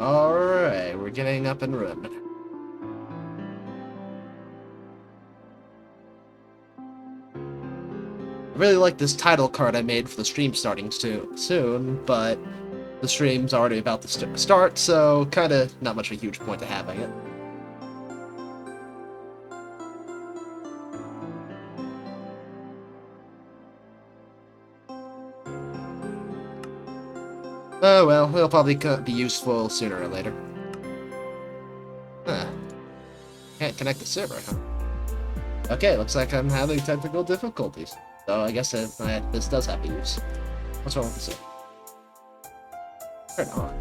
Alright, we're getting up and running. I really like this title card I made for the stream starting soon, but the stream's already about to start, so kinda not much of a huge point to having it. Oh well, it'll probably be useful sooner or later. Huh. Can't connect the server, huh? Okay, looks like I'm having technical difficulties. So I guess this does have a use. What's wrong with the server? Turn it on.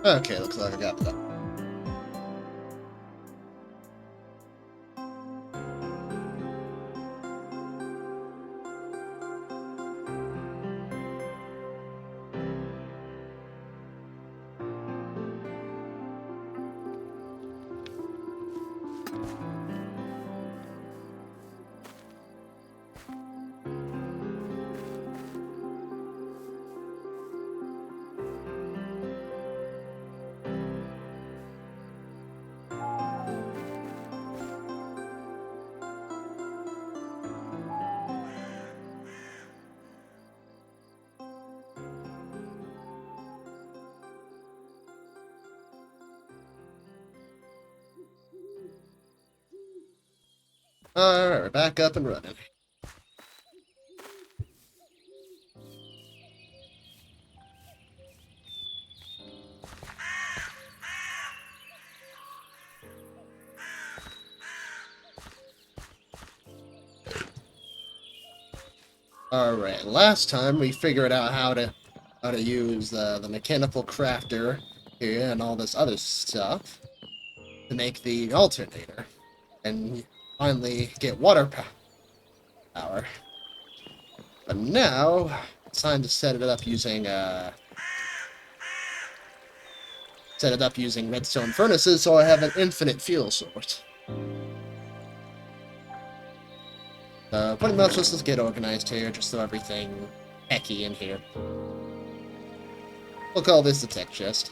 Okay, looks like I got that. Alright, we're back up and running. Alright, last time we figured out how to use the mechanical crafter here and all this other stuff to make the alternator and finally get water power. But now it's time to set it up using redstone furnaces, so I have an infinite fuel source. Pretty much let's just get organized here, just so everything hecky in here. We'll call this the tech chest.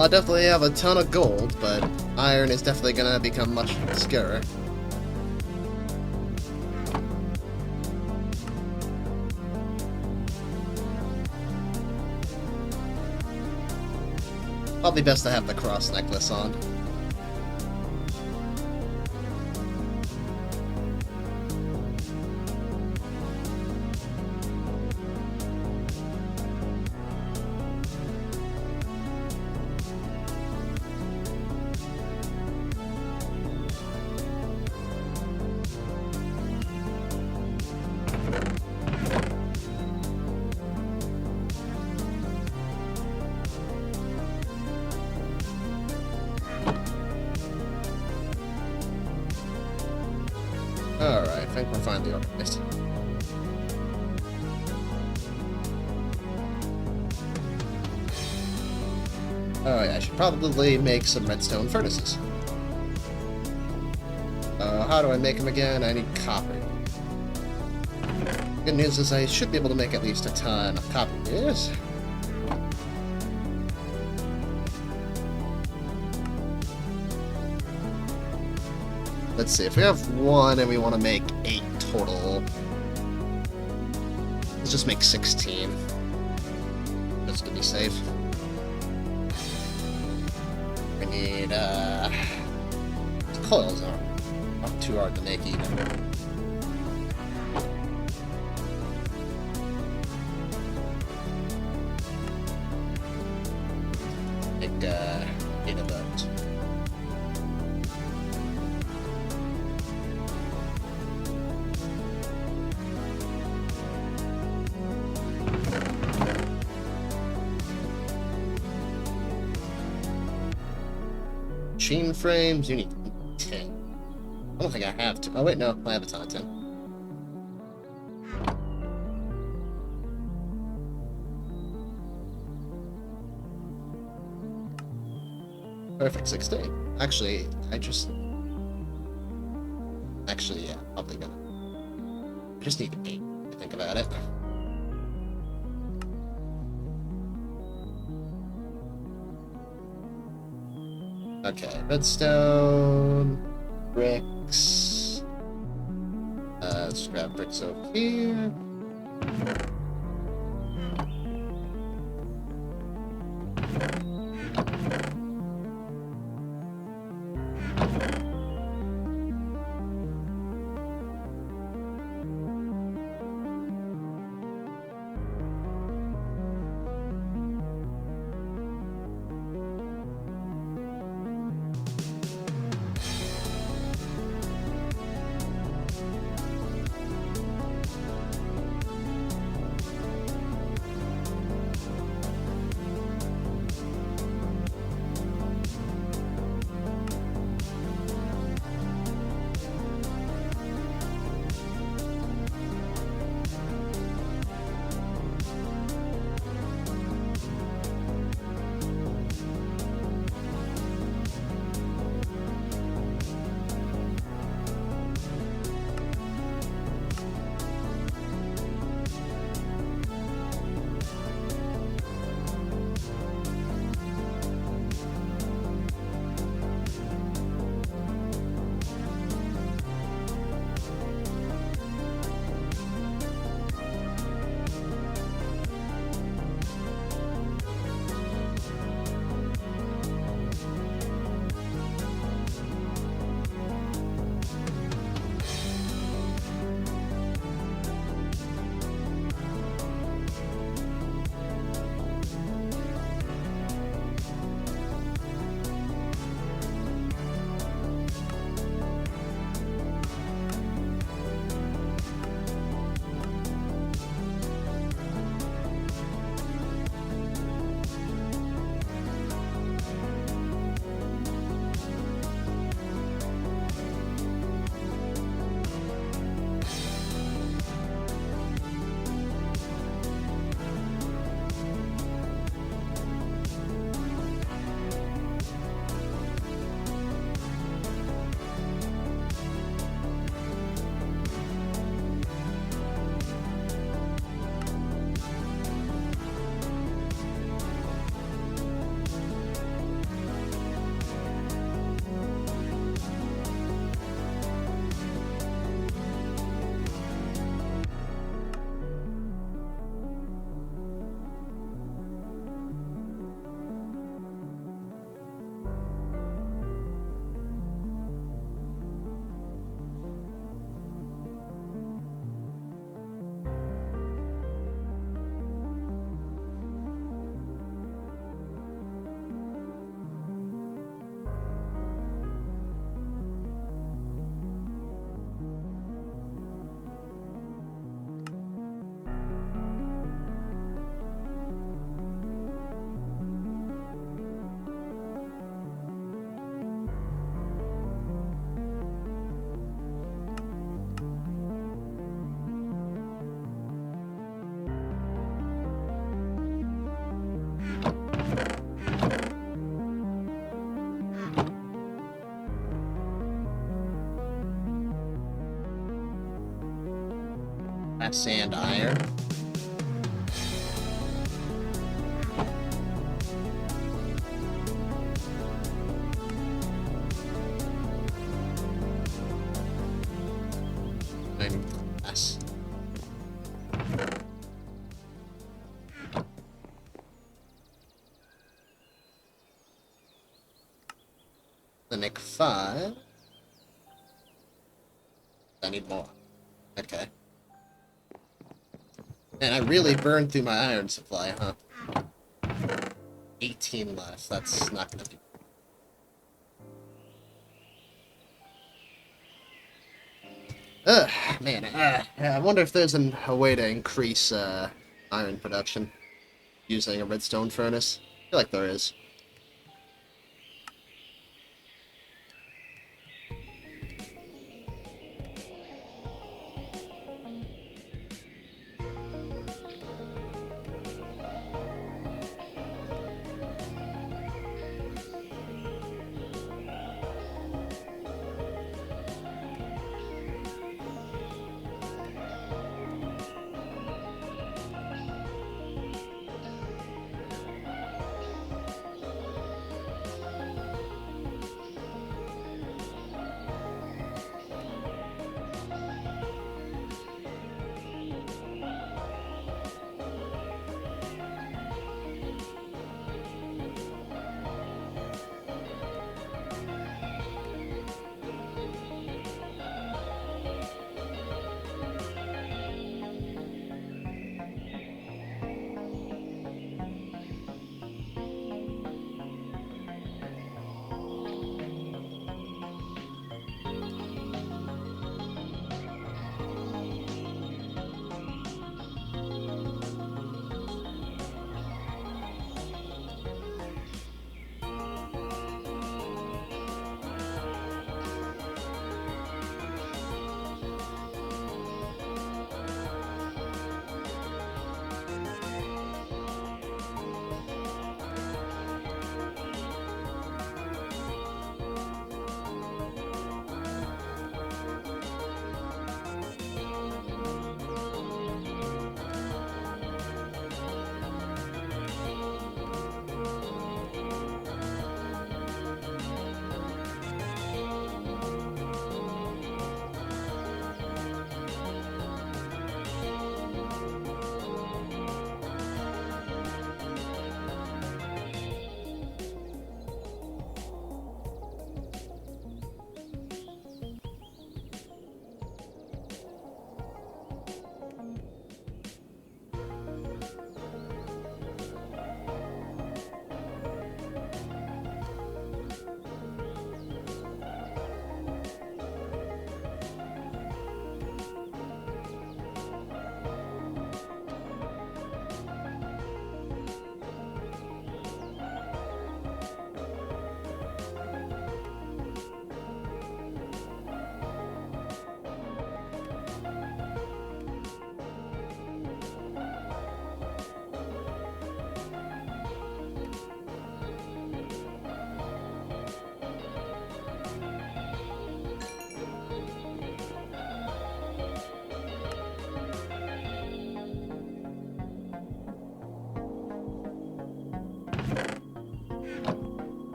I'll definitely have a ton of gold, but iron is definitely gonna become much scarcer. Probably best to have the cross necklace on. Alright, I think we're finally organized. Alright, I should probably make some redstone furnaces. How do I make them again? I need copper. Good news is I should be able to make at least a ton of copper gears. Let's see, if we have 1 and we want to make 8 total, let's just make 16. Just to be safe. We need, coils aren't too hard to make either. Make, 8 of those. Machine frames, you need 10. I don't think I have to. Oh wait, no, I have a ton of 10. Perfect, 16. Actually, yeah, probably gonna. I just need 8 to think about it. Okay, redstone, bricks. Let's grab bricks over here. Glass and iron. And glass. The Nick 5. I need more. Okay. Man, I really burned through my iron supply, huh? 18 left. That's not gonna be... Ugh, man. I wonder if there's a way to increase iron production using a redstone furnace. I feel like there is.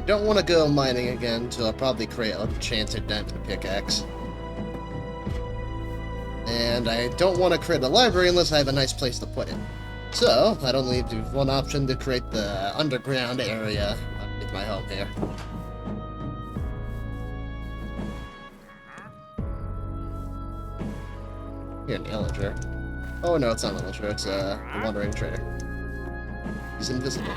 Don't want to go mining again, so I'll probably create an enchanted diamond pickaxe. And I don't want to create a library unless I have a nice place to put it. So, that only leaves one option to create the underground area underneath my home here. Here, an Illager. Oh no, it's not an Illager, it's the Wandering Trader. He's invisible.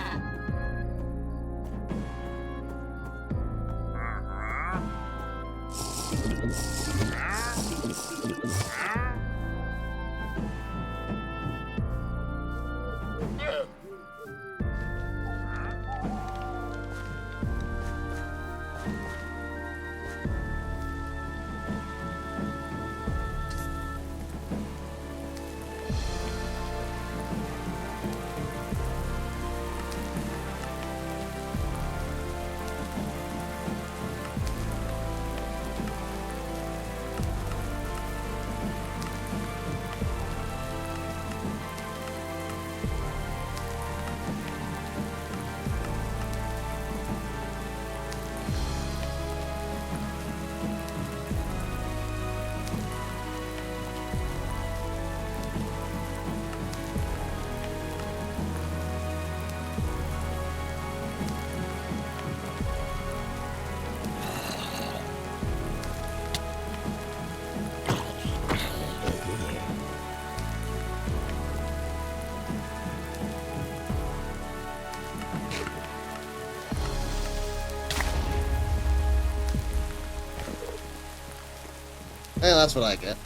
Yeah, that's what I get.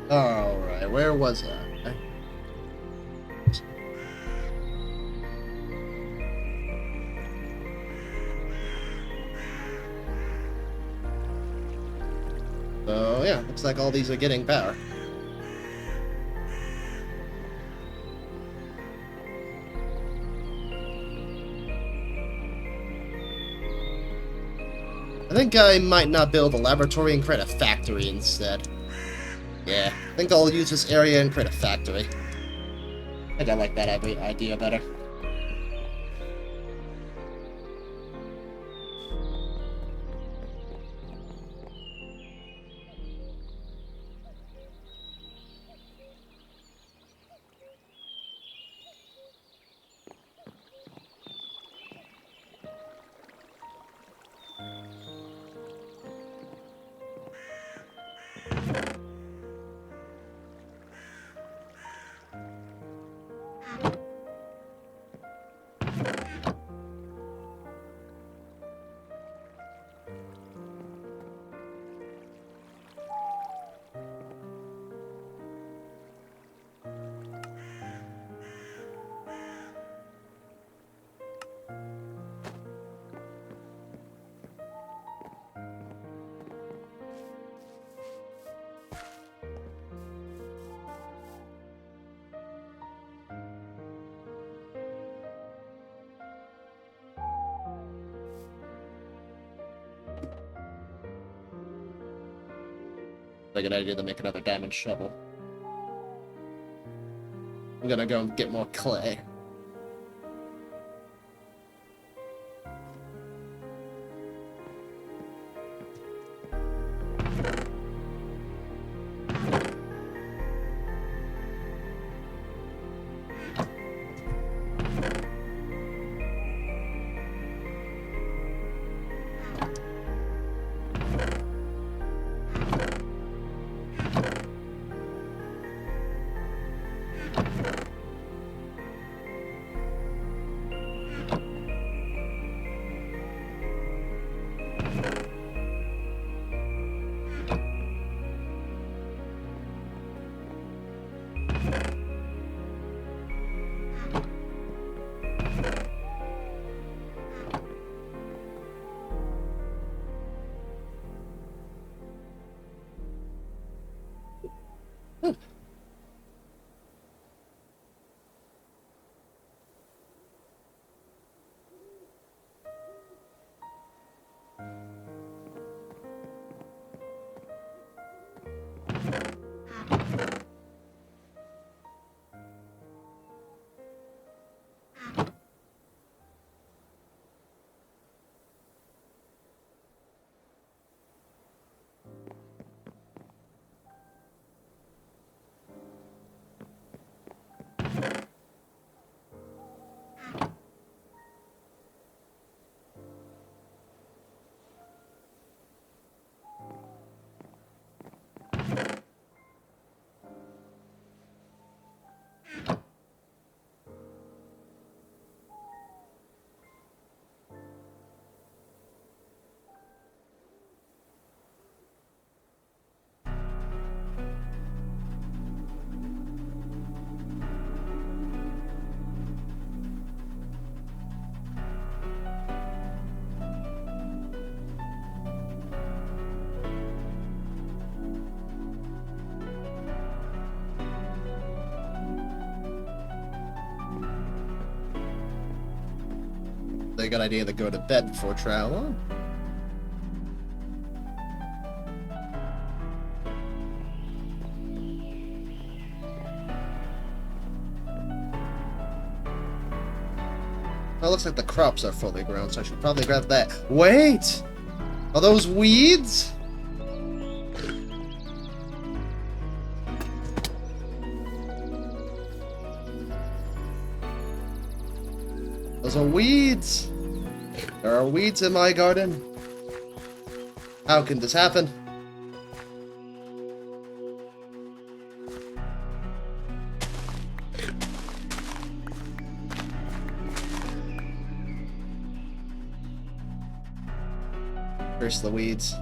Alright, where was I? So, yeah, looks like all these are getting power. I think I might not build a laboratory and create a factory instead. Yeah, I think I'll use this area and create a factory. I think I like that idea better. A good idea to make another diamond shovel. I'm gonna go and get more clay. a good idea to go to bed before traveling. Well, it looks like the crops are fully grown, so I should probably grab that. Wait! Are those weeds? Those are weeds! There are weeds in my garden. How can this happen? Curse the weeds.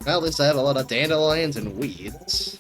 Well, at least I have a lot of dandelions and weeds.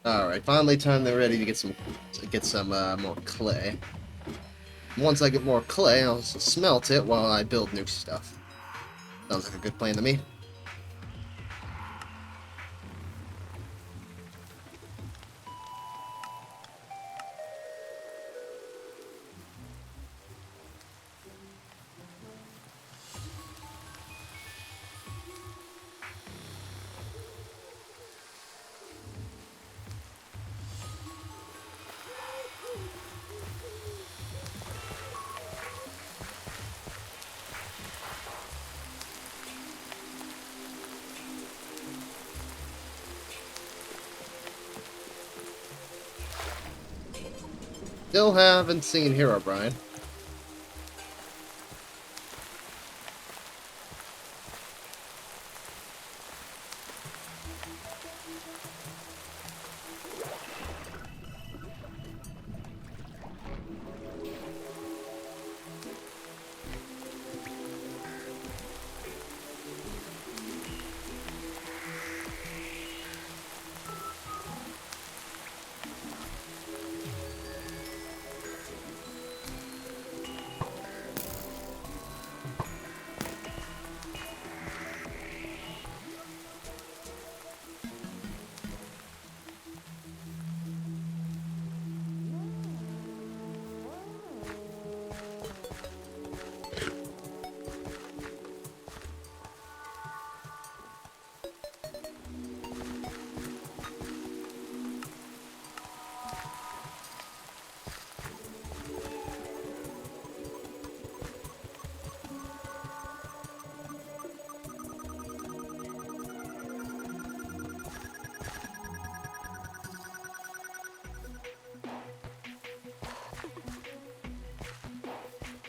Alright, finally time they're ready to get some more clay. Once I get more clay, I'll also smelt it while I build new stuff. Sounds like a good plan to me. Still haven't seen Herobrine.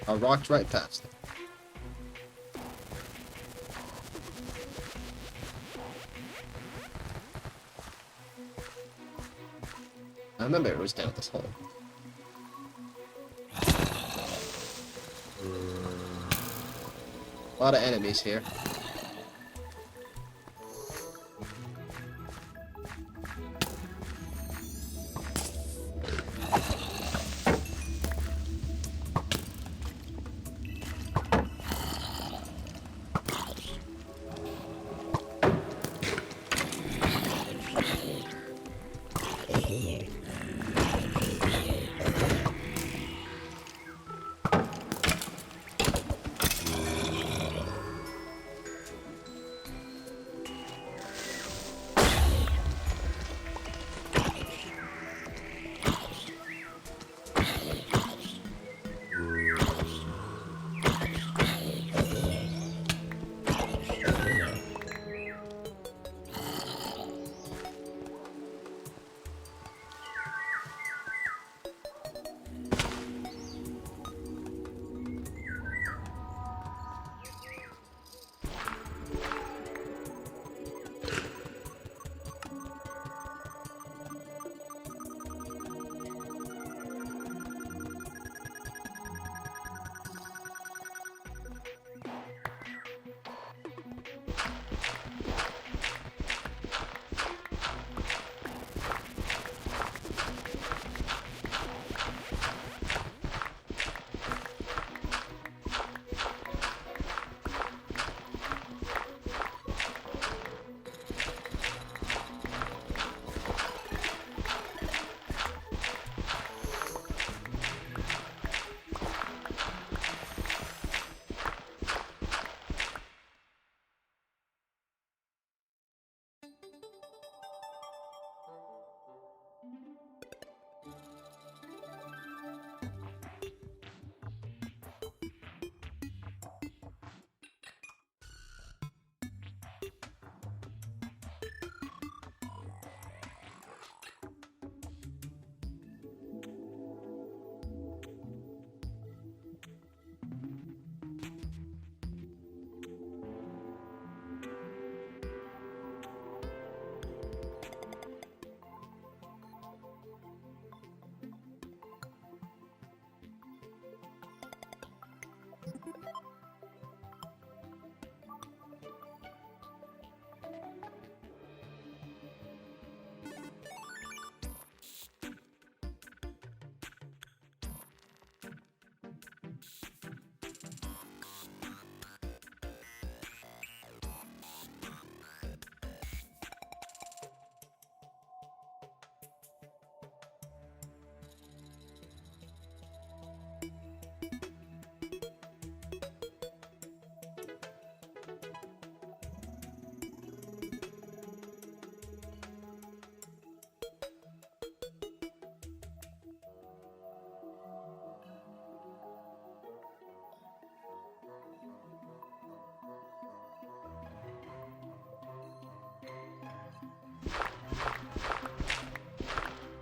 I rocked right past it. I remember it was down this hole. A lot of enemies here.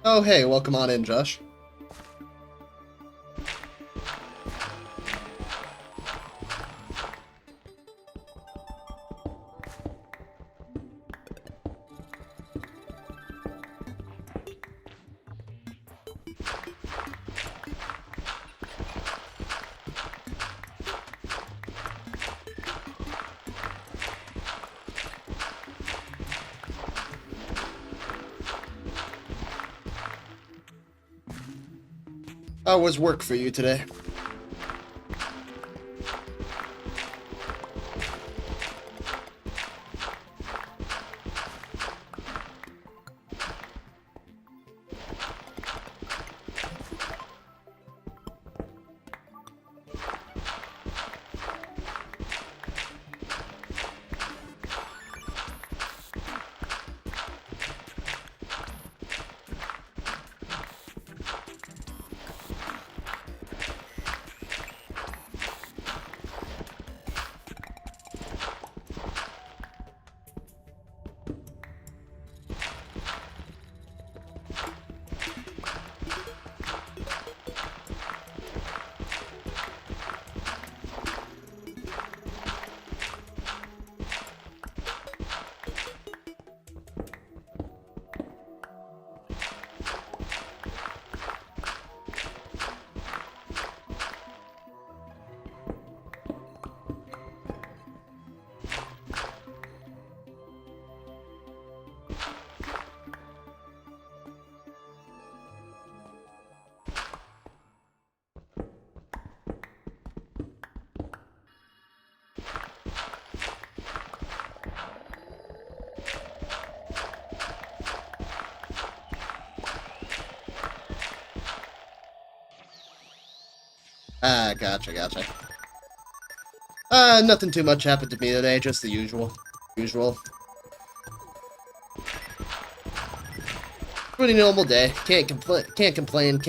Oh, hey, welcome on in, Josh. How was work for you today? Ah, gotcha. Nothing too much happened to me today, just the usual. Usual. Pretty normal day. Can't complain.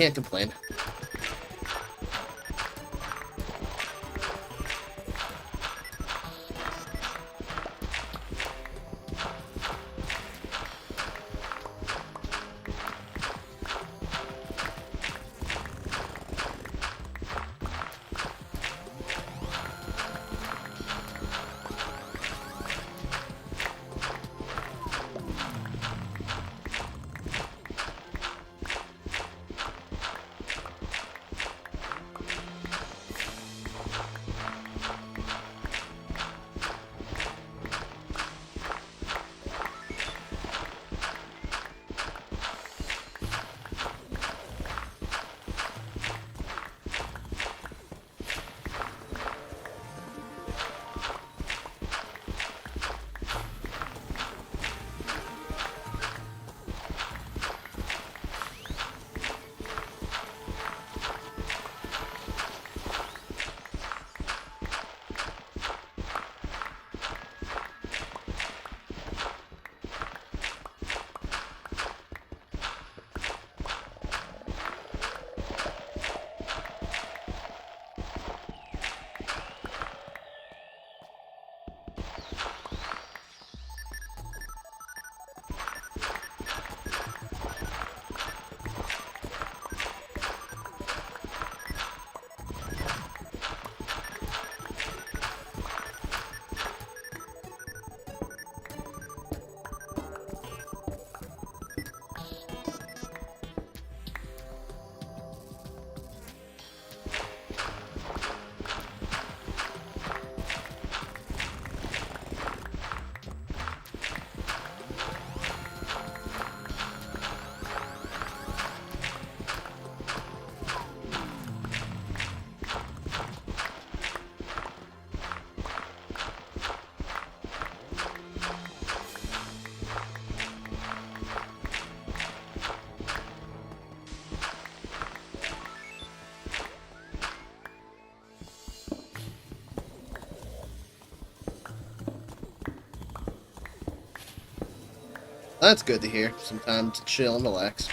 That's good to hear. Some time to chill and relax.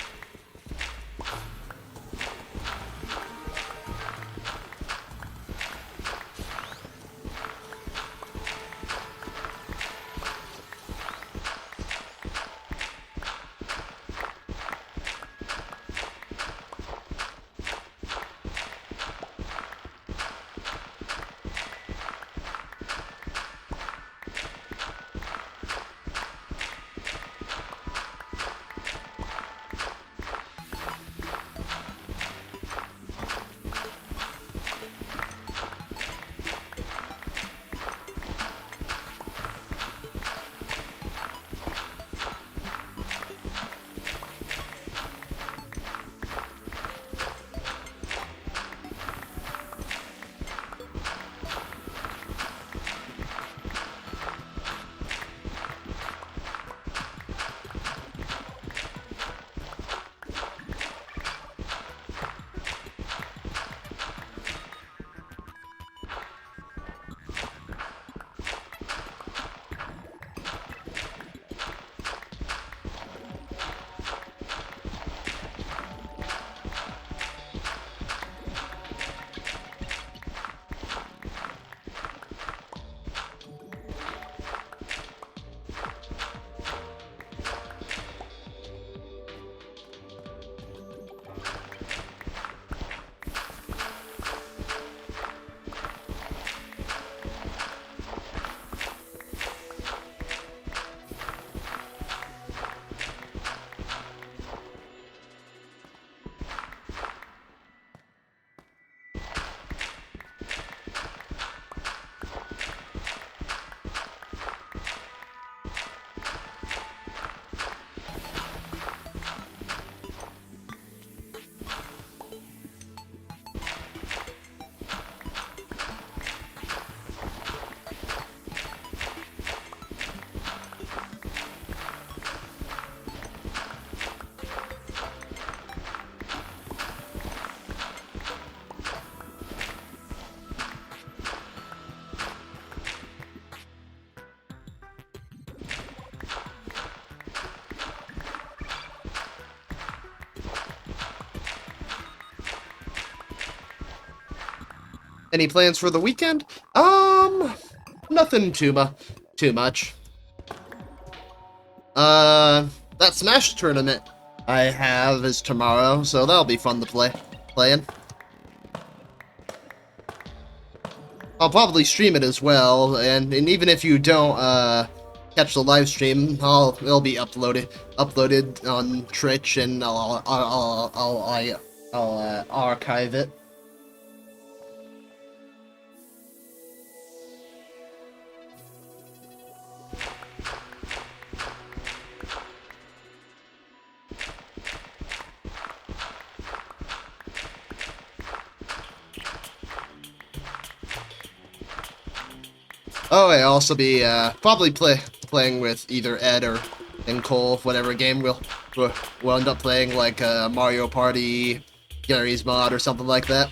Any plans for the weekend? Nothing too much. That Smash tournament I have is tomorrow, so that'll be fun to playing. I'll probably stream it as well, and even if you don't catch the live stream, it'll be uploaded on Twitch, and I'll archive it. Oh, I'll also be probably playing with either Ed or Cole, whatever game we'll end up playing, like Mario Party, Gary's Mod, or something like that.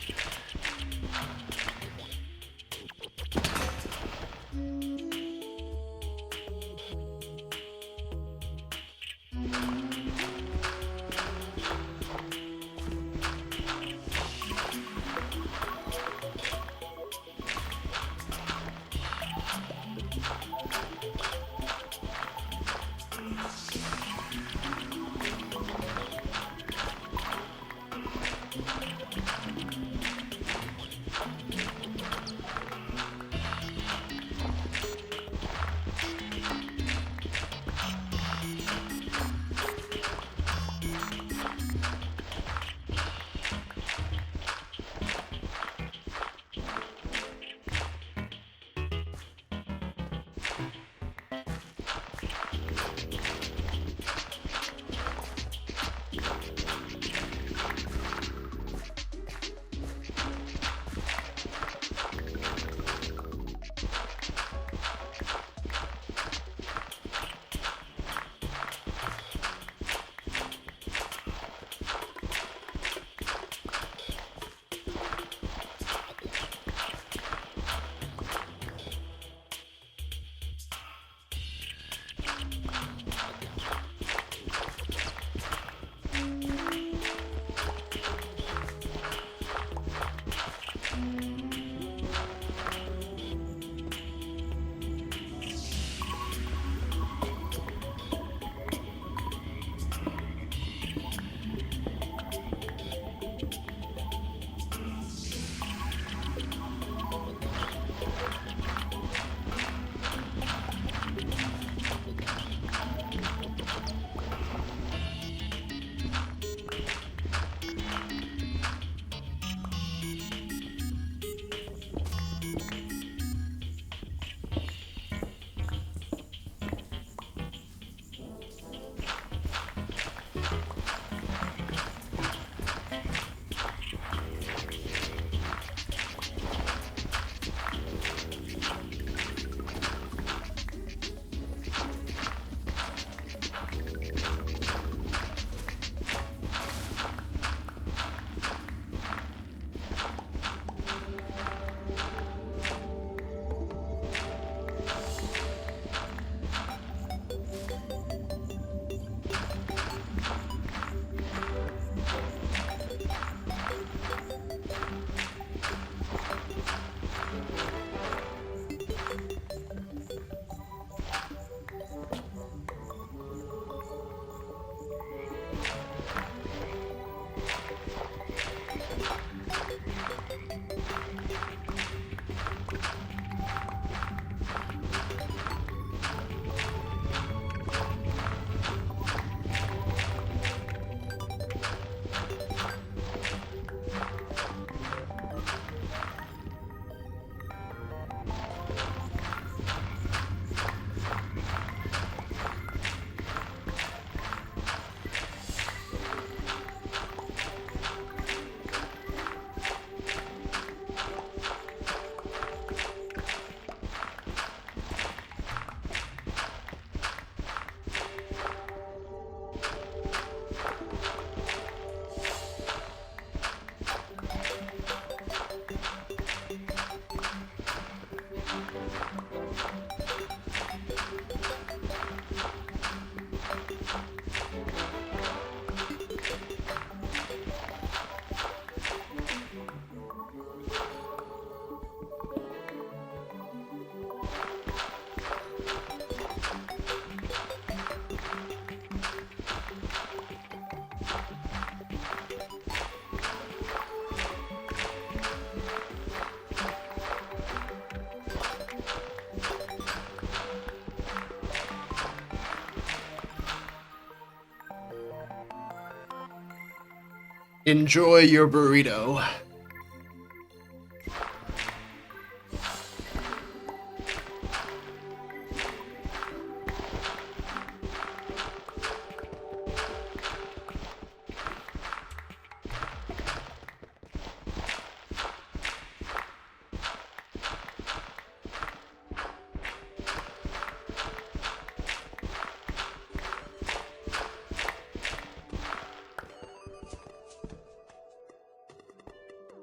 Enjoy your burrito.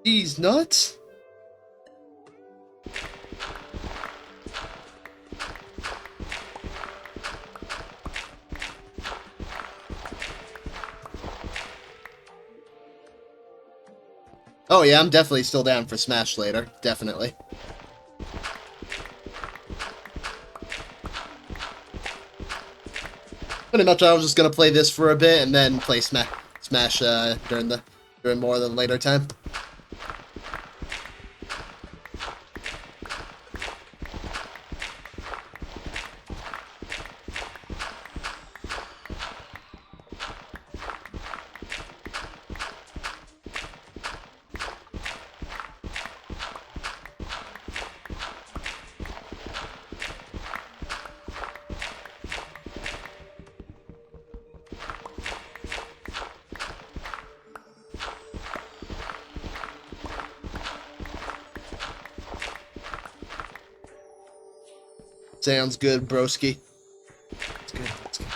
These nuts? Oh yeah, I'm definitely still down for Smash later. Definitely. Pretty much I was just gonna play this for a bit and then play Smash during more of the later time. Sounds good, broski. It's good. It's good.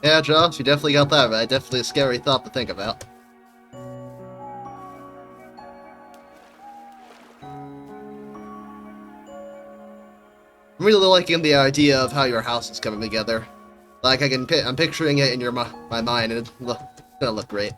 Yeah, Josh, you definitely got that right. Definitely a scary thought to think about. I'm really liking the idea of how your house is coming together. Like, I'm picturing it in my mind, and it's gonna look great.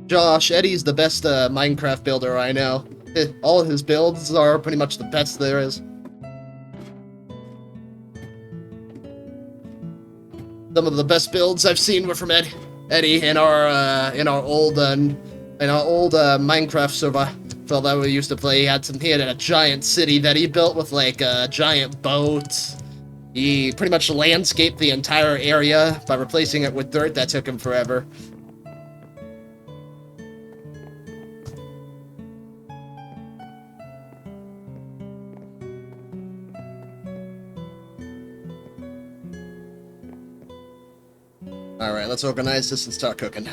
Josh, Eddie's the best Minecraft builder I know. All of his builds are pretty much the best there is. Some of the best builds I've seen were from Eddie in our old Minecraft server that we used to play. He had a giant city that he built with like a giant boat. He pretty much landscaped the entire area by replacing it with dirt. That took him forever. Alright, let's organize this and start cooking.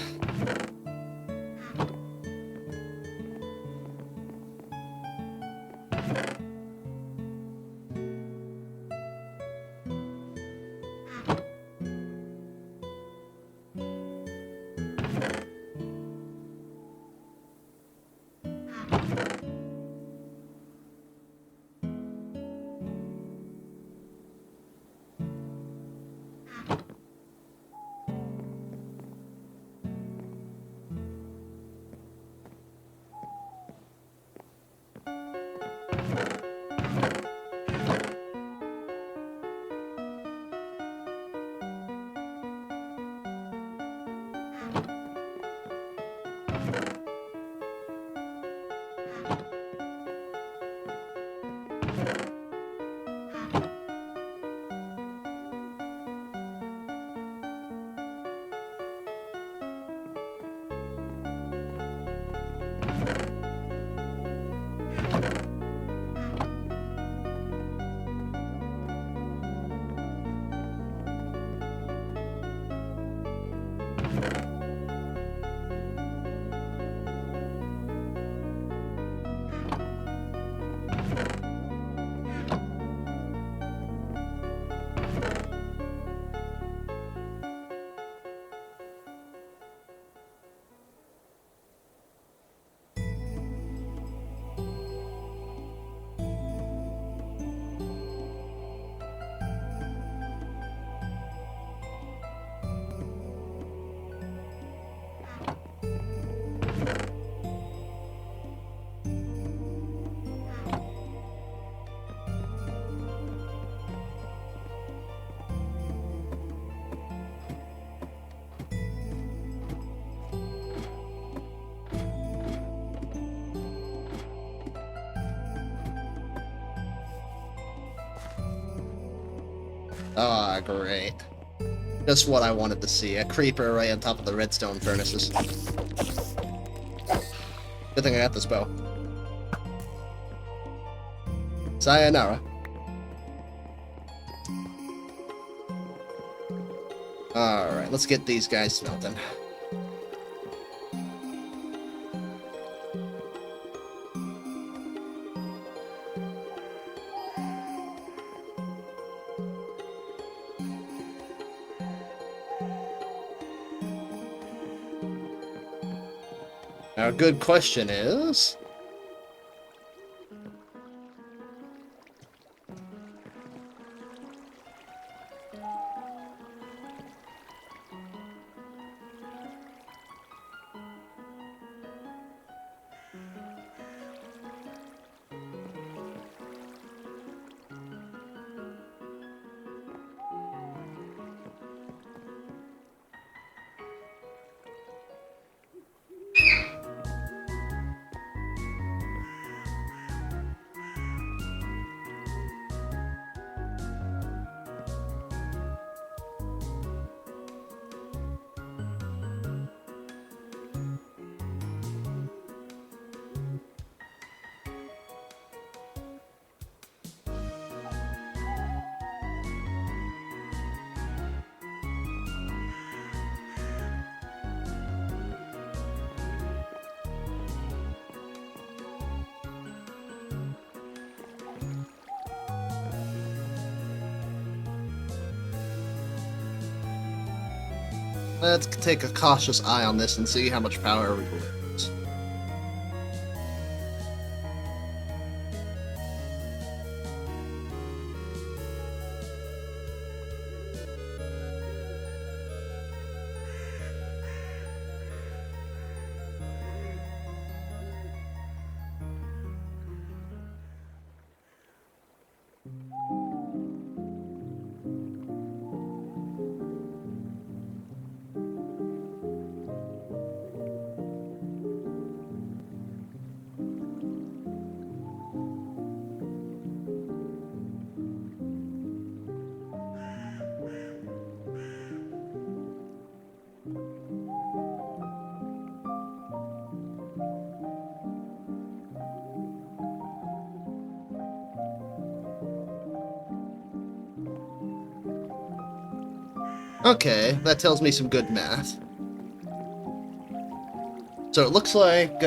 Ah, great. Just what I wanted to see. A creeper right on top of the redstone furnaces. Good thing I got this bow. Sayonara. Alright, let's get these guys smelting. Now, a good question is... Let's take a cautious eye on this and see how much power we lose. Okay, that tells me some good math. So it looks like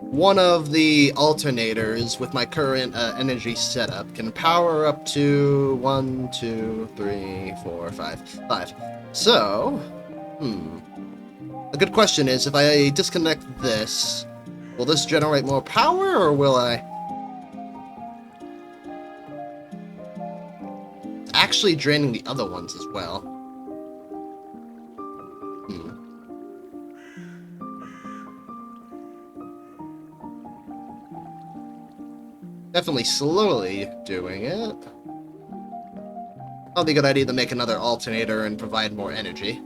one of the alternators with my current energy setup can power up to 1, 2, 3, 4, 5. So, a good question is, if I disconnect this, will this generate more power, or will I... Actually draining the other ones as well. Definitely slowly doing it. Probably a good idea to make another alternator and provide more energy.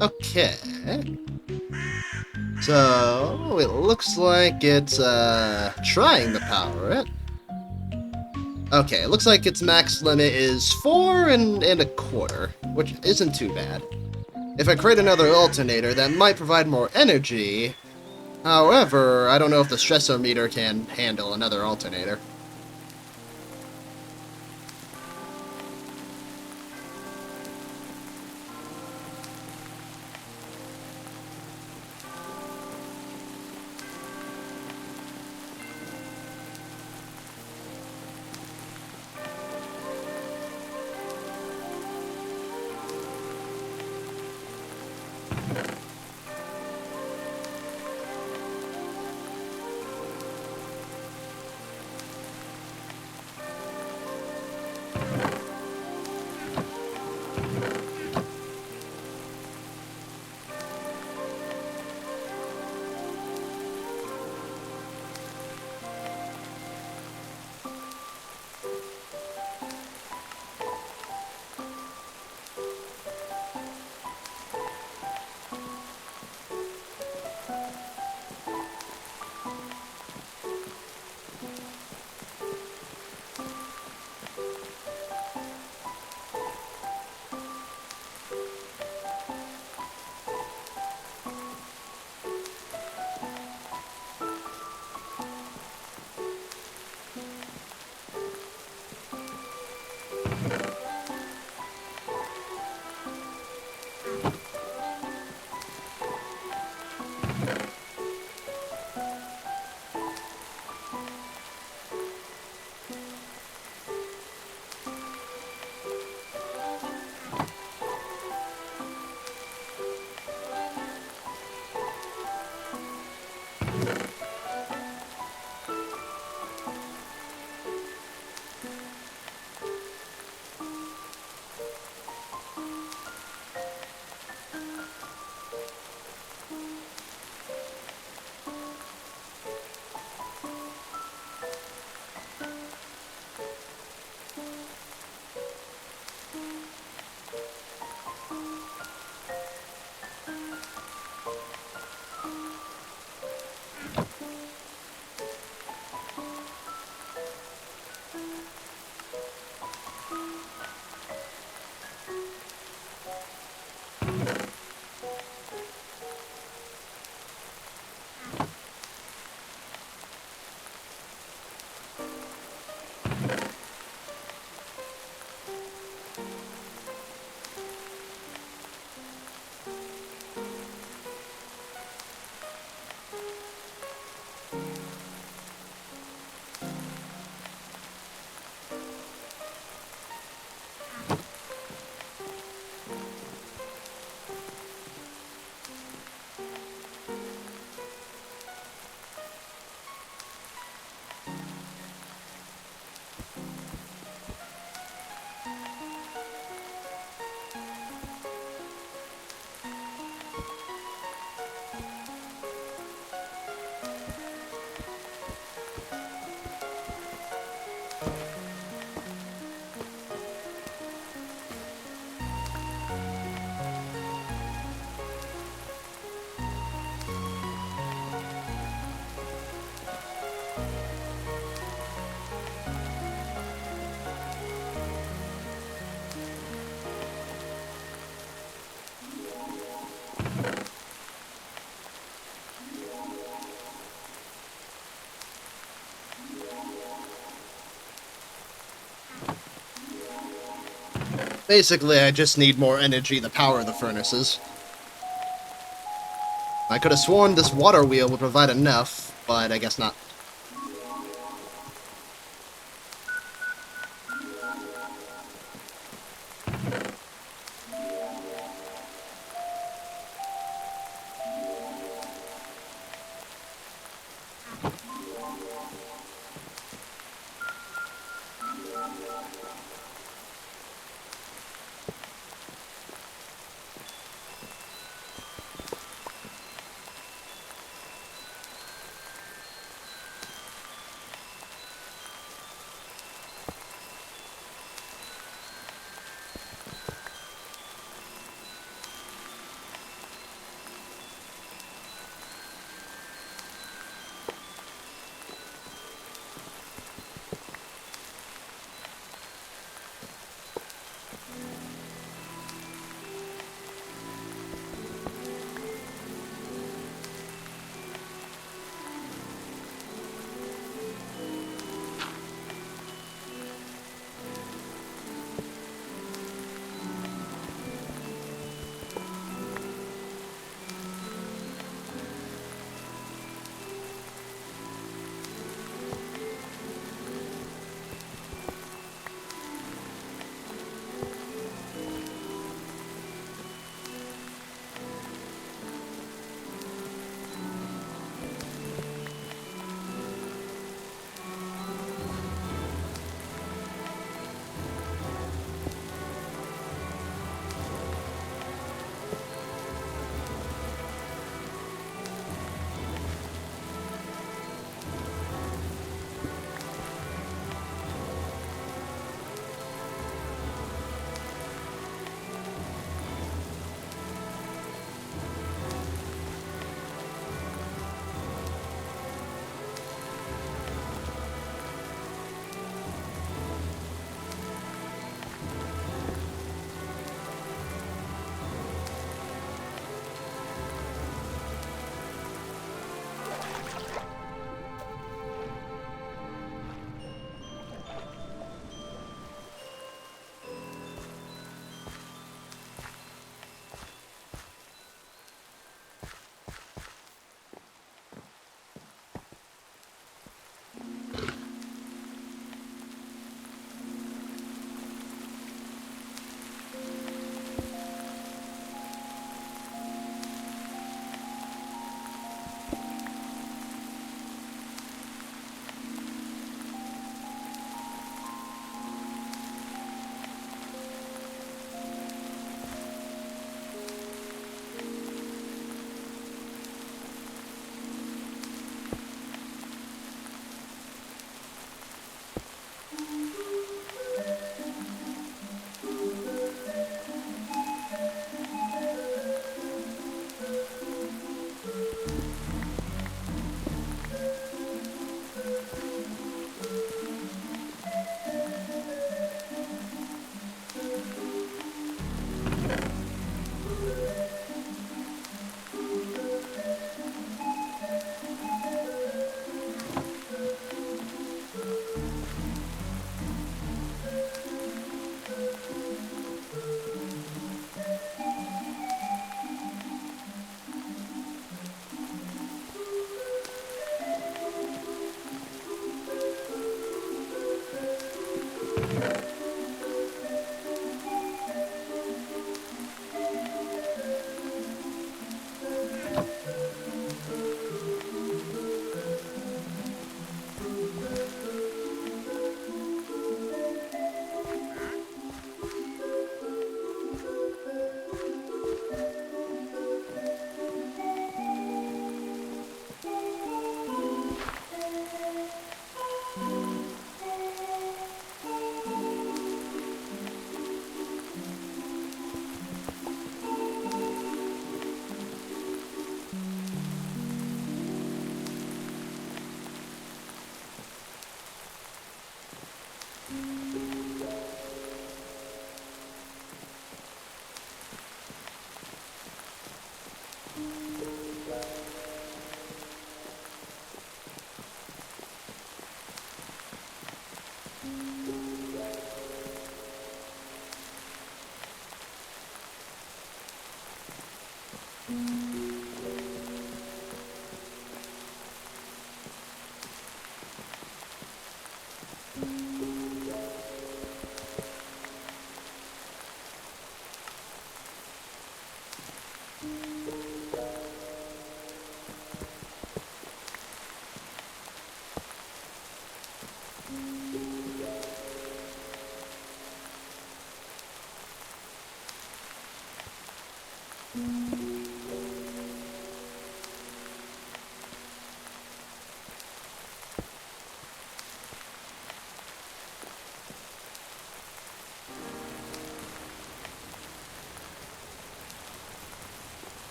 Okay. So, it looks like it's, trying to power it. Okay, it looks like its max limit is 4 and a quarter, which isn't too bad. If I create another alternator, that might provide more energy. However, I don't know if the stressor meter can handle another alternator. Basically, I just need more energy to power the furnaces. I could have sworn this water wheel would provide enough, but I guess not.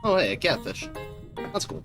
Oh, hey, a catfish. That's cool.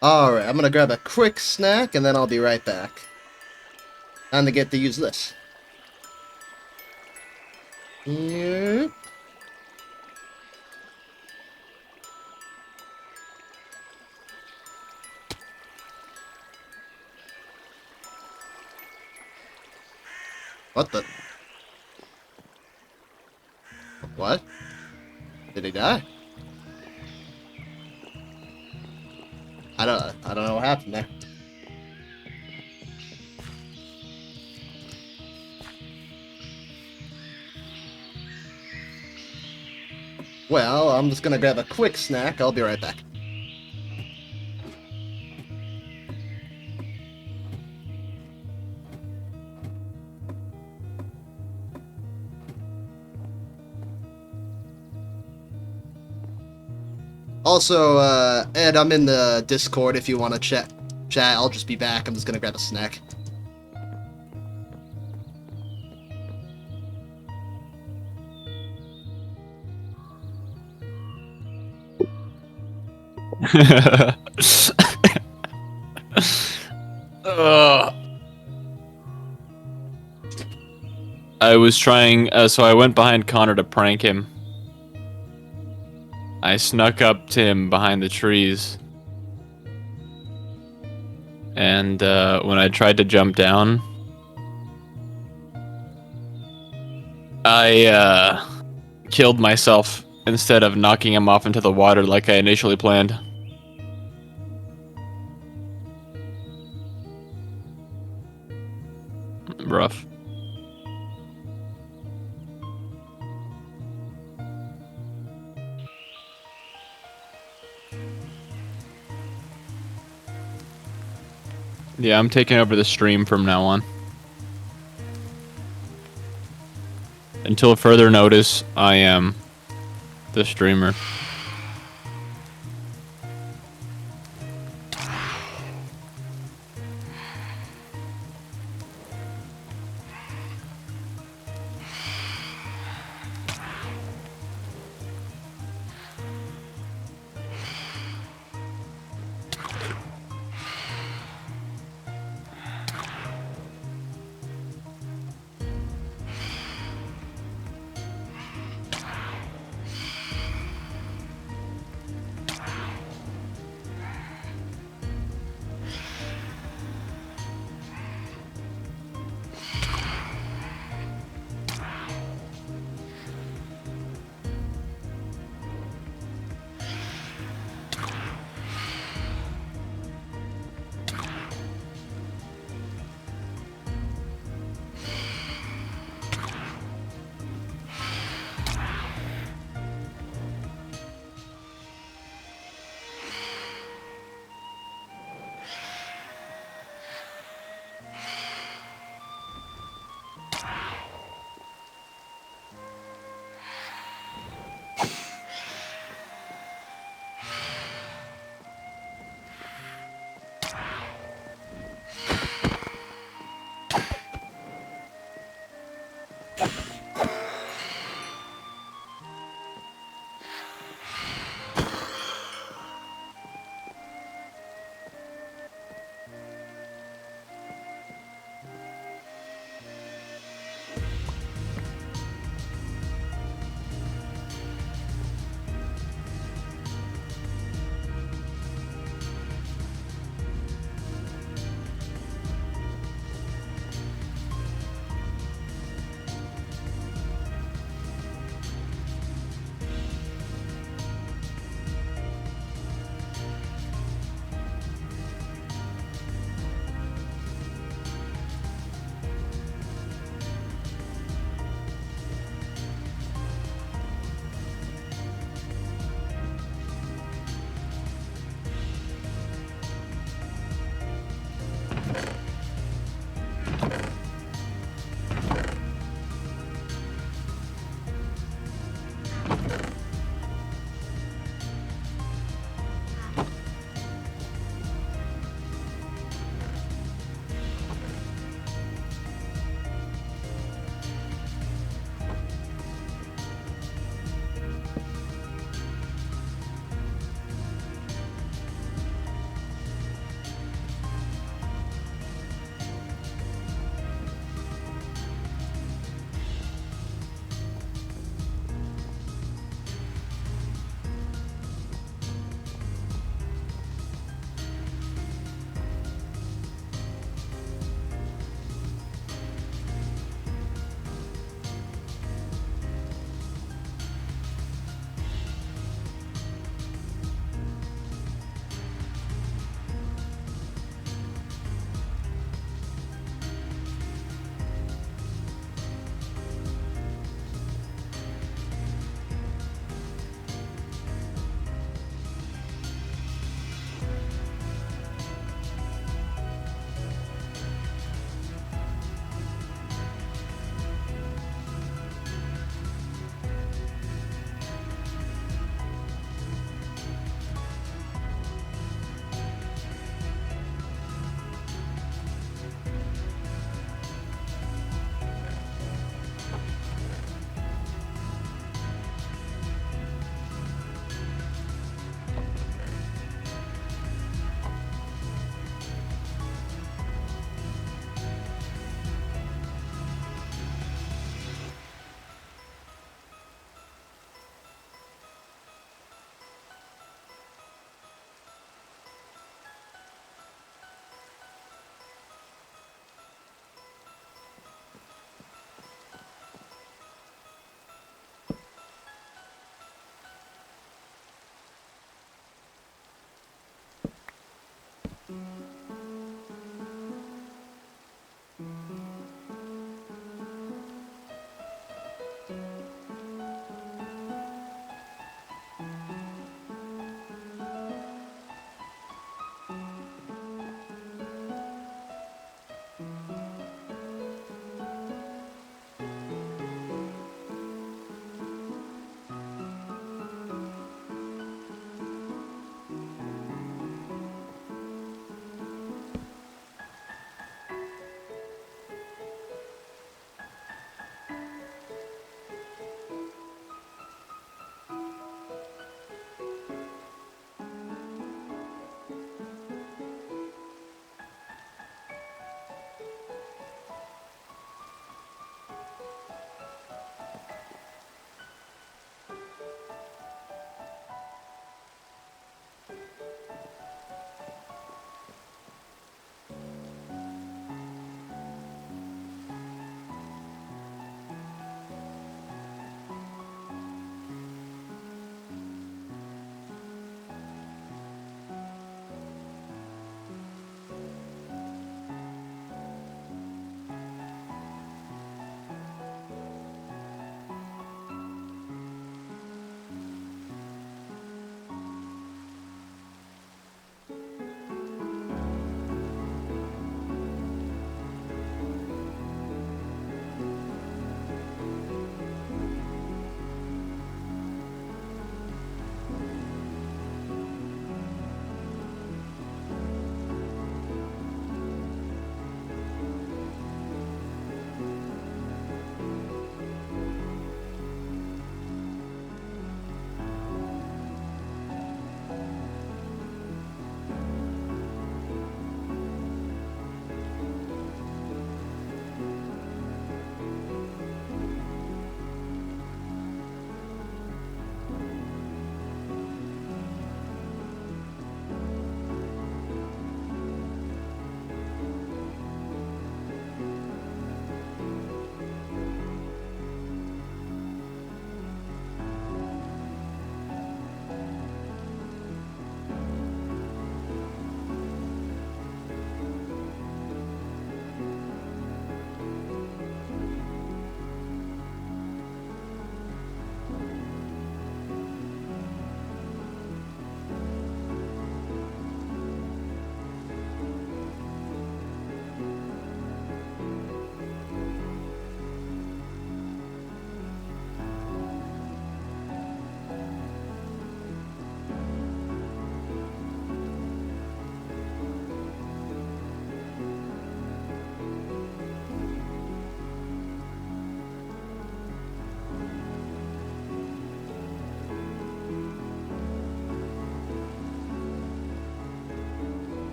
Alright, I'm gonna grab a quick snack and then I'll be right back. Time to get to use this. Yep. What the? What? Did he die? I don't know what happened there. Well, I'm just gonna grab a quick snack. I'll be right back. Also, Ed, I'm in the Discord if you want to chat. I'll just be back. I'm just gonna grab a snack. Ugh. I was trying, so I went behind Connor to prank him. I snuck up to him behind the trees. And when I tried to jump down, I killed myself instead of knocking him off into the water like I initially planned. Rough. Yeah, I'm taking over the stream from now on. Until further notice, I am the streamer.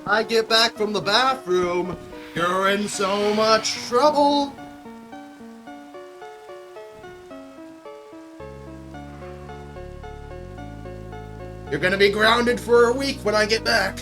I get back from the bathroom, you're in so much trouble. You're gonna be grounded for a week when I get back.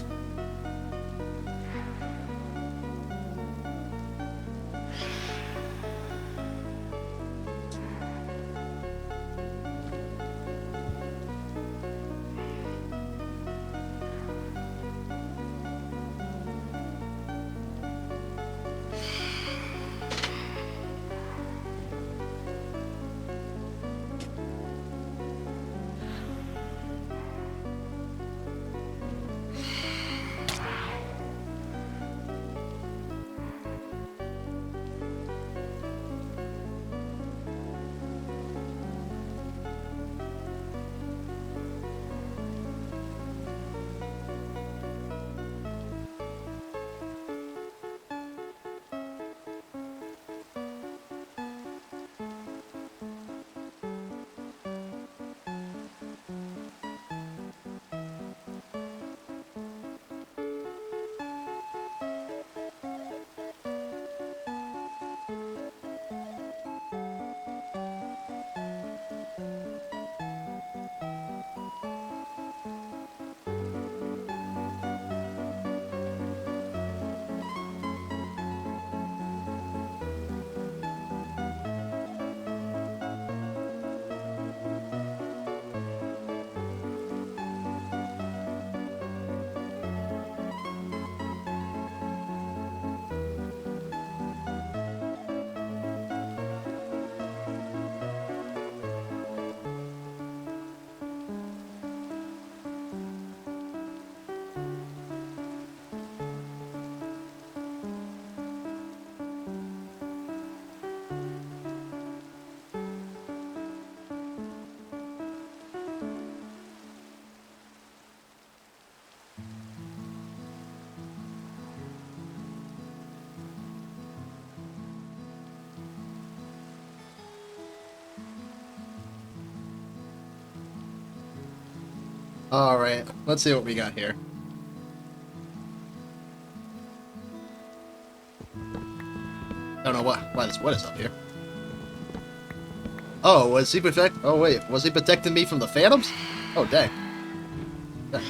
Alright, let's see what we got here. Don't know what is up here. Oh, was he was he protecting me from the phantoms? Oh, dang. Yeah.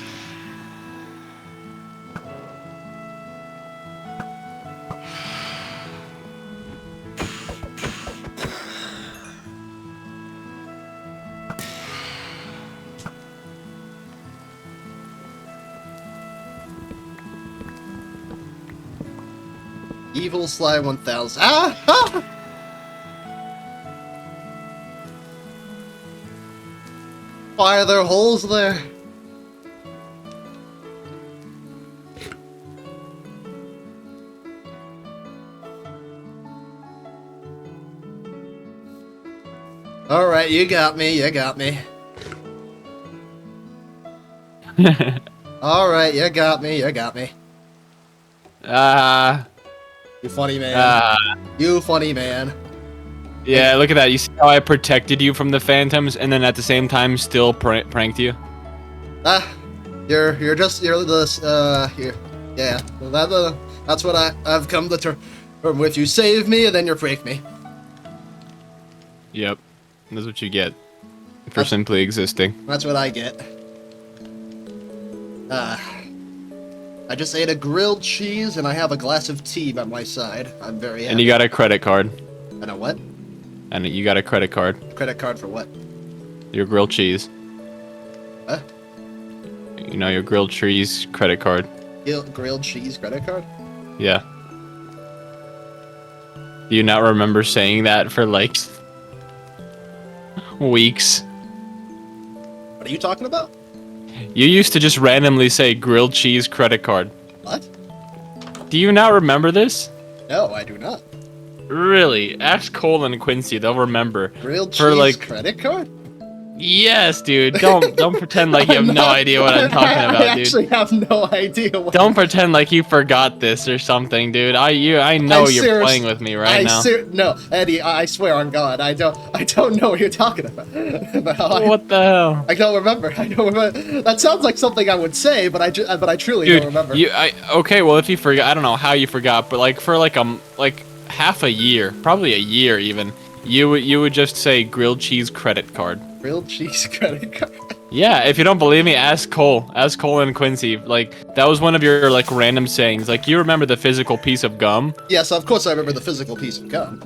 Evil Sly 1000. Ah! Ah! Why are there holes there? Alright, you got me, you got me. Alright, you got me, you got me. You funny man. You funny man. Yeah, look at that. You see how I protected you from the phantoms, and then at the same time still pranked you? You're the yeah. That's what I've come to term with. You save me, and then you prank me. Yep, that's what you get for simply existing. That's what I get. I just ate a grilled cheese, and I have a glass of tea by my side. I'm very happy. And you got a credit card. And a what? And you got a credit card. Credit card for what? Your grilled cheese. Huh? You know, your grilled cheese credit card. Grilled cheese credit card? Yeah. Do you not remember saying that for like weeks? What are you talking about? You used to just randomly say grilled cheese credit card. What? Do you not remember this? No, I do not. Really? Ask Cole and Quincy, they'll remember. Grilled for cheese like credit card? Yes, dude. Don't pretend like you have no idea what I'm talking I about, dude. actually have no idea. Don't pretend like you forgot this or something, dude. I know you're playing with me right now. No, Eddie. I swear on God, I don't know what you're talking about. What the hell? I don't remember. I don't remember. That sounds like something I would say, but I truly Dude, don't remember. okay, well if you forgot, I don't know how you forgot, but like for like half a year, probably a year even, you would just say grilled cheese credit card. Grilled cheese credit card. Yeah, if you don't believe me, ask Cole. Ask Cole and Quincy. Like that was one of your like random sayings. Like you remember the physical piece of gum? Yes, of course I remember the physical piece of gum.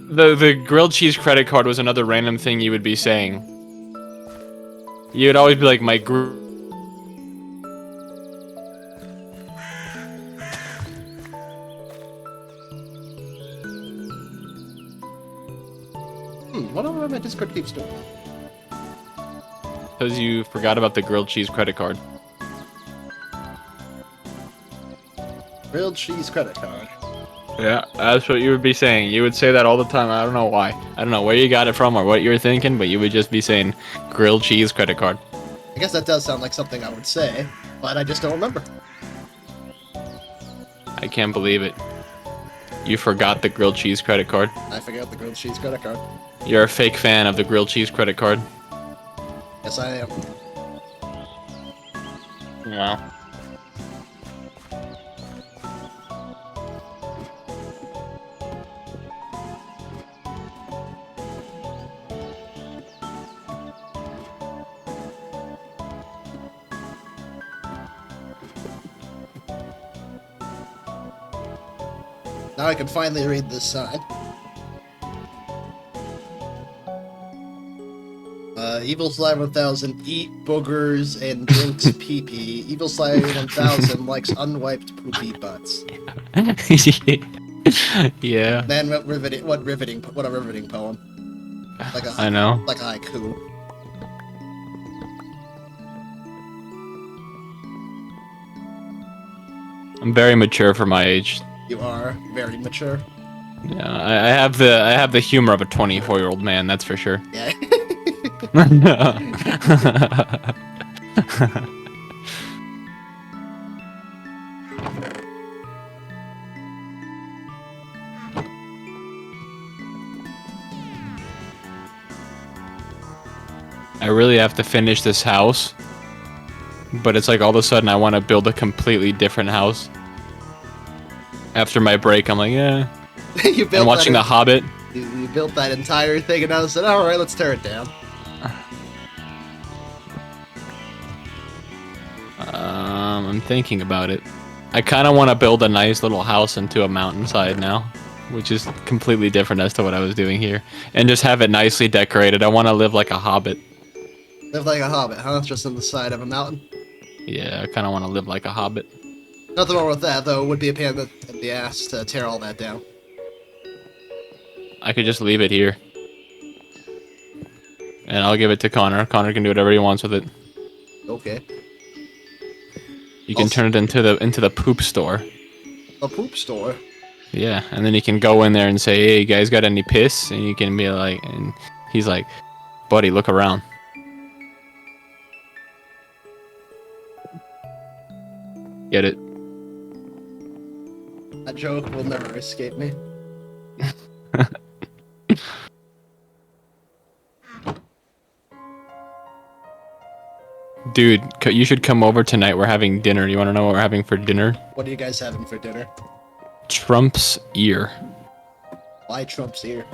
The grilled cheese credit card was another random thing you would be saying. You would always be like my What do my Discord keeps doing? because you forgot about the grilled cheese credit card. Grilled cheese credit card. Yeah, that's what you would be saying. You would say that all the time. I don't know why. I don't know where you got it from or what you were thinking, but you would just be saying grilled cheese credit card. I guess that does sound like something I would say, but I just don't remember. I can't believe it. You forgot the grilled cheese credit card. I forgot the grilled cheese credit card. You're a fake fan of the grilled cheese credit card. Yes, I am. Wow. Now I can finally read this sign. Evil Slime 1000 eat boogers and drinks pee-pee. Evil Slime 1000 likes unwiped poopy butts. Yeah. Man, what a riveting poem. Like a I know. like a haiku. I'm very mature for my age. You are very mature. Yeah, I have the humor of a 24-year-old man, that's for sure. Yeah. I really have to finish this house, but it's like all of a sudden I want to build a completely different house. After my break, I'm like, yeah. You built I'm watching The Hobbit. You built that entire thing, and I said, all right, let's tear it down. I'm thinking about it. I kind of want to build a nice little house into a mountainside now, which is completely different as to what I was doing here, and just have it nicely decorated. I want to live like a hobbit. Live like a hobbit, huh? Just on the side of a mountain. Yeah, I kind of want to live like a hobbit. Nothing wrong with that, though. It would be a pain in the ass to tear all that down. I could just leave it here. And I'll give it to Connor. Connor can do whatever he wants with it. Okay. You can turn it into the poop store. A poop store? Yeah, and then you can go in there and say, hey, you guys got any piss? And you can be like, and he's like, buddy, look around. Get it? That joke will never escape me. Dude, you should come over tonight. We're having dinner. You want to know what we're having for dinner? What are you guys having for dinner? Trump's ear. Why Trump's ear?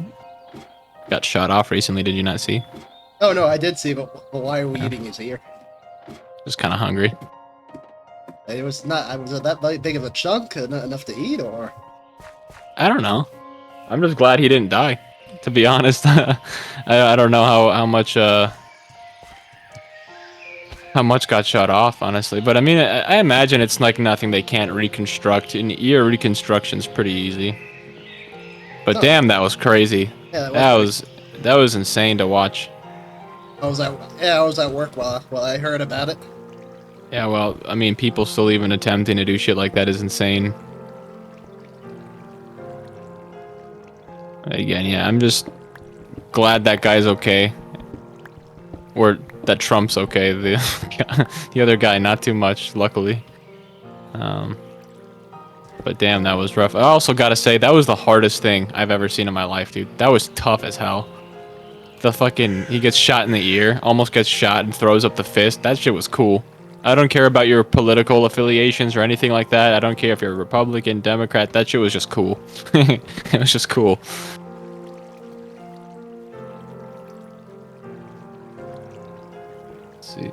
Got shot off recently, did you not see? Oh no, I did see, but why are we eating his ear? Just kind of hungry. It was not. Was it that big of a chunk? Enough to eat, or? I don't know. I'm just glad he didn't die. To be honest, I don't know how much got shot off, honestly. But I mean, I imagine it's like nothing they can't reconstruct. And ear reconstruction's pretty easy. But damn, that was crazy. Yeah, that was insane to watch. I was at work while I heard about it. Yeah, well, I mean, people still even attempting to do shit like that is insane. Again, yeah, I'm just glad that guy's okay. Or that Trump's okay. The other guy, not too much, luckily. But damn, that was rough. I also gotta say, that was the hardest thing I've ever seen in my life, dude. That was tough as hell. The fucking, he gets shot in the ear, almost gets shot and throws up the fist. That shit was cool. I don't care about your political affiliations or anything like that. I don't care if you're a Republican, Democrat. That shit was just cool. It was just cool. Let's see.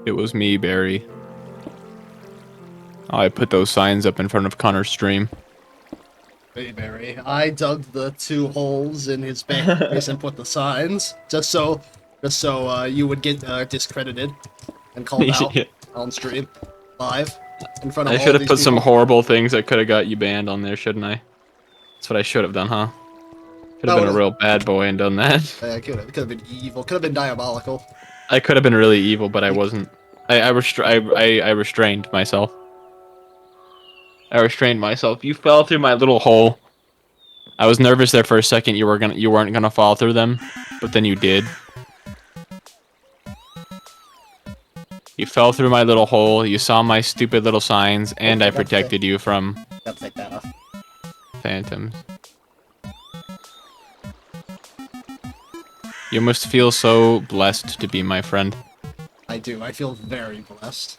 It was me, Barry. I put those signs up in front of Connor's stream. Hey, Barry. I dug the 2 holes in his face and put the signs just so you would get discredited and called out Yeah. on stream live in front of I all should have these put some people. horrible things that could have got you banned on there, shouldn't I? That's what I should have done, huh? Could That have been a would've- real bad boy and done that. Yeah, it could have been evil. Could have been diabolical. I could have been really evil, but I wasn't. I restrained myself. I restrained myself. You fell through my little hole. I was nervous there for a second. You weren't gonna fall through them, but then you did. You fell through my little hole. You saw my stupid little signs, and I protected you from Gotta take that off. phantoms. You must feel so blessed to be my friend. I do. I feel very blessed.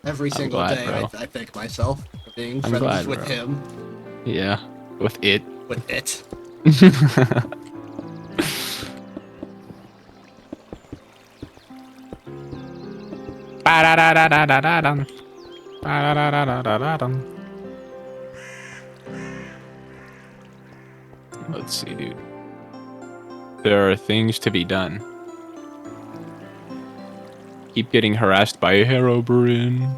Every I'm single glad, day, bro. I thank myself for being I'm friends glad, with bro. him, Yeah, with it. with it. Let's see, dude. There are things to be done. Keep getting harassed by a Herobrine.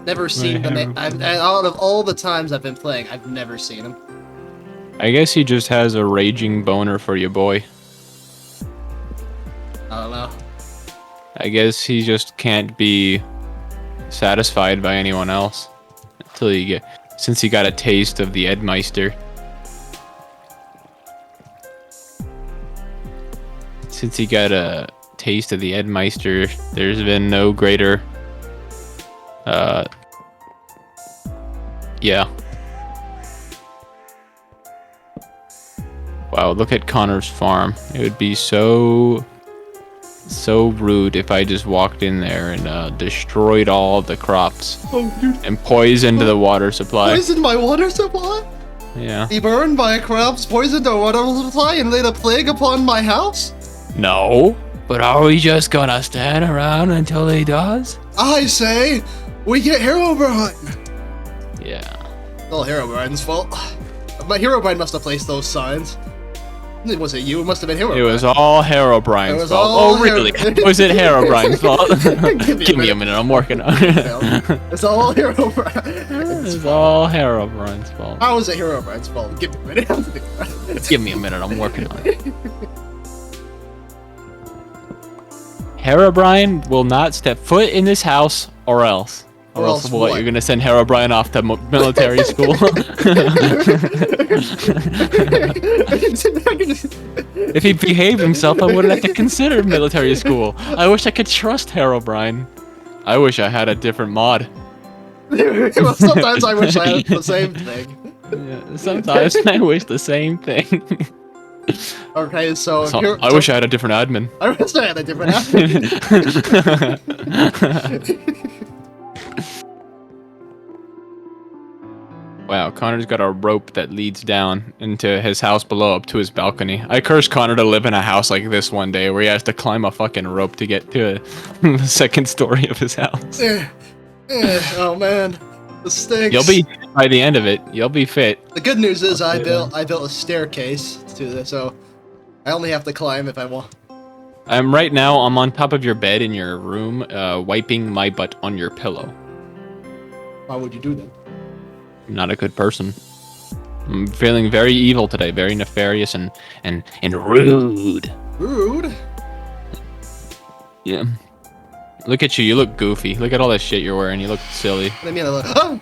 Never seen the man. Out of all the times I've been playing, I've never seen him. I guess he just has a raging boner for you, boy. I don't know. I guess he just can't be satisfied by anyone else until you get, since he got a taste of the Edmeister. Since he got a taste of the Edmeister, there's been no greater, yeah. Wow, look at Connor's farm. It would be so rude if I just walked in there and destroyed all of the crops Oh, dude. and poisoned the water supply. Poisoned my water supply? Yeah. He burned my crops, poisoned our water supply, and laid a plague upon my house? No. But are we just gonna stand around until he does? I say, we get Herobrine. Yeah. It's all Herobrine's fault. But Herobrine must have placed those signs. It wasn't you, it must have been Herobrine. It was all It Herobrine's was fault. all Oh, really? Hero- Was it Herobrine's fault? Give me a minute, I'm working on it. It's all Herobrine. It's all Herobrine's fault. How is it Herobrine's fault? Give me a minute. Give me a minute, I'm working on it. Herobrine will not step foot in this house, or else. Or else what? You're gonna send Herobrine off to military school? If he behaved himself, I wouldn't have to consider military school. I wish I could trust Herobrine. I wish I had a different mod. Well, sometimes I wish I had the same thing. Yeah, sometimes I wish the same thing. Okay, so, I wish I had a different admin. I wish I had a different outfit. Wow, Connor's got a rope that leads down into his house below up to his balcony. I curse Connor to live in a house like this one day where he has to climb a fucking rope to get to the second story of his house. Oh man, the stinks. You'll be by the end of it. You'll be fit. The good news is I Okay, built a staircase to this, so I only have to climb if I want. I'm right now. I'm on top of your bed in your room, wiping my butt on your pillow. Why would you do that? I'm not a good person. I'm feeling very evil today, very nefarious and rude. Rude. Yeah. Look at you. You look goofy. Look at all that shit you're wearing. You look silly. What do you mean I look? Oh!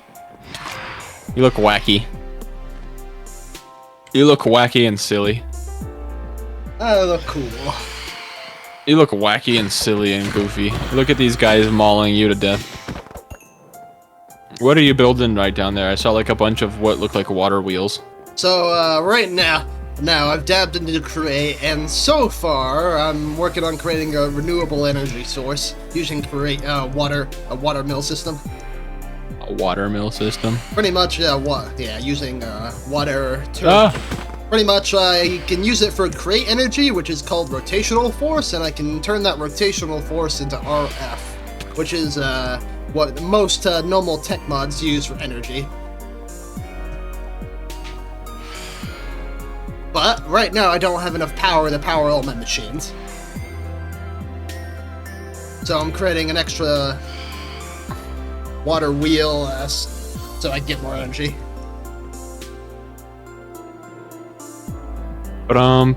You look wacky. You look wacky and silly. I look cool. You look wacky and silly and goofy. Look at these guys mauling you to death. What are you building right down there? I saw like a bunch of what look like water wheels. So, right now I've dabbed into create, and so far I'm working on creating a renewable energy source using a water mill system. A water mill system? Pretty much, using water to... Pretty much, I can use it for create energy, which is called rotational force, and I can turn that rotational force into RF, which is what most normal tech mods use for energy. But right now, I don't have enough power to power all my machines. So I'm creating an extra water wheel so I get more energy. Pretty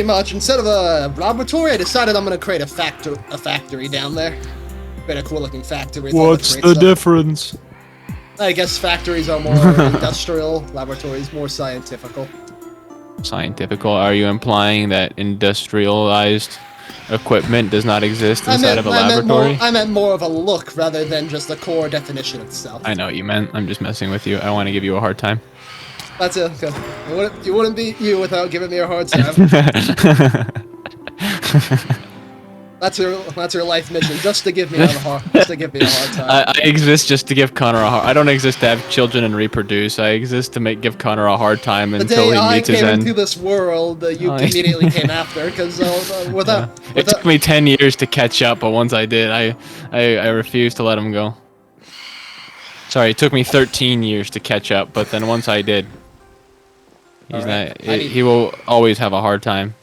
much, instead of a laboratory, I decided I'm gonna create a factory down there. Create a cool looking factory. What's the difference? I guess factories are more industrial, laboratories more scientifical. Scientifical? Are you implying that industrialized equipment does not exist inside of a laboratory? I meant more of a look rather than just the core definition itself. I know what you meant. I'm just messing with you. I want to give you a hard time. That's it. You wouldn't be you without giving me a hard time. That's your life mission, just to give me a hard time. I exist just to give Connor a hard. I don't exist to have children and reproduce. I exist to give Connor a hard time until he meets his end. The day I came into this world, you immediately came after, because it took me 10 years to catch up, but once I did, I refused to let him go. Sorry, it took me 13 years to catch up, but then once I did, he will always have a hard time.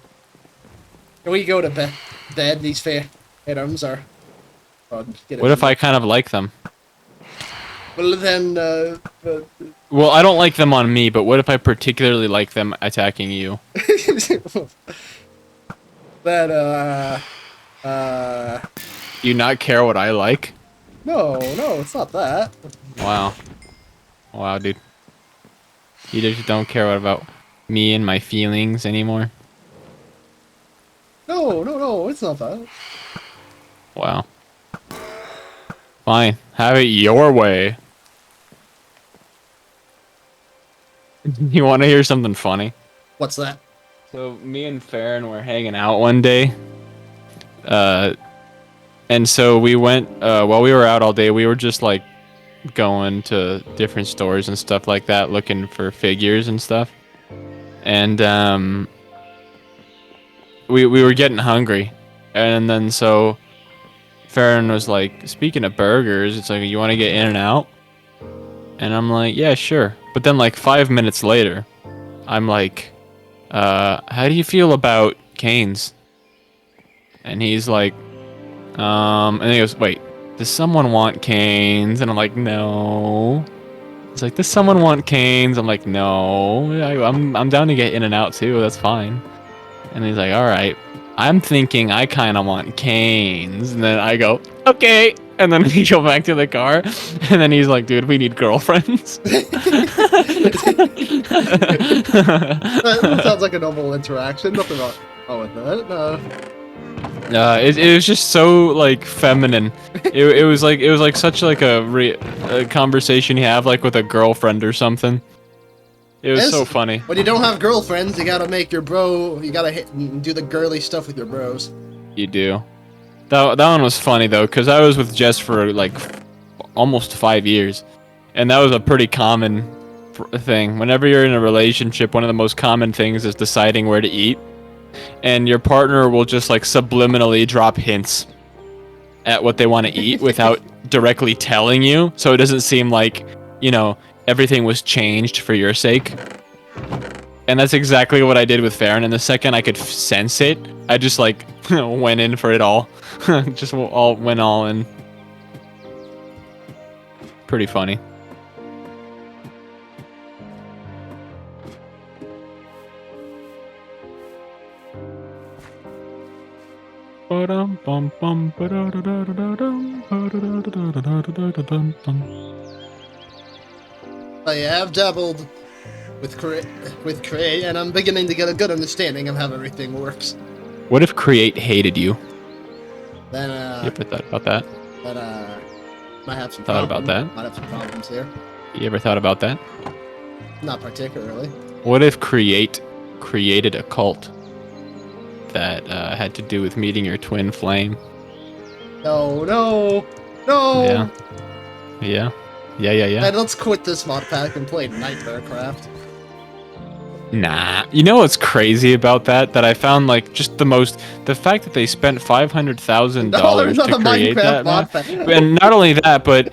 Can we go to bed? These fair items are. What if I kind of like them? Well then. Well, I don't like them on me, but what if I particularly like them attacking you? That Do you not care what I like? No, it's not that. Wow, dude. You just don't care about me and my feelings anymore? No, it's not that. Wow. Fine, have it your way. You want to hear something funny? What's that? So me and Farron were hanging out one day. And so we went, while we were out all day, we were just like going to different stores and stuff like that, looking for figures and stuff. And we were getting hungry. And then so Farron was like, speaking of burgers, it's like, you want to get In-N-Out? And I'm like, yeah, sure. But then like 5 minutes later, I'm like, how do you feel about Cane's? And he's like, and he goes, wait, does someone want Cane's? And I'm like, no. It's like, does someone want Cane's? I'm like, no. I'm down to get In-N-Out too. That's fine. And he's like, all right. I'm thinking I kind of want Cane's. And then I go, okay. And then we go back to the car. And then he's like, dude, we need girlfriends. That sounds like a normal interaction. Nothing wrong with that. No. It was just so like feminine. It was like such like a conversation you have like with a girlfriend or something. It was so funny. When you don't have girlfriends, you gotta make your bro. You gotta hit and do the girly stuff with your bros. You do. That one was funny though, because I was with Jess for like almost 5 years, and that was a pretty common thing. Whenever you're in a relationship, one of the most common things is deciding where to eat, and your partner will just like subliminally drop hints at what they want to eat without directly telling you, so it doesn't seem like, you know, everything was changed for your sake. And that's exactly what I did with Farron, and the second I could sense it, I just like went in for it all. Just went all in. Pretty funny. I have dabbled with Create, and I'm beginning to get a good understanding of how everything works. What if Create hated you? Then, You ever thought about that? Might have some Thought about that? Might have some problems here. You ever thought about that? Not particularly. What if Create created a cult that had to do with meeting your twin flame? No, no, no! Yeah. And let's quit this mod pack and play Nightmare Craft. Nah. You know what's crazy about that? That I found the fact that they spent $500,000 $500 on to a create Minecraft that mod map. pack. And not only that, but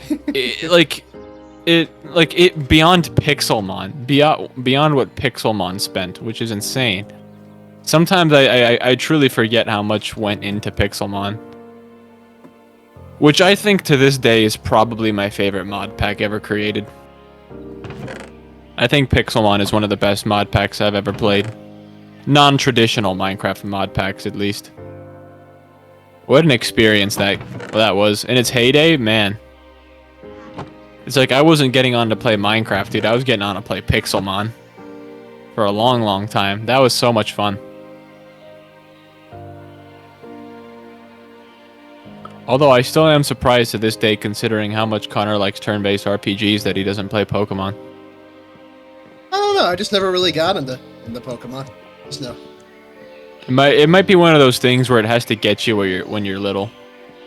it beyond Pixelmon, beyond what Pixelmon spent, which is insane. Sometimes I truly forget how much went into Pixelmon. Which I think to this day is probably my favorite mod pack ever created. I think Pixelmon is one of the best mod packs I've ever played. Non-traditional Minecraft mod packs, at least. What an experience that was. In its heyday, man. It's like I wasn't getting on to play Minecraft, dude. I was getting on to play Pixelmon. For a long, long time. That was so much fun. Although I still am surprised to this day, considering how much Connor likes turn-based RPGs, that he doesn't play Pokemon. I don't know. I just never really got into Pokemon. Just no. It might be one of those things where it has to get you when you're little.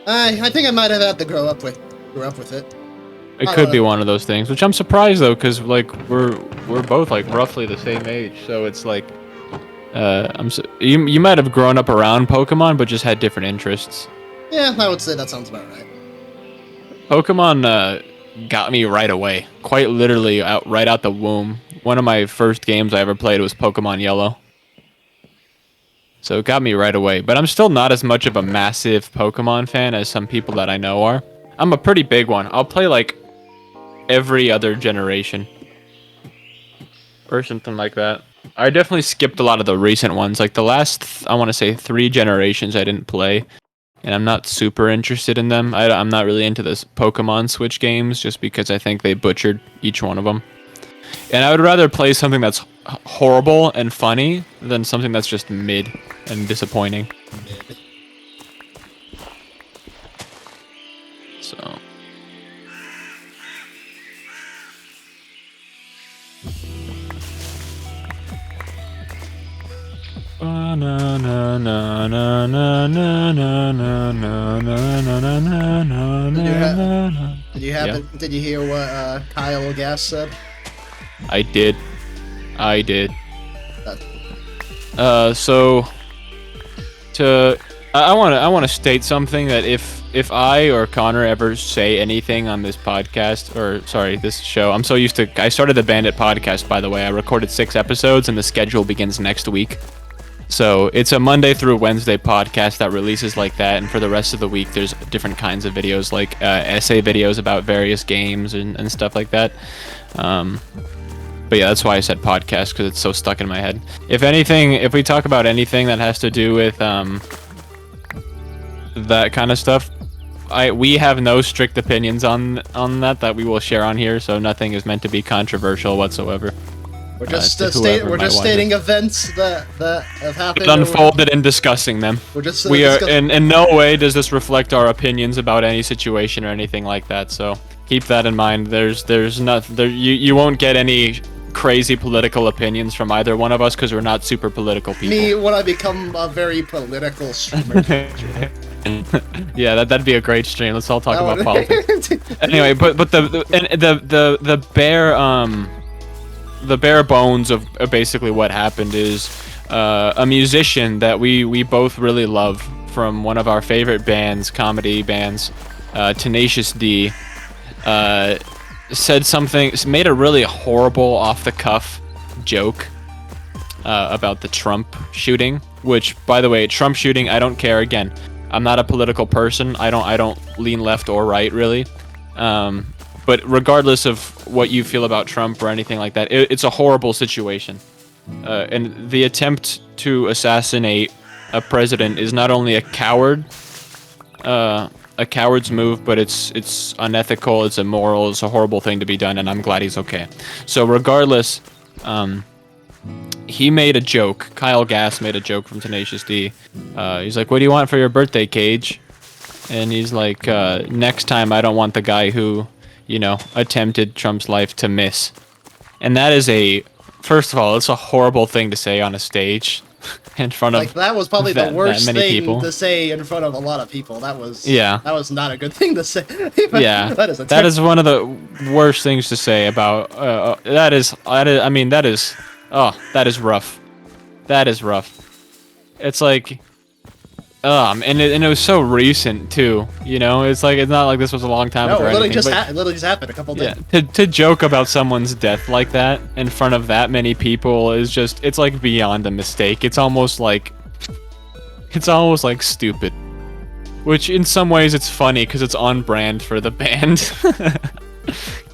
I think I might have had to grow up with it. It could be one of those things, which I'm surprised though, because like we're both like roughly the same age, so it's like you might have grown up around Pokemon, but just had different interests. Yeah, I would say that sounds about right. Pokemon got me right away, quite literally right out the womb. One of my first games I ever played was Pokemon Yellow. So it got me right away, but I'm still not as much of a massive Pokemon fan as some people that I know are. I'm a pretty big one. I'll play like every other generation or something like that. I definitely skipped a lot of the recent ones, like the last, I want to say 3 generations I didn't play, and I'm not super interested in them. I'm not really into this Pokemon Switch games just because I think they butchered each one of them. And I would rather play something that's horrible and funny than something that's just mid and disappointing. So. Did you hear what Kyle Gass said? I did. So I want to state something that if I or Connor ever say anything on this podcast, or sorry, this show, I'm so used to, I started the Bandit podcast, by the way. I recorded 6 episodes and the schedule begins next week. So it's a Monday through Wednesday podcast that releases like that, and for the rest of the week there's different kinds of videos, like essay videos about various games and stuff like that. But yeah, that's why I said podcast, because it's so stuck in my head. If we talk about anything that has to do with that kind of stuff, we have no strict opinions on that we will share on here, so nothing is meant to be controversial whatsoever. We're just stating events that have happened. It unfolded and discussing them. We are in no way does this reflect our opinions about any situation or anything like that. So keep that in mind. There's nothing. You won't get any crazy political opinions from either one of us because we're not super political people. Me, when I become a very political streamer. Yeah, that'd be a great stream. Let's all talk about politics. Anyway, but the bare bones of basically what happened is a musician that we both really love from one of our favorite bands, comedy bands, Tenacious D, made a really horrible off-the-cuff joke about the Trump shooting, which, by the way, Trump shooting, I don't care. Again, I'm not a political person. I don't lean left or right, really. But regardless of what you feel about Trump or anything like that, it's a horrible situation. And the attempt to assassinate a president is not only a coward's move, but it's unethical, it's immoral, it's a horrible thing to be done, and I'm glad he's okay. So regardless, he made a joke. Kyle Gass made a joke from Tenacious D. He's like, "What do you want for your birthday, Cage?" And he's like, "Next time, I don't want the guy who, attempted Trump's life to miss." And that is first of all, it's a horrible thing to say on a stage in front of Like, that was probably the worst many thing people. to say in front of a lot of people. That was Yeah. That was not a good thing to say. Yeah, that is one of the worst things to say about. That is rough. That is rough. It's like, and it was so recent too. It's like it's not like this was a long time No, ago. it or literally anything, just literally just happened a couple days. yeah, to joke about someone's death like that in front of that many people is it's like beyond a mistake. It's almost like stupid. Which in some ways it's funny because it's on brand for the band.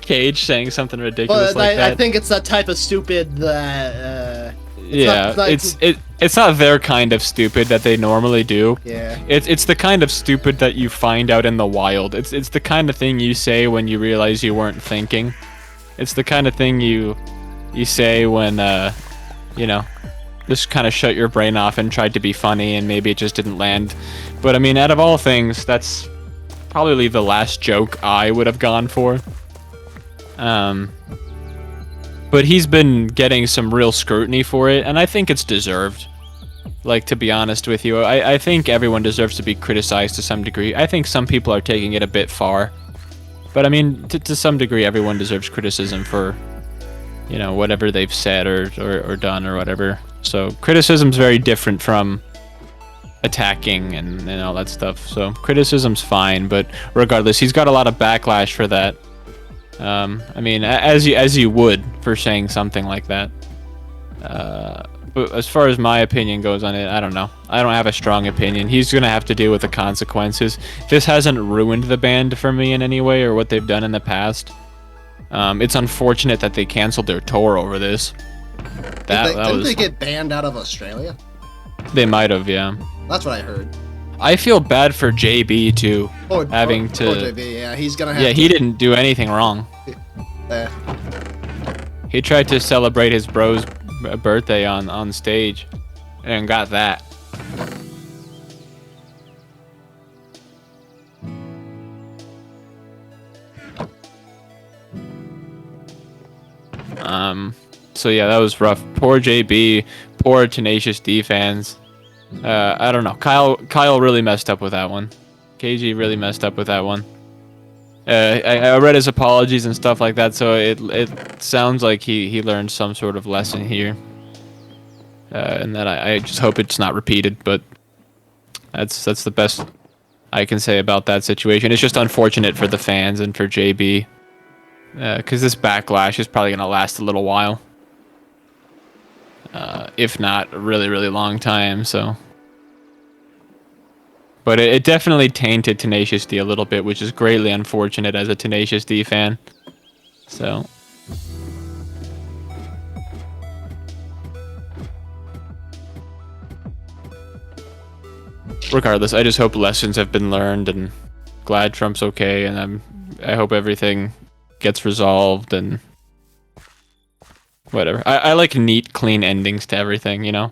Cage saying something ridiculous But like that. I think it's that type of stupid that. It's not their kind of stupid that they normally do. Yeah. It's the kind of stupid that you find out in the wild. It's the kind of thing you say when you realize you weren't thinking. It's the kind of thing you say when just kind of shut your brain off and tried to be funny and maybe it just didn't land. But I mean, out of all things, that's probably the last joke I would have gone for. But he's been getting some real scrutiny for it, and I think it's deserved. Like, to be honest with you, I think everyone deserves to be criticized to some degree. I think some people are taking it a bit far. But I mean, to some degree, everyone deserves criticism for, whatever they've said or done or whatever. So criticism's very different from attacking and all that stuff. So criticism's fine, but regardless, he's got a lot of backlash for that. I mean, as you would for saying something like that. But as far as my opinion goes on it, I don't know. I don't have a strong opinion. He's gonna have to deal with the consequences. This hasn't ruined the band for me in any way or what they've done in the past. It's unfortunate that they canceled their tour over this. Didn't they get banned out of Australia? They might have, yeah. That's what I heard. I feel bad for JB too, having to. JB, yeah, he's gonna have. Yeah, he didn't do anything wrong. He tried to celebrate his bro's birthday on stage, and got that. So yeah, that was rough. Poor JB, poor Tenacious D fans. I don't know. Kyle really messed up with that one. KG really messed up with that one. I read his apologies and stuff like that, so it sounds like he learned some sort of lesson here. And that I just hope it's not repeated, but that's the best I can say about that situation. It's just unfortunate for the fans and for JB, because this backlash is probably going to last a little while. If not a really, really long time, so. But it definitely tainted Tenacious D a little bit, which is greatly unfortunate as a Tenacious D fan. So. Regardless, I just hope lessons have been learned, and glad Trump's okay, and I hope everything gets resolved and whatever. I like neat, clean endings to everything, you know.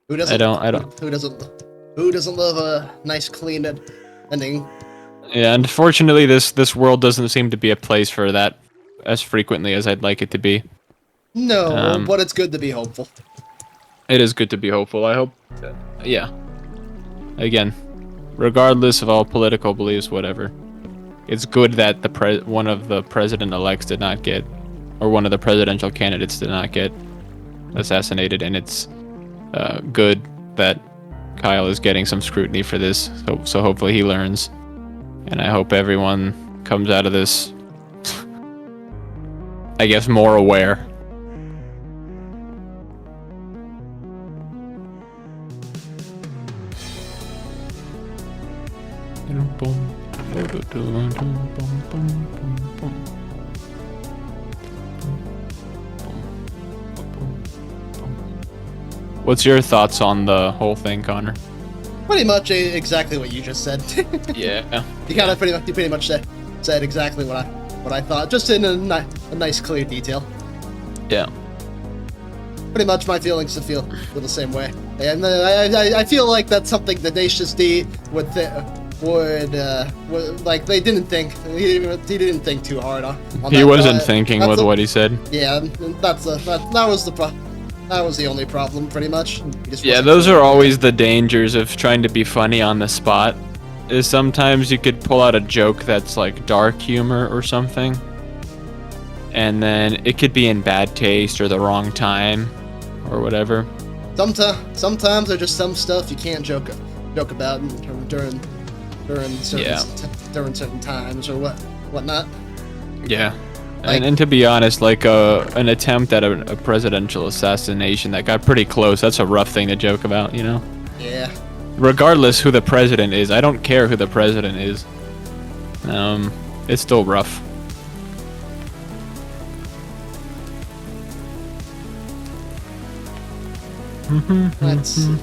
Who doesn't? I don't. Who doesn't love a nice, clean ending? Yeah, unfortunately, this world doesn't seem to be a place for that as frequently as I'd like it to be. No, but it's good to be hopeful. It is good to be hopeful. I hope. Yeah. Again, regardless of all political beliefs, whatever, it's good that one of the president-elects did not get, or one of the presidential candidates did not get assassinated, and it's good that Kyle is getting some scrutiny for this. So hopefully he learns, and I hope everyone comes out of this, I guess, more aware. What's your thoughts on the whole thing, Connor? Pretty much exactly what you just said. Yeah. You kind of pretty much said exactly what I thought, just in a nice clear detail. Yeah. Pretty much my feelings feel the same way, and I feel like that's something that HSD would like. They didn't think he didn't think too hard on He that, wasn't thinking with what he said. Yeah, that was the only problem, pretty much. Yeah, those are always the dangers of trying to be funny on the spot. Is sometimes you could pull out a joke that's like dark humor or something, and then it could be in bad taste or the wrong time, or whatever. Sometimes there's just some stuff you can't joke about during certain times or whatnot. Yeah. And to be honest, like an attempt at a presidential assassination that got pretty close, that's a rough thing to joke about, you know? Yeah. Regardless who the president is, I don't care who the president is. It's still rough. Let's see.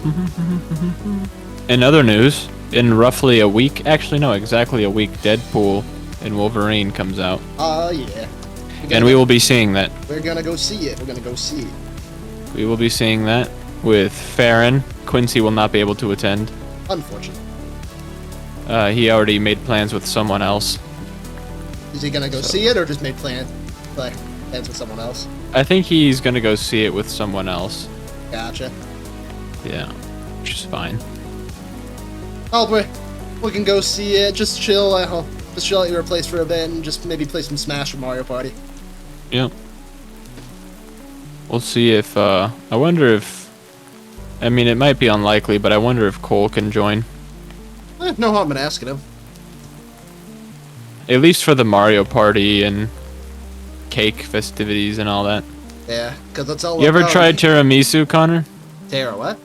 In other news, in roughly a week, actually no, exactly a week, Deadpool and Wolverine comes out. Yeah. And we will be seeing that. We're gonna go see it. We will be seeing that with Farron. Quincy will not be able to attend. Unfortunately. He already made plans with someone else. Is he gonna go see it or just made plans with someone else? I think he's gonna go see it with someone else. Gotcha. Yeah, which is fine. Oh, we can go see it. Just chill. Just chill at your place for a bit and just maybe play some Smash or Mario Party. Yep. We'll see if, I wonder if, I mean, it might be unlikely, but I wonder if Cole can join. No harm in asking him. At least for the Mario Party and cake festivities and all that. Yeah, because that's all. You ever tried tiramisu, Connor? Tara, what?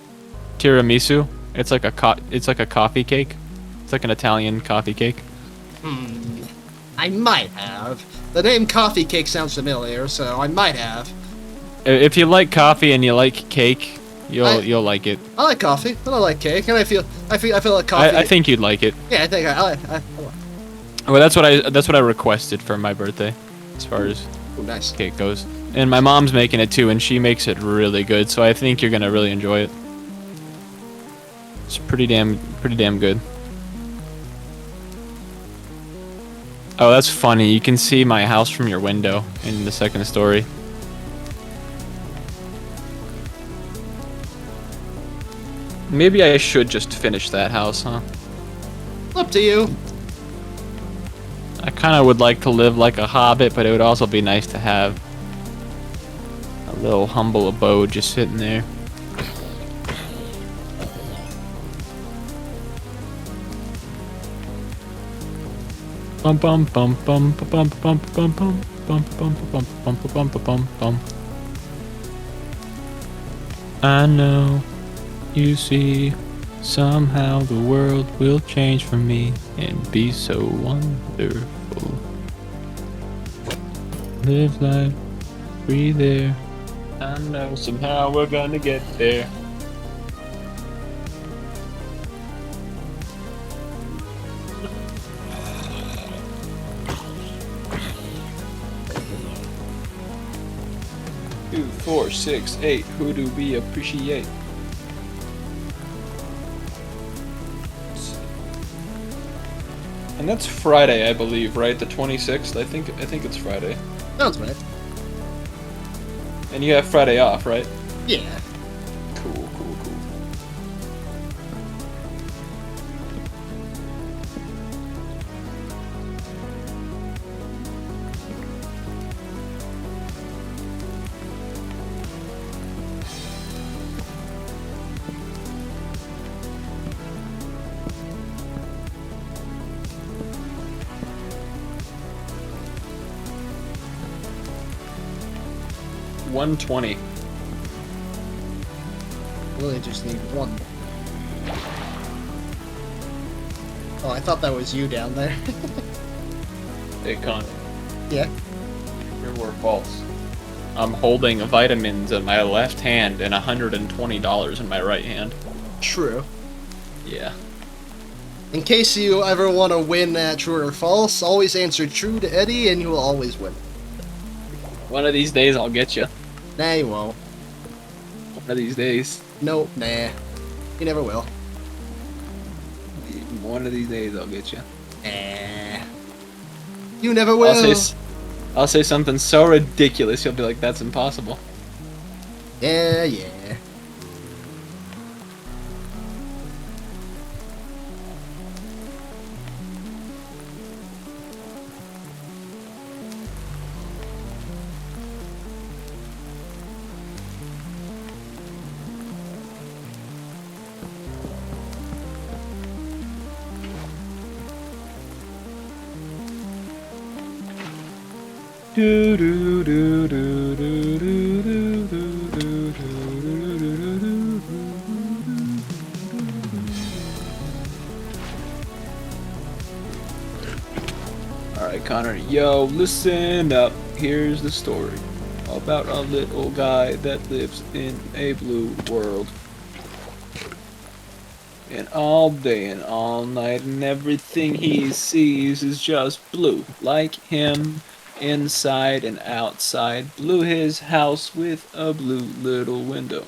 Tiramisu? It's like a coffee cake. It's like an Italian coffee cake. I might have. The name coffee cake sounds familiar, so I might have. If you like coffee and you like cake, you'll like it. I like coffee, but I like cake, and I feel like coffee. I think you'd like it. Yeah, I think I like. Well, that's what I requested for my birthday, as far as Nice cake goes. And my mom's making it too, and she makes it really good. So I think you're gonna really enjoy it. It's pretty damn good. Oh, that's funny. You can see my house from your window in the second story. Maybe I should just finish that house, huh? Up to you. I kind of would like to live like a hobbit, but it would also be nice to have a little humble abode just sitting there. Bum bum bum bum bum bum bum bum bum bum bum bum bum bum bum. I know, you see, somehow the world will change for me and be so wonderful. Live life, breathe air. I know somehow we're gonna get there. Two, 4, 6, 8. Who do we appreciate? And that's Friday, I believe, right? The 26th. I think it's Friday. Sounds right. And you have Friday off, right? Yeah. Cool. 120. Really just need one. Oh, I thought that was you down there. Hey, Con. Yeah. Your were false. I'm holding vitamins in my left hand and $120 in my right hand. True. Yeah. In case you ever want to win at true or false, always answer true to Eddie and you will always win. One of these days I'll get you. Nah, you won't. One of these days. Nope, nah. You never will. One of these days I'll get you. Nah. You never will. I'll say something so ridiculous you'll be like, that's impossible. Yeah. Do do do do do do do do do do. Alright, Connor, yo, listen up. Here's the story about a little guy that lives in a blue world. And all day and all night, and everything he sees is just blue, like him. Inside and outside, blew his house with a blue little window.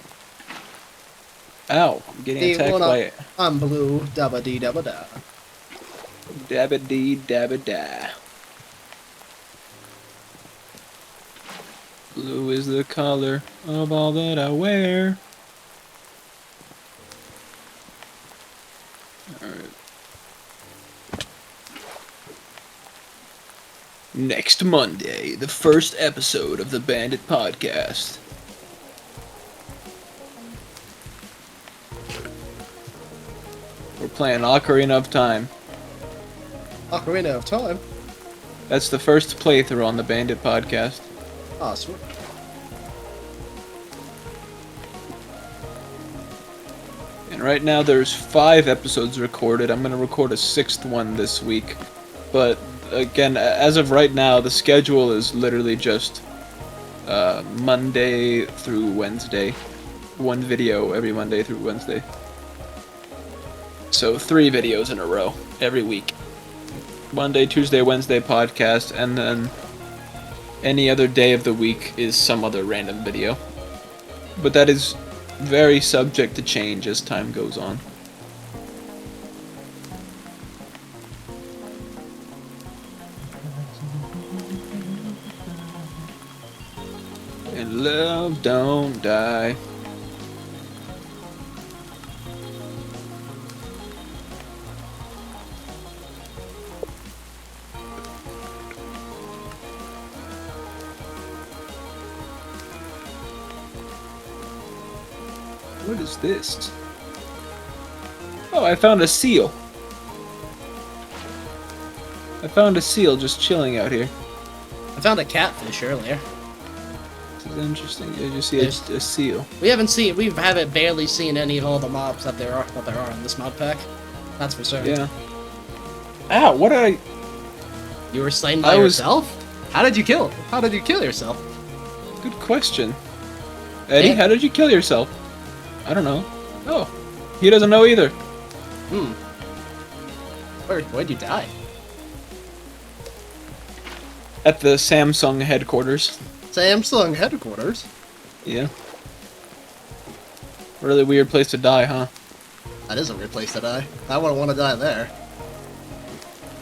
Ow, I'm getting attacked by I'm blue, dabba dee dabba da. Dabba dee dabba da. Blue is the color of all that I wear. Alright. Next Monday, the first episode of the Bandit Podcast. We're playing Ocarina of Time. Ocarina of Time? That's the first playthrough on the Bandit Podcast. Ah, sweet. And right now there's 5 episodes recorded. I'm going to record a 6th one this week. But again, as of right now, the schedule is literally just Monday through Wednesday. 1 video every Monday through Wednesday. So 3 videos in a row every week. Monday, Tuesday, Wednesday podcast, and then any other day of the week is some other random video. But that is very subject to change as time goes on. And love don't die. What is this? Oh, I found a seal. I found a seal just chilling out here. I found a catfish earlier. This is interesting. Did you see a seal? We haven't barely seen any of all the mobs that there are in this mod pack. That's for certain. Yeah. Ow, what did I... You were slain by yourself? How did you kill yourself? Good question. Eddie, how did you kill yourself? I don't know. Oh, he doesn't know either. Where'd you die? At the Samsung headquarters. Samsung headquarters? Yeah. Really weird place to die, huh? That is a weird place to die. I wouldn't want to die there.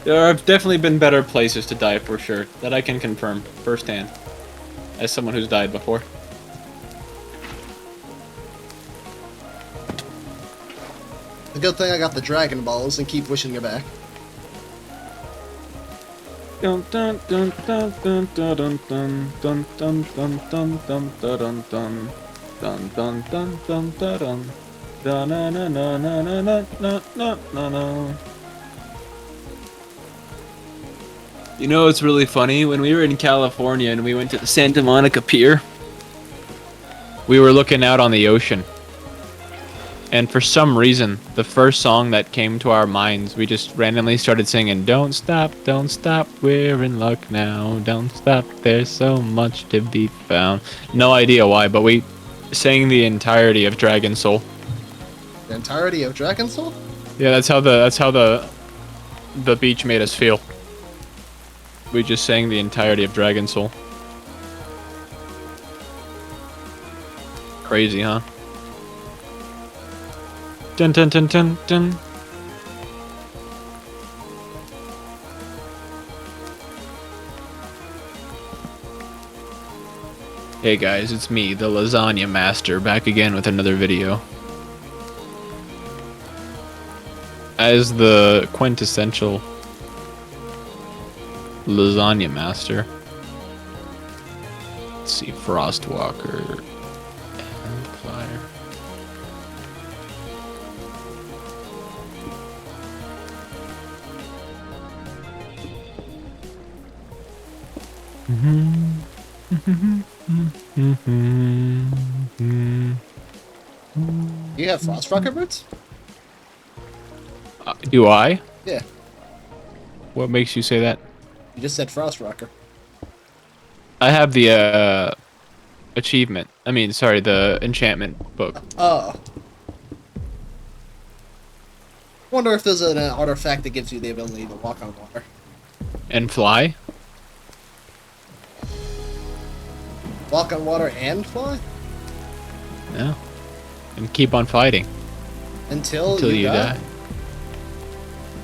There have definitely been better places to die for sure, that I can confirm firsthand, as someone who's died before. The good thing I got the Dragon Balls and keep wishing you back. Dun dun dun dun dun dun dun dun dun dun dun dun dun dun dun dun dun dun dun dun na na na na na na na na na. You know, it's really funny. When we were in California and we went to the Santa Monica Pier, we were looking out on the ocean. And for some reason, the first song that came to our minds, we just randomly started singing, don't stop, we're in luck now. Don't stop, there's so much to be found. No idea why, but we sang the entirety of Dragon Soul. The entirety of Dragon Soul? Yeah, that's how the beach made us feel. We just sang the entirety of Dragon Soul. Crazy, huh? Dun dun dun dun dun. Hey guys, it's me, the Lasagna Master, back again with another video. As the quintessential Lasagna Master. Let's see, Frostwalker. Amplifier. You have Frostrocker boots? Do I? Yeah. What makes you say that? You just said Frostrocker. I have the achievement. I mean, sorry, the enchantment book. Oh. Wonder if there's an artifact that gives you the ability to walk on water. And fly? Walk on water and fly? Yeah. And keep on fighting. Until You die.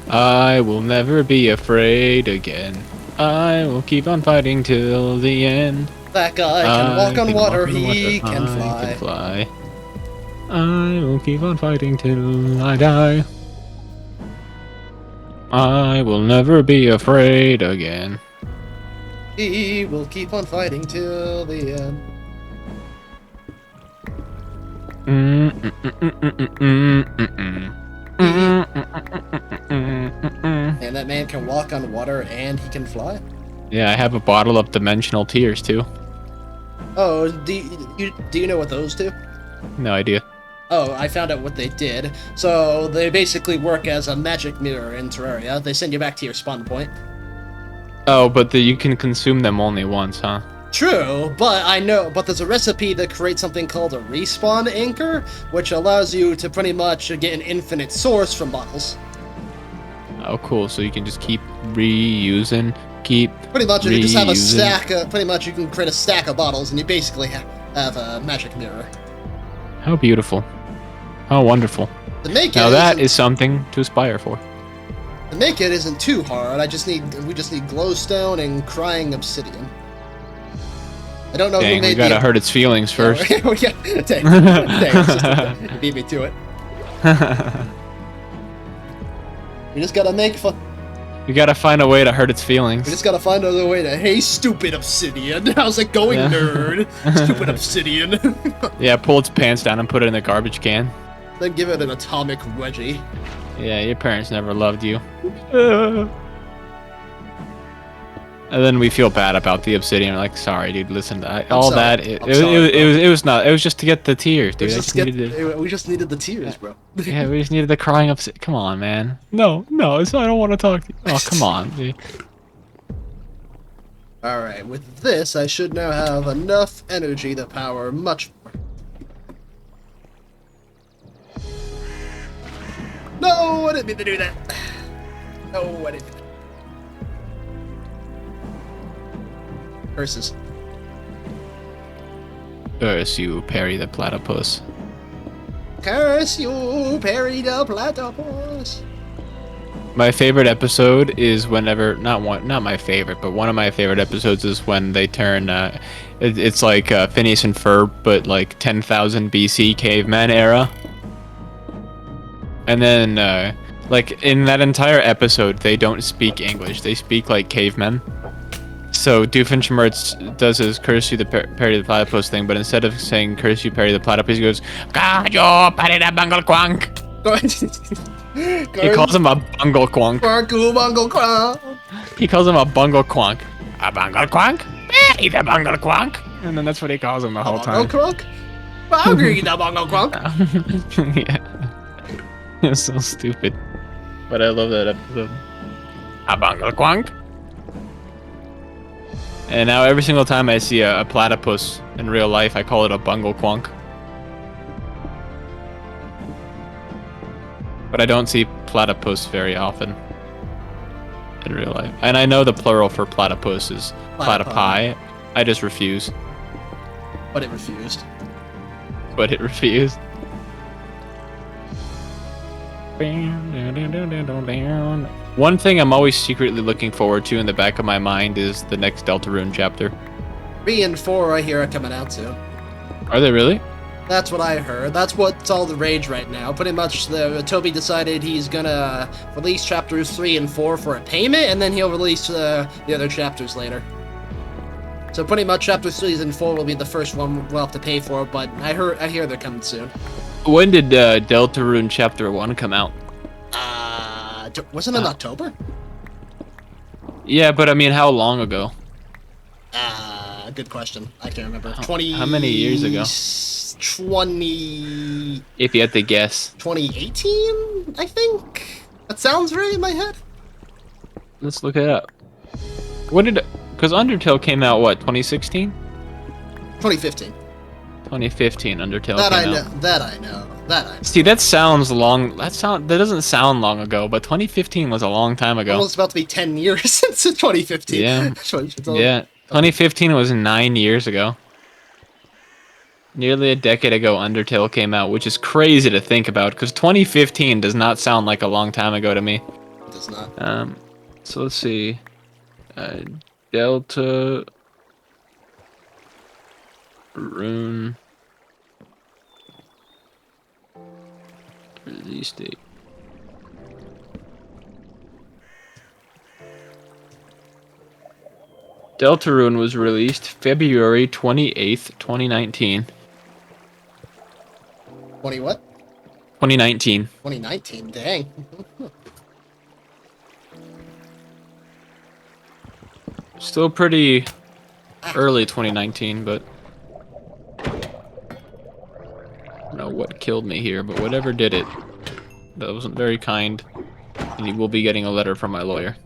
I will never be afraid again. I will keep on fighting till the end. That guy can walk on water, he can I fly. I will keep on fighting till I die. I will never be afraid again. He will keep on fighting till the end. And that man can walk on water and he can fly? Yeah, I have a bottle of dimensional tears too. Oh, do you know what those do? No idea. Oh, I found out what they did. So they basically work as a magic mirror in Terraria. They send you back to your spawn point. Oh, but you can consume them only once, huh? True, but there's a recipe that creates something called a respawn anchor, which allows you to pretty much get an infinite source from bottles. Oh, cool. So you can just keep reusing, Pretty much, you can just have a reusing. stack. Pretty much, you can create a stack of bottles, and you basically have a magic mirror. How beautiful. How wonderful. To make it Now that isn't- is something to aspire for. To make it isn't too hard. We just need glowstone and crying obsidian. I don't know who Dang, we made gotta the... hurt its feelings first. Yeah, dang, you beat me to it. We just gotta make fun. We gotta find a way to hurt its We feelings. just gotta find another way to. Hey, stupid obsidian! How's it going, Yeah. nerd? Stupid obsidian. Yeah, pull its pants down and put it in the garbage can. Then give it an atomic wedgie. Yeah, your parents never loved you. And then we feel bad about the obsidian. We're like, sorry, dude. Listen, all sorry. that. I'm sorry, It was not. It was just to get the tears, dude. We just needed the tears, bro. Yeah, we just needed the crying obsidian. Come on, man. No, I don't want to talk to you. Oh, come on, dude. Alright, with this, I should now have enough energy to power much more. No, I didn't mean to do that. No, I didn't. Curses. Curse you, Perry the Platypus. Curse you, Perry the Platypus. My favorite episode is whenever not my favorite, but one of my favorite episodes is when they turn. It's like Phineas and Ferb, but like 10,000 BC caveman era. And then, like in that entire episode, they don't speak English. They speak like cavemen. So Doofenshmirtz does his curse you the Perry the Platypus thing, but instead of saying curse you Perry the Platypus, he goes God yo Perry the Bungle Quank. He calls him a bungle quank. He calls him a bungle quank. A bungle quank? Perry the bungle quank. And then that's what he calls him the whole time. Bungle Crunk? Yeah. It's so stupid. But I love that episode. Abangalquank. And now every single time I see a platypus in real life, I call it a bunglequonk. But I don't see platypus very often in real life. And I know the plural for platypus is platypi. I just refuse. But it refused. But it refused. One thing I'm always secretly looking forward to in the back of my mind is the next Deltarune chapter. 3 and 4 I hear are coming out soon. Are they really? That's what I heard. That's what's all the rage right now. Pretty much, Toby decided he's gonna release chapters 3 and 4 for a payment, and then he'll release the other chapters later. So pretty much, chapters 3 and 4 will be the first one we'll have to pay for, but I hear they're coming soon. When did Deltarune chapter 1 come out? Wasn't it in October? Yeah, but I mean, how long ago? Good question. I can't remember. How many years ago? 20... If you had to guess. 2018, I think? That sounds right in my head. Let's look it up. When did... Because Undertale came out, what, 2016? 2015. 2015, Undertale That came I know. out. That I know. That I know. See, that sounds long... That doesn't sound long ago, but 2015 was a long time ago. Almost about to be 10 years since 2015. Yeah. Yeah. 2015 was 9 years ago. Nearly a decade ago, Undertale came out, which is crazy to think about, because 2015 does not sound like a long time ago to me. It does not. So let's see. Delta... Rune... Release date. Deltarune was released February 28th, 2019. 20 what? 2019. 2019, dang. Still pretty early 2019, but I don't know what killed me here, but whatever did it, that wasn't very kind, and you will be getting a letter from my lawyer.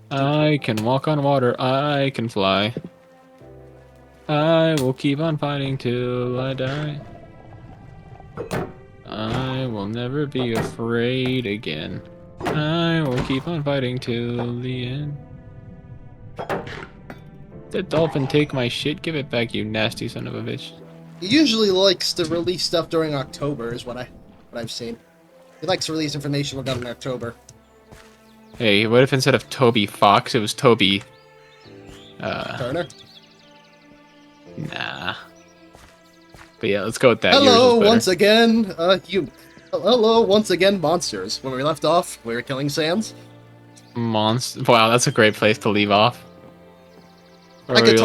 I can walk on water, I can fly. I will keep on fighting till I die. I will never be afraid again. I will keep on fighting till the end. Did dolphin take my shit? Give it back, you nasty son of a bitch. He usually likes to release stuff during October, is what I've seen. He likes to release information about in October. Hey, what if instead of Toby Fox, it was Toby... Turner? Nah. But yeah, let's go with that. Hello, Yours is once again, Hello, once again, monsters. When we left off, we were killing Sans. Wow, that's a great place to leave off. I could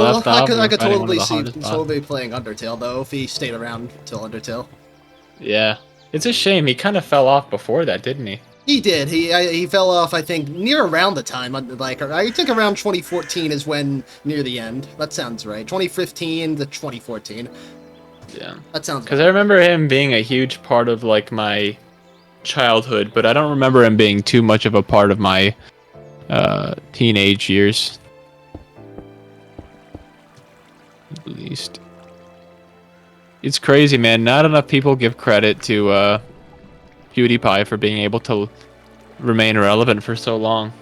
totally see Toby. Toby playing Undertale, though, if he stayed around till Undertale. Yeah. It's a shame. He kind of fell off before that, didn't he? He did. He fell off, I think, near around the time. Like, I think around 2014 is when, near the end. That sounds right. 2015 to 2014. Yeah. That sounds Because I remember him being a huge part of, like, my childhood, but I don't remember him being too much of a part of my teenage years. At least. It's crazy, man. Not enough people give credit to PewDiePie for being able to remain relevant for so long.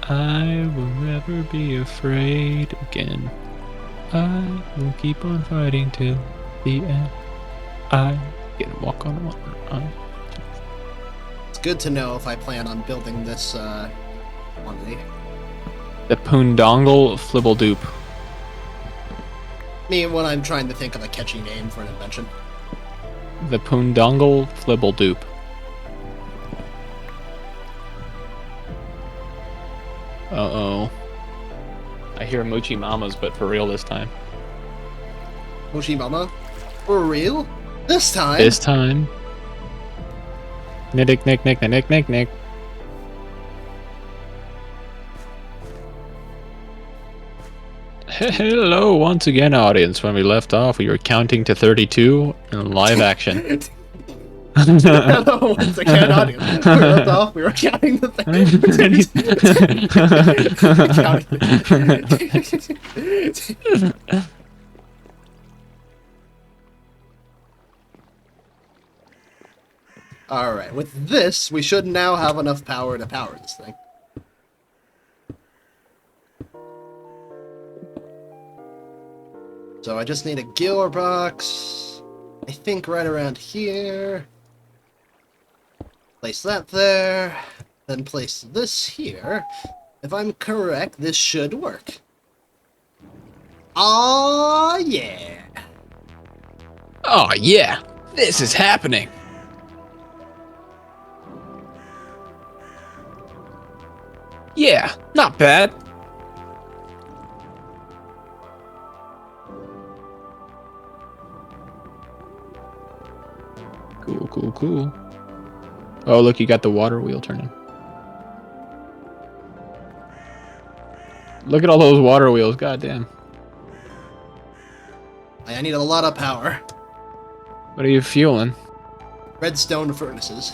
I will never be afraid again. I will keep on fighting till the end. I can walk on water. It's good to know if I plan on building this quantity. The Poondongle Flibbledoop. Me, when I'm trying to think of a catchy name for an invention. The Poondongle Flibbledoop. Uh-oh. I hear Mochi Mamas, but for real this time. Mochi Mama? For real? This time? This time. Nick, Nick, Nick, Nick, Nick, Nick. Hello once again, audience. When we left off, we were counting to 32 in live action. Hello, once again, audience. We left off, we were counting the thing. Alright, with this, we should now have enough power to power this thing. So I just need a gearbox, I think right around here. Place that there, then place this here. If I'm correct, this should work. Oh yeah! Oh yeah, this is happening. Yeah, not bad. Cool, cool, cool. Oh, look, you got the water wheel turning. Look at all those water wheels, goddamn. I need a lot of power. What are you fueling? Redstone furnaces.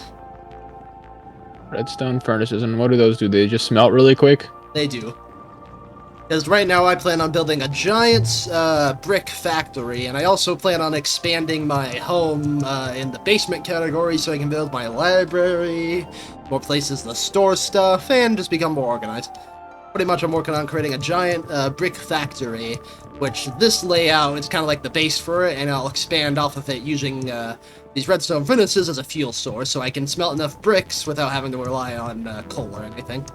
Redstone furnaces, and what do those do? They just smelt really quick? They do. Because right now I plan on building a giant brick factory, and I also plan on expanding my home in the basement category so I can build my library, more places to store stuff, and just become more organized. Pretty much I'm working on creating a giant brick factory, which this layout is kind of like the base for it, and I'll expand off of it using these redstone furnaces as a fuel source so I can smelt enough bricks without having to rely on coal or anything.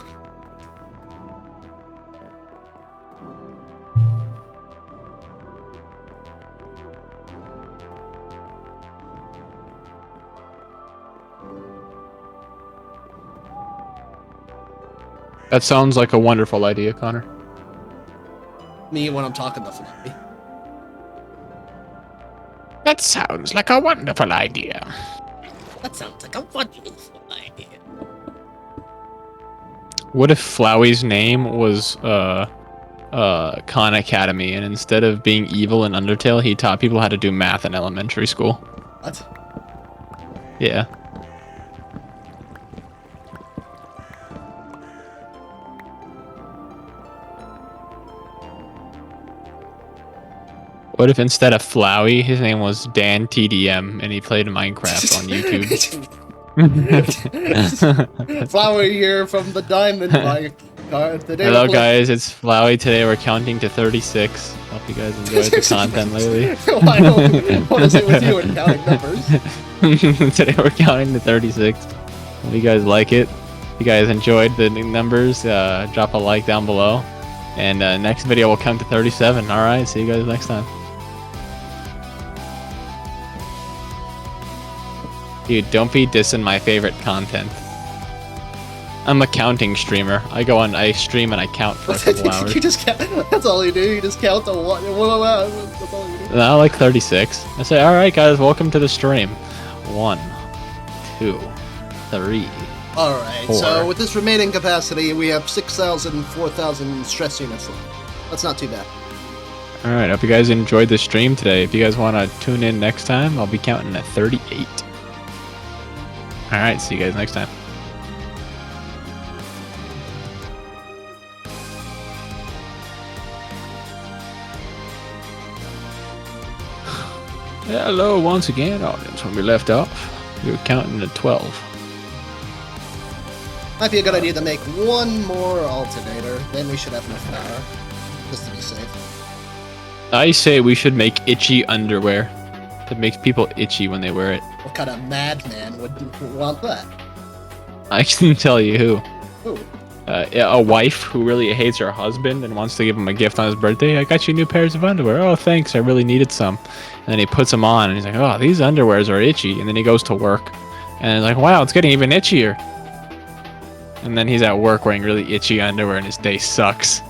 That sounds like a wonderful idea, Connor. Me when I'm talking to Fluffy. That sounds like a wonderful idea. That sounds like a wonderful idea. What if Flowey's name was Khan Academy, and instead of being evil in Undertale, he taught people how to do math in elementary school? What? Yeah. What if instead of Flowey, his name was Dan TDM, and he played Minecraft on YouTube? Flower here from the Diamond Mine. Hello guys, it's Flowey. Today we're counting to 36. Hope you guys enjoyed the content lately. Well, I don't want to sit with you and counting numbers. Today we're counting to 36. Hope you guys like it. If you guys enjoyed the numbers, drop a like down below. And next video we'll count to 37. Alright, see you guys next time. Dude, don't be dissing my favorite content. I'm a counting streamer. I stream and I count for a couple hours. You just count. That's all you do. You just count the one. That's all you do. No, like 36. I say, alright guys, welcome to the stream. 1, 2, 3. Alright, 4. so with this remaining capacity, we have 6,000, 4,000 stress units left. That's not too bad. Alright, hope you guys enjoyed the stream today. If you guys want to tune in next time, I'll be counting at 38. Alright, see you guys next time. Hello once again, audience. When we left off, we were counting to 12. Might be a good idea to make one more alternator, then we should have enough power. Just to be safe. I say we should make itchy underwear. That makes people itchy when they wear it. What kind of madman would want that? I can tell you who. Ooh. A wife who really hates her husband and wants to give him a gift on his birthday. I got you new pairs of underwear. Oh, thanks. I really needed some. And then he puts them on and he's like, oh, these underwears are itchy. And then he goes to work and he's like, wow, it's getting even itchier. And then he's at work wearing really itchy underwear and his day sucks.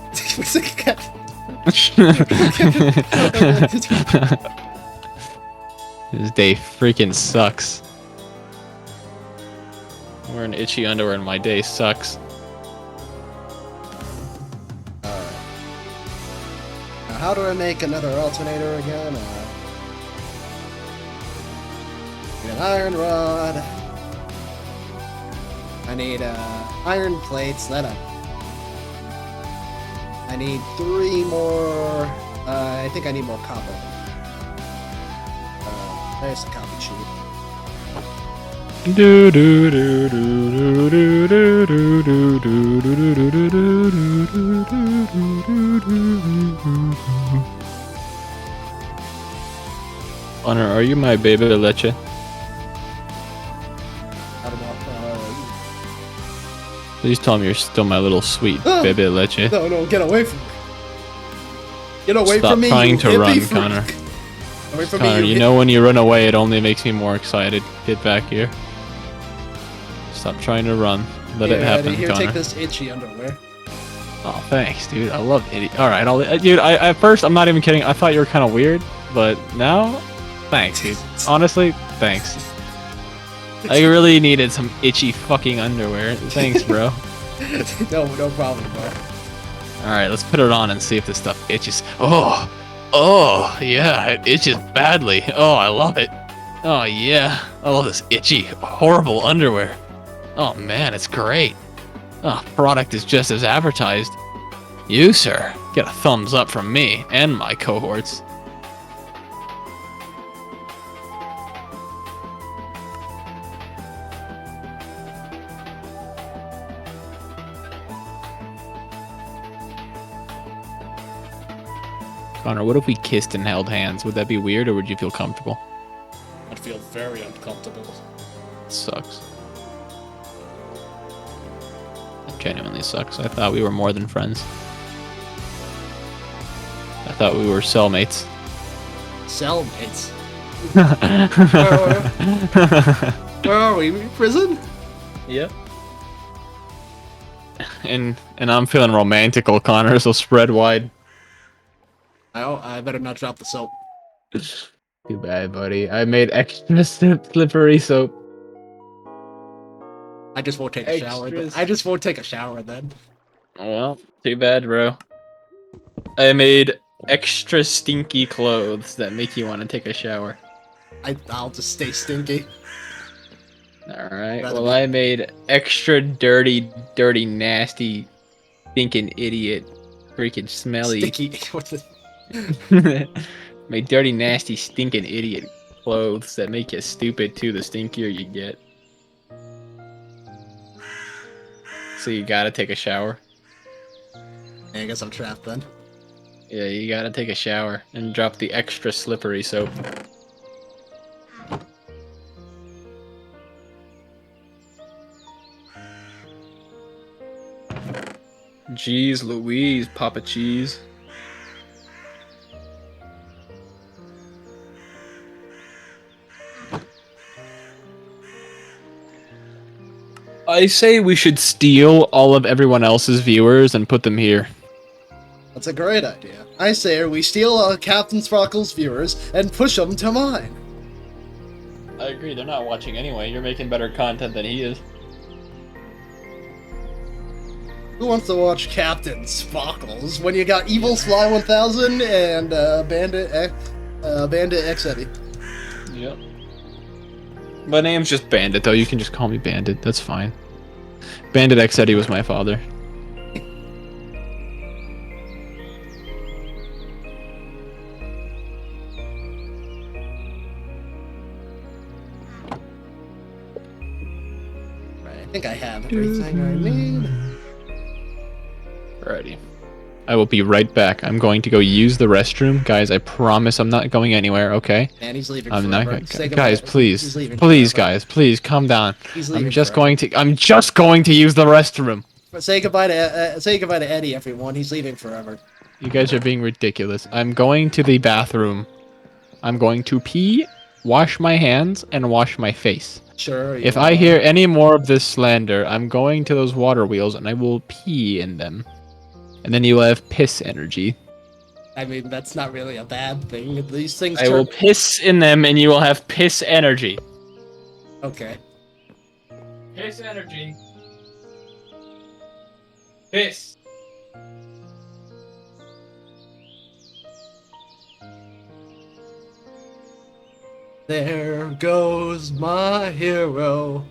This day freaking sucks. Wearing itchy underwear and my day sucks. Alright. Now, how do I make another alternator again? Need an iron rod. I need iron plates. I need 3 more. I think I need more copper. There's the copper sheet. Do do do do do do do do do do do do do. Honor, are you my baby leche? I don't know. Please tell me you're still my little sweet baby leche. No, get away from me. Get away Stop from me. trying you to hippie run, freak. Connor. Away from Connor, me, you know when you run away, it only makes me more excited. Get back here. Stop trying to run. Let it happen, Here, Connor. take this itchy underwear. Oh, thanks, dude. I love it. All right, dude. At first, I'm not even kidding. I thought you were kind of weird, but now, thanks, dude. Honestly, thanks. I really needed some itchy fucking underwear. Thanks, bro. No problem, bro. All right, let's put it on and see if this stuff itches. Oh, yeah, it itches badly. Oh, I love it. Oh yeah, I love this itchy, horrible underwear. Oh man, it's great. Oh, product is just as advertised. You, sir, get a thumbs up from me and my cohorts. Connor, what if we kissed and held hands? Would that be weird, or would you feel comfortable? I'd feel very uncomfortable. It sucks. It genuinely sucks. I thought we were more than friends. I thought we were cellmates. Cellmates? Where are we? Prison? Yep. And I'm feeling romantical, Connor, so spread wide. I better not drop the soap. Too bad, buddy. I made extra slippery soap. I just won't take a shower. I just won't take a shower then. Well, too bad, bro. I made extra stinky clothes that make you want to take a shower. I'll just stay stinky. Alright, well I made extra dirty, nasty, stinking idiot, freaking smelly. Sticky. What's the... My dirty, nasty, stinking idiot clothes that make you stupid too, the stinkier you get. So you gotta take a shower. Yeah, I guess I'm trapped then. Yeah, you gotta take a shower and drop the extra slippery soap. Jeez Louise, Papa Cheese. I say we should steal all of everyone else's viewers and put them here. That's a great idea. I say we steal Captain Sparkle's viewers and push them to mine. I agree, they're not watching anyway. You're making better content than he is. Who wants to watch Captain Sparkles when you got Evil Sly 1000 and Bandit X Eddie? Yep. My name's just Bandit, though. You can just call me Bandit. That's fine. Bandit X Eddie was my father. Right, I think I have everything I need. Alrighty. I will be right back. I'm going to go use the restroom. Guys, I promise I'm not going anywhere, okay? And he's leaving I'm forever. not Say guys, goodbye. please. He's leaving Please, forever. guys, please calm down. He's leaving I'm just forever. going to use the restroom. Say goodbye to Eddie, everyone. He's leaving forever. You guys are being ridiculous. I'm going to the bathroom. I'm going to pee, wash my hands, and wash my face. Sure. If I hear any more of this slander, I'm going to those water wheels and I will pee in them. And then you will have piss energy. I mean, that's not really a bad thing. These things I will turn. piss in them, and you will have piss energy. Okay. Piss energy. Piss. There goes my hero.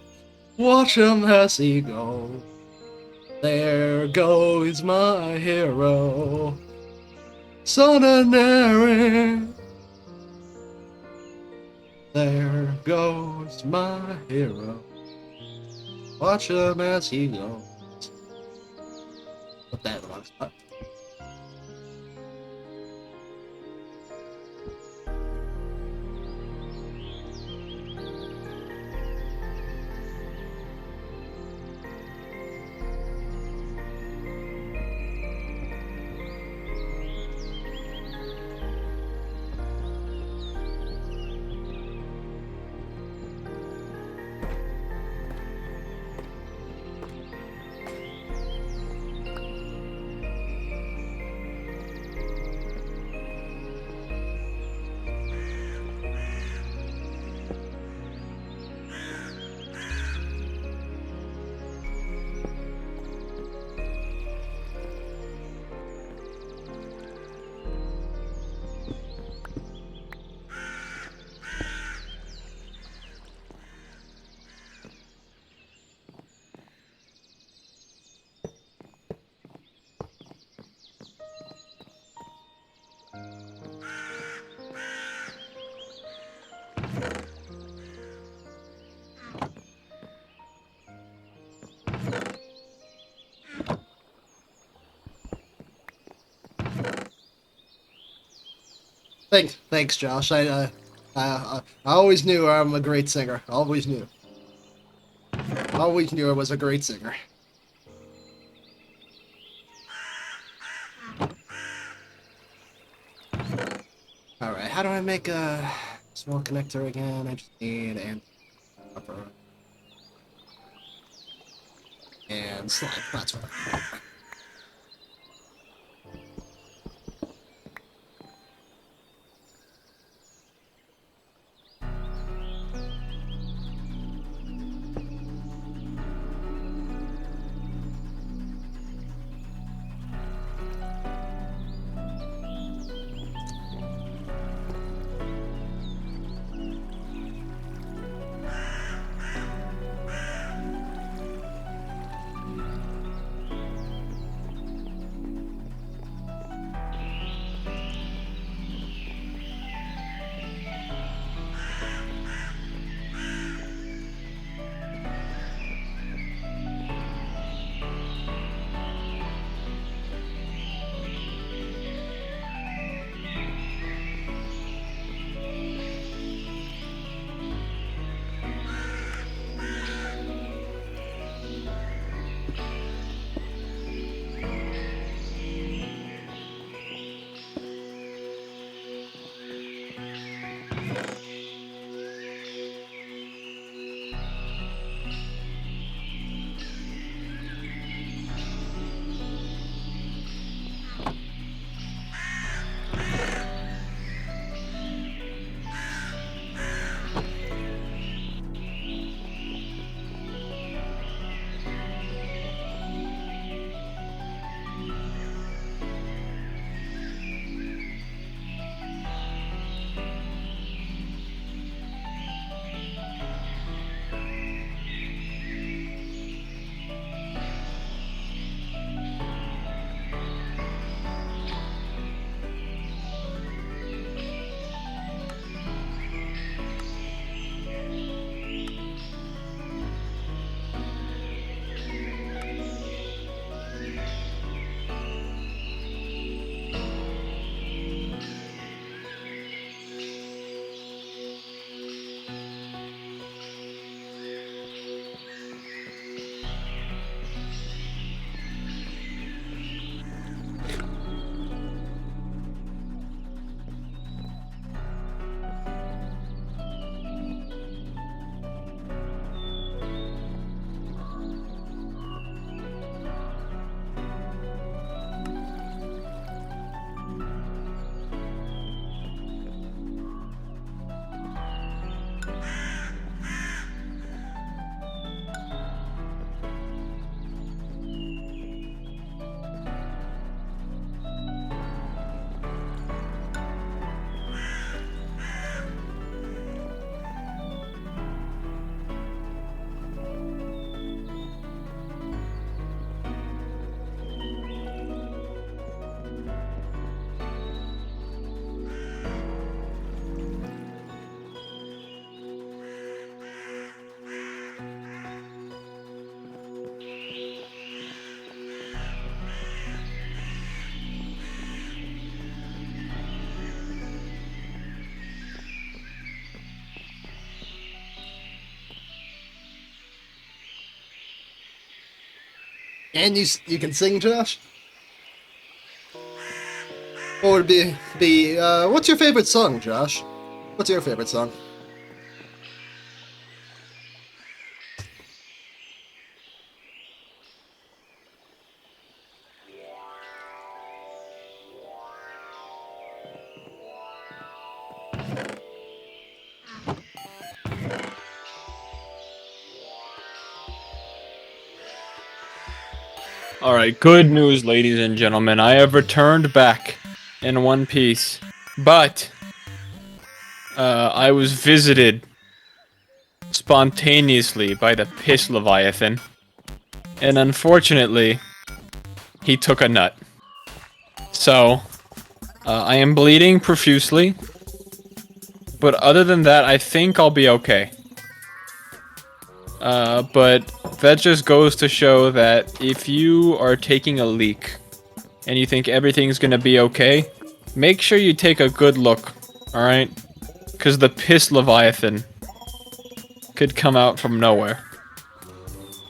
Watch him as he goes. There goes my hero. Son of Naren. There goes my hero. Watch him as he goes. Put that in the wrong spot. Thanks, Josh. I always knew I'm a great singer. Always knew. Always knew I was a great singer. Alright, how do I make a small connector again? I just need and upper and slide. That's right. And you can sing, Josh? What would be what's your favorite song, Josh? What's your favorite song? Alright, good news, ladies and gentlemen. I have returned back in one piece. But, I was visited spontaneously by the Piss Leviathan. And unfortunately, he took a nut. So, I am bleeding profusely. But other than that, I think I'll be okay. But that just goes to show that if you are taking a leak and you think everything's gonna be okay, make sure you take a good look, alright? Because the Piss Leviathan could come out from nowhere.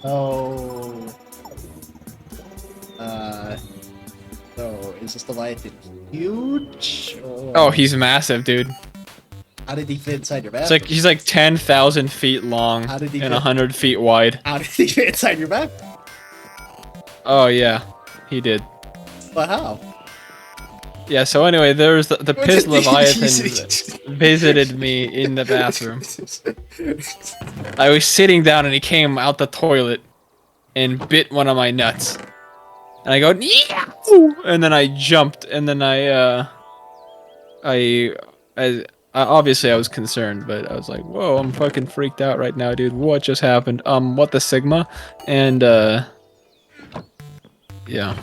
Oh. So is this Leviathan huge? Or Oh, he's massive, dude. how did he fit inside your It's bathroom? like he's like 10,000 feet long How did he and fit? 100 feet wide. How did he fit inside your bathroom? Oh yeah, he did. But how? Yeah. So anyway, there's the What Piss did he- Leviathan visited me in the bathroom. I was sitting down and he came out the toilet and bit one of my nuts. And I go, yeah! And then I jumped, and then I obviously I was concerned, but I was like, whoa, I'm fucking freaked out right now, dude. What just happened? What the Sigma? And, yeah.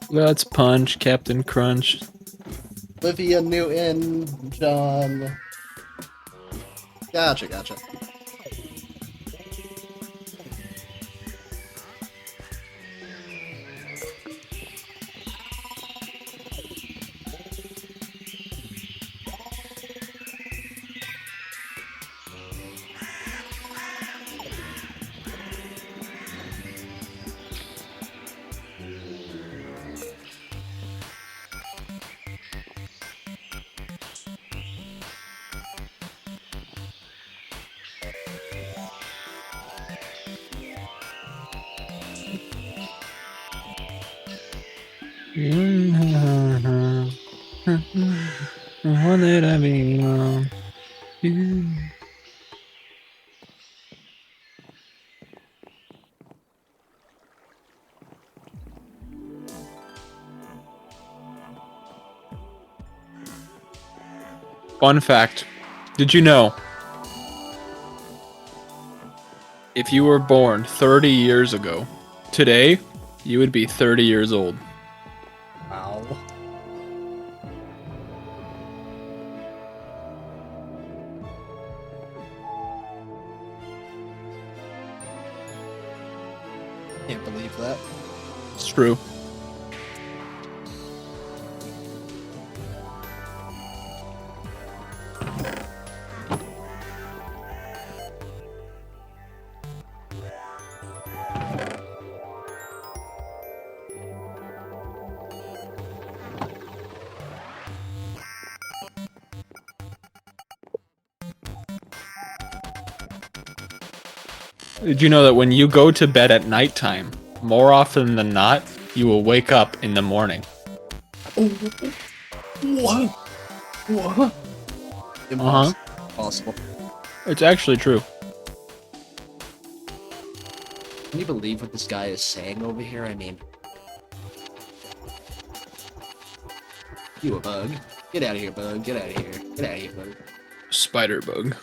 Let's punch Captain Crunch. Olivia Newton, John. Gotcha. One that I belong to. Fun fact. Did you know? If you were born 30 years ago, today, you would be 30 years old. Wow. Can't believe that. It's true. Did you know that when you go to bed at nighttime, more often than not, you will wake up in the morning? What? What? Impossible. It's actually true. Can you believe what this guy is saying over here? I mean, you a bug? Get out of here, bug! Get out of here! Get out of here, bug! Spider bug.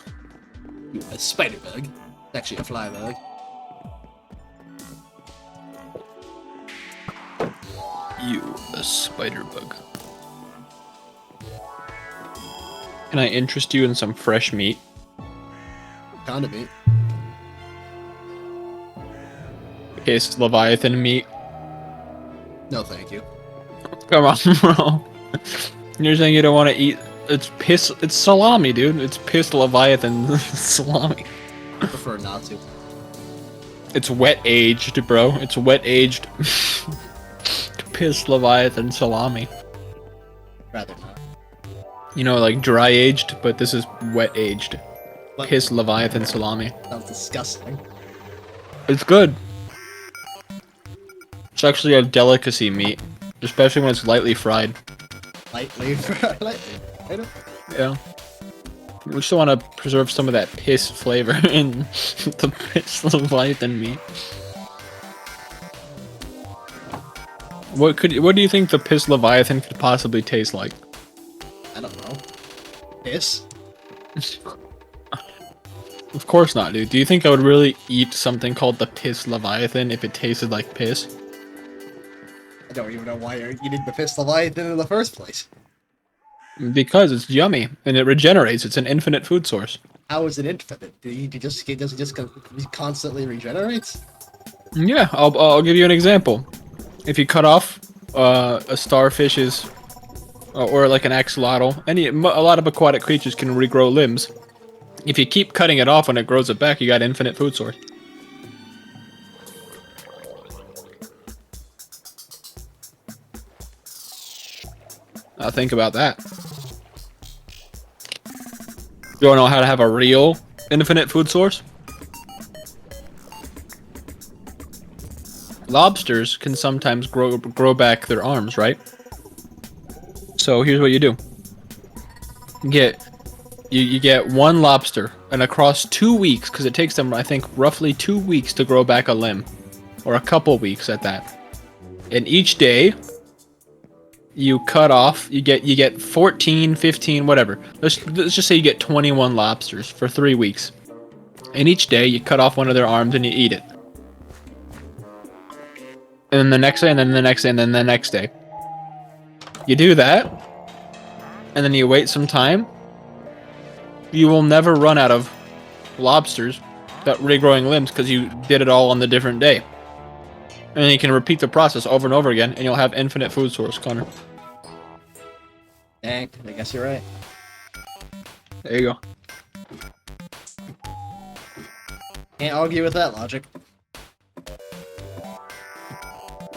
You a spider bug? It's actually a fly bug. You a spider bug. Can I interest you in some fresh meat? Kind of meat. piss Leviathan meat? No, thank you. Come on, bro. You're saying you don't want to eat? It's piss. It's salami, dude. It's piss Leviathan salami. I prefer not to. It's wet aged, bro. It's wet aged. Piss Leviathan salami. Rather not. You know, like dry aged, but this is wet aged. What? Piss Leviathan salami. Sounds disgusting. It's good. It's actually a delicacy meat, especially when it's lightly fried. Lightly. Lightly. I don't... Yeah. We still want to preserve some of that piss flavor in the piss Leviathan meat. What do you think the piss Leviathan could possibly taste like? I don't know. Piss? Of course not, dude. Do you think I would really eat something called the piss Leviathan if it tasted like piss? I don't even know why you're eating the piss Leviathan in the first place. Because it's yummy and it regenerates. It's an infinite food source. How is it infinite? Does it just constantly regenerates? Yeah, I'll give you an example. If you cut off a starfish's or like an axolotl, a lot of aquatic creatures can regrow limbs. If you keep cutting it off when it grows it back, you got infinite food source. Now think about that. You wanna know how to have a real infinite food source? Lobsters can sometimes grow back their arms, right? So here's what you do. You get one lobster, and across 2 weeks, because it takes them, I think, roughly 2 weeks to grow back a limb, or a couple weeks at that. And each day, you cut off. You get 14, 15, whatever. Let's just say you get 21 lobsters for 3 weeks. And each day, you cut off one of their arms and you eat it. And then the next day, and then the next day, and then the next day. You do that, and then you wait some time. You will never run out of lobsters that regrowing limbs because you did it all on the different day. And then you can repeat the process over and over again, and you'll have infinite food source, Connor. Dang, I guess you're right. There you go. Can't argue with that logic.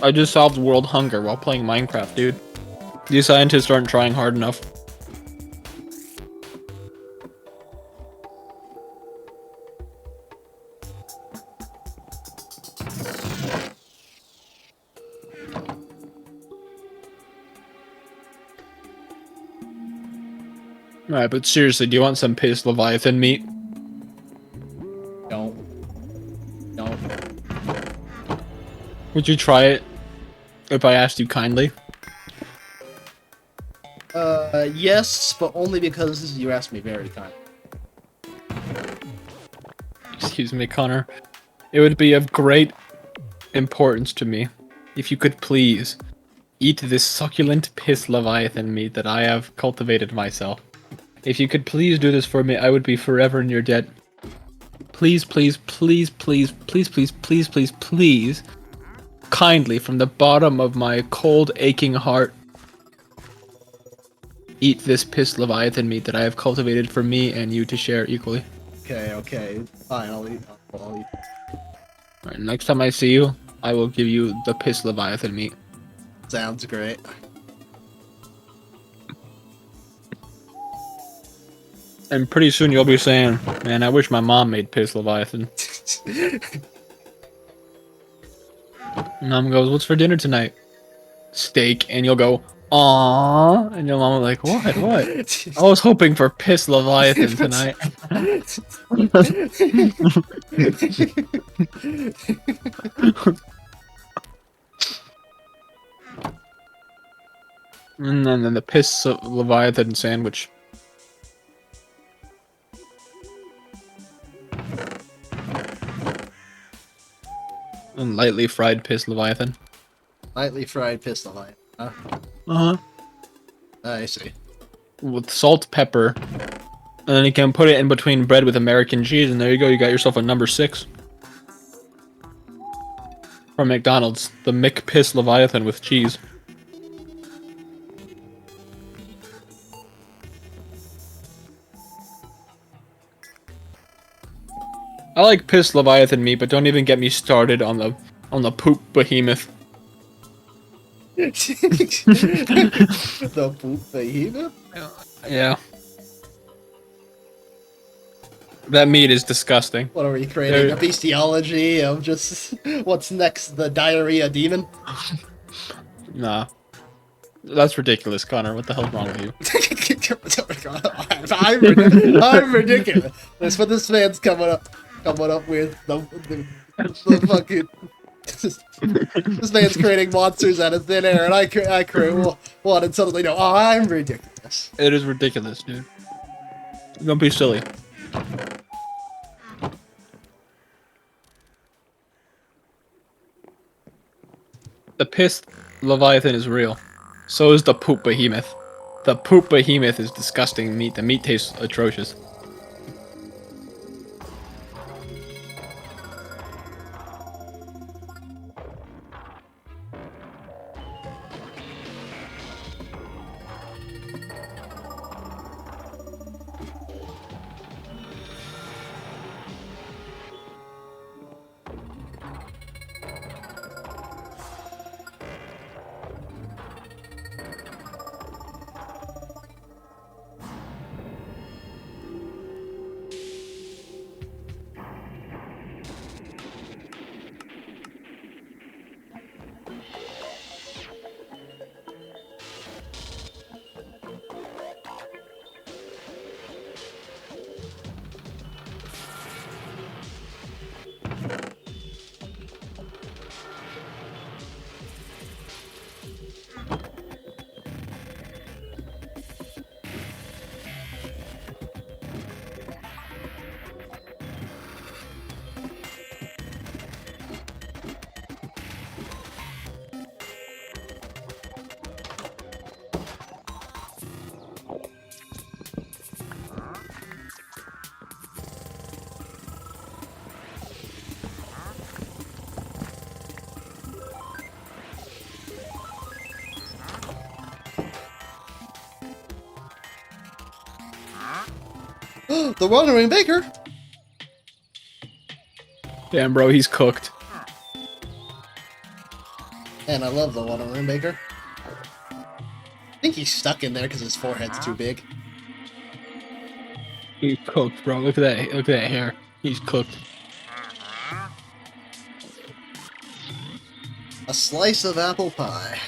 I just solved world hunger while playing Minecraft, dude. These scientists aren't trying hard enough. Alright, but seriously, do you want some piss Leviathan meat? Don't. Would you try it if I asked you kindly? Yes, but only because you asked me very kind. Excuse me, Connor. It would be of great importance to me if you could please eat this succulent piss Leviathan meat that I have cultivated myself. If you could please do this for me, I would be forever in your debt. Please, please, please, please, please, please, please, please, please, kindly, from the bottom of my cold, aching heart, eat this piss Leviathan meat that I have cultivated for me and you to share equally. Okay, fine, I'll eat. Alright, next time I see you, I will give you the piss Leviathan meat. Sounds great. And pretty soon you'll be saying, man, I wish my mom made piss Leviathan. And mom goes, what's for dinner tonight? Steak. And you'll go, aww. And your mom will be like, what? I was hoping for piss Leviathan tonight. And then the piss Leviathan sandwich. And lightly fried piss Leviathan. Lightly fried piss Leviathan, huh? Uh-huh. I see. With salt, pepper. And then you can put it in between bread with American cheese, and there you go, you got yourself a number 6. From McDonald's, the McPiss Leviathan with cheese. I like piss Leviathan meat, but don't even get me started on the poop behemoth. The poop behemoth? Yeah. That meat is disgusting. What are we creating? A bestiology of just what's next? The diarrhea demon? Nah. That's ridiculous, Connor. What the hell's wrong with you? I'm ridiculous. That's what this man's coming up with. The fucking. This man's creating monsters out of thin air, and I create one, and suddenly no, I'm ridiculous. It is ridiculous, dude. Don't be silly. The piss Leviathan is real. So is the poop behemoth. The poop behemoth is disgusting meat. The meat tastes atrocious. The Wandering Baker. Damn, bro, he's cooked. And I love the Wandering Baker. I think he's stuck in there because his forehead's too big. He's cooked, bro. Look at that. Look at that hair. He's cooked. A slice of apple pie.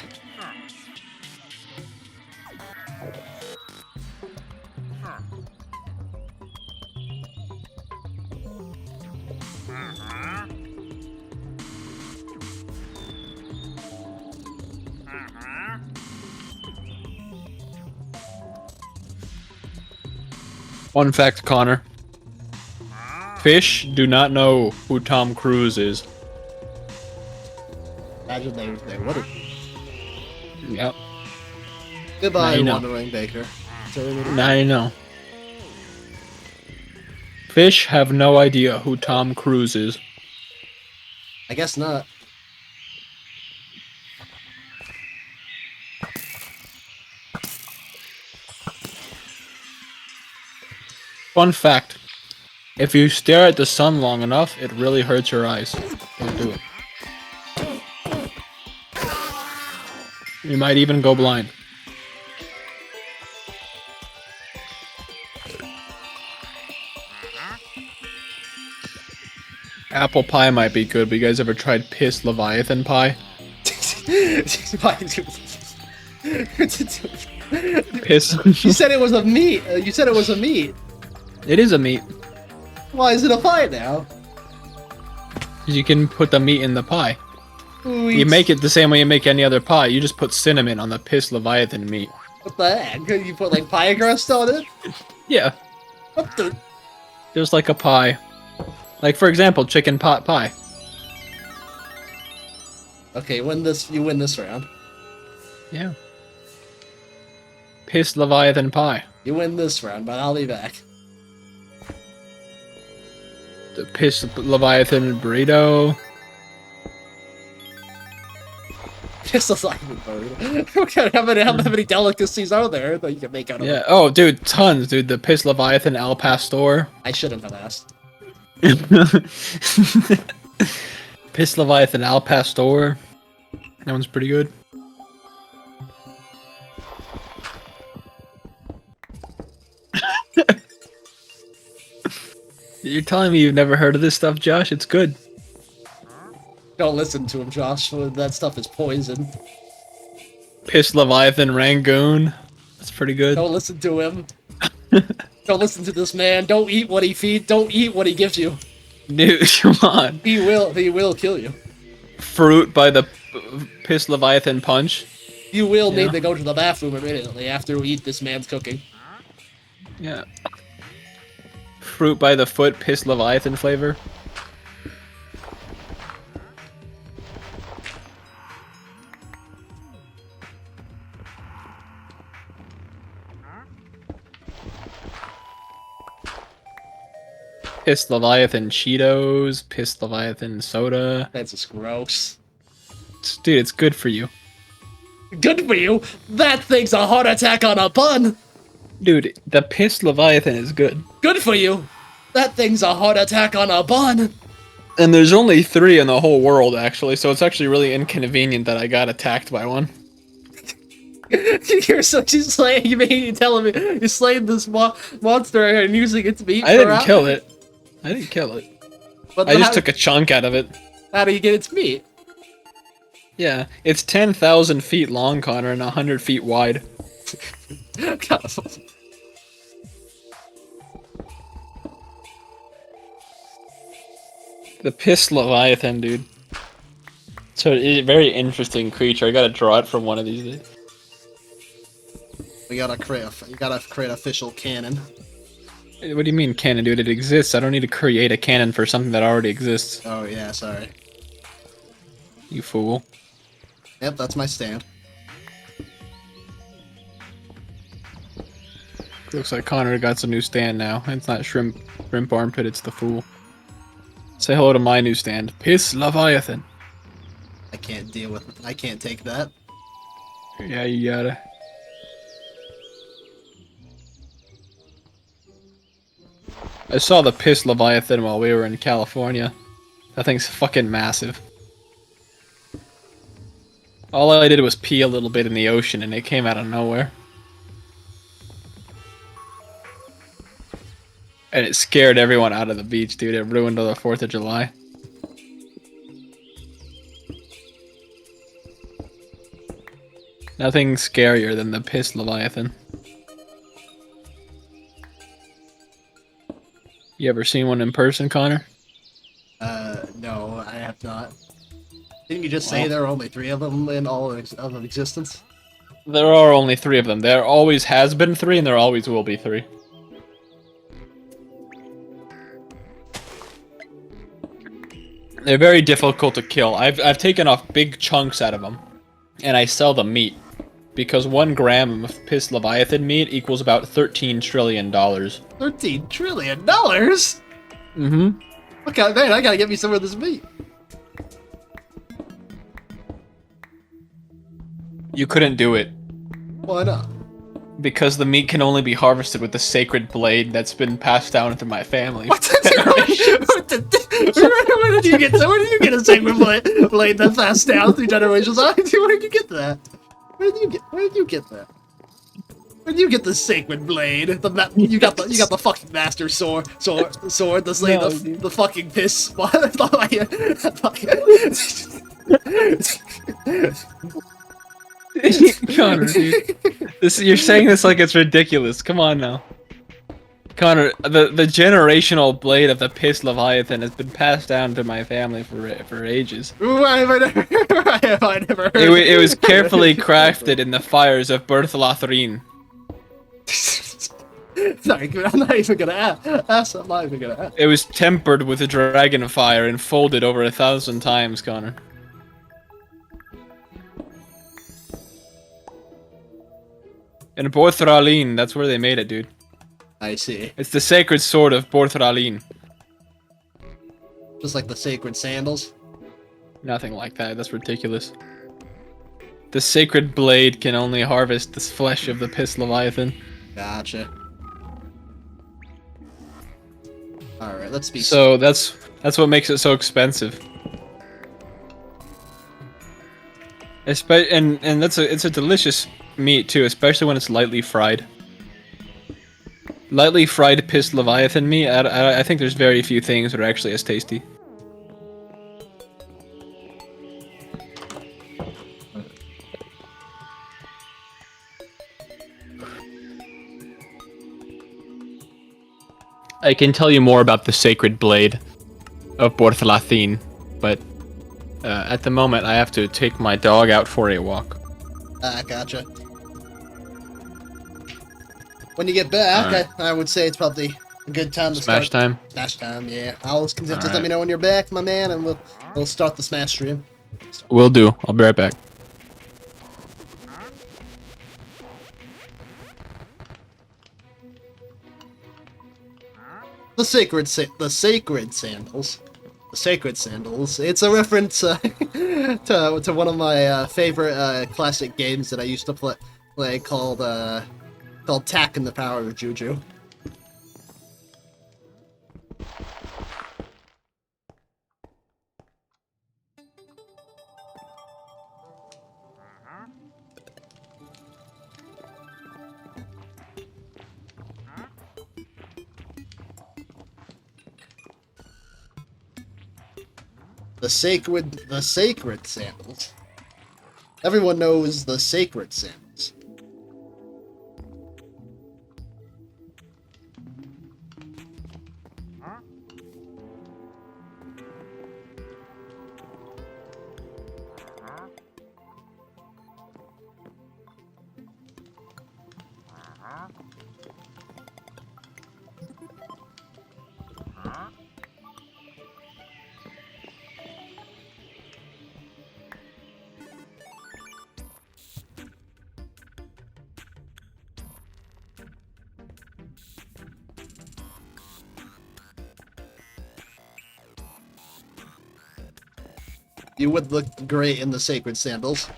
Fun fact, Connor. Fish do not know who Tom Cruise is. Imagine they would have. Yep. Goodbye, Now you know. Wandering Baker. Now you know. Fish have no idea who Tom Cruise is. I guess not. Fun fact. If you stare at the sun long enough, it really hurts your eyes. Don't do it. You might even go blind. Apple pie might be good, but you guys ever tried piss Leviathan pie? Piss. You said it was a meat. You said it was a meat. It is a meat. Why is it a pie now? You can put the meat in the pie. Who You eats- make it the same way you make any other pie. You just put cinnamon on the piss Leviathan meat. What the heck? You put like pie crust on it? Yeah, What the? just like a pie. Like, for example, chicken pot pie. Okay, you win this round. Yeah. Piss Leviathan pie. You win this round, but I'll be back. The piss Leviathan burrito. Piss Leviathan bird. Okay, how many delicacies are there that you can make out of Yeah. it? Oh, dude, tons, dude. The Piss Leviathan Al Pastor. I shouldn't have asked. Piss Leviathan Al Pastor. That one's pretty good. You're telling me you've never heard of this stuff, Josh? It's good. Don't listen to him, Josh. That stuff is poison. Piss Leviathan Rangoon. That's pretty good. Don't listen to him. Don't listen to this man. Don't eat what he feeds. Don't eat what he gives you. Dude, come on. He will kill you. Fruit by the Piss Leviathan Punch. You will Yeah. need to go to the bathroom immediately after we eat this man's cooking. Yeah. Fruit by the foot Piss Leviathan flavor. Piss Leviathan Cheetos, Piss Leviathan soda. That's just gross. Dude, it's good for you. Good for you. That thing's a heart attack on a bun. Dude, the Piss Leviathan is good. Good for you. That thing's a heart attack on a bun. And there's only 3 in the whole world, actually, so it's actually really inconvenient that I got attacked by one. You're slaying. You telling me you slayed this monster and using its meat? I didn't kill it. I didn't kill it. But I just took a chunk out of it. How do you get its meat? Yeah, it's 10,000 feet long, Connor, and 100 feet wide. God. The Piss Leviathan, dude. So it's a very interesting creature. I gotta draw it from one of these days. You gotta create official canon. What do you mean canon, dude? It exists. I don't need to create a canon for something that already exists. Oh yeah, sorry. You fool. Yep, that's my stand. Looks like Connor got some new stand now. It's not shrimp armpit, it's the fool. Say hello to my new stand. Piss Leviathan. I can't take that. Yeah, you gotta. I saw the Piss Leviathan while we were in California. That thing's fucking massive. All I did was pee a little bit in the ocean and it came out of nowhere. And it scared everyone out of the beach, dude. It ruined the 4th of July. Nothing scarier than the Piss Leviathan. You ever seen one in person, Connor? No, I have not. Didn't you just say there are only 3 of them in all of existence? There are only 3 of them. There always has been 3, and there always will be 3. They're very difficult to kill. I've taken off big chunks out of them, and I sell the meat. Because 1 gram of Piss Leviathan meat equals about $13 trillion. $13 trillion? Mm-hmm. Okay, man, I gotta get me some of this meat. You couldn't do it. Why not? Because the meat can only be harvested with the sacred blade that's been passed down through my family. Where did you get a sacred blade that passed down through generations? Where did you get that? Where did you get that? Where did you get the sacred blade? You got the fucking master sword to slay the fucking piss. Connor, dude. You're saying this like it's ridiculous. Come on now. Connor, the generational blade of the Piss Leviathan has been passed down to my family for ages. Why have I never heard It was carefully crafted in the fires of Bertholothrine. Sorry, I'm not even gonna ask. I'm not even gonna ask. It was tempered with a dragon fire and folded over 1,000 times, Connor. In Borthralin, that's where they made it, dude. I see. It's the sacred sword of Borthralin. Just like the sacred sandals. Nothing like that, that's ridiculous. The sacred blade can only harvest the flesh of the piss leviathan. Gotcha. All right, let's be. So that's what makes it so expensive. And it's a delicious meat too, especially when it's lightly fried. Lightly fried piss leviathan meat. I think there's very few things that are actually as tasty. I can tell you more about the sacred blade of Borthlathine, but at the moment I have to take my dog out for a walk. Gotcha. When you get back, Alright. I would say it's probably a good time to Smash start. time. Smash time, yeah. Just let Alright. me know when you're back, my man, and we'll start the Smash stream. Will do. I'll be right back. The sacred sandals. The sacred sandals. It's a reference to one of my favorite classic games that I used to play called Tak and the Power of Juju. The sacred sandals. Everyone knows the sacred sandals. You would look great in the sacred sandals.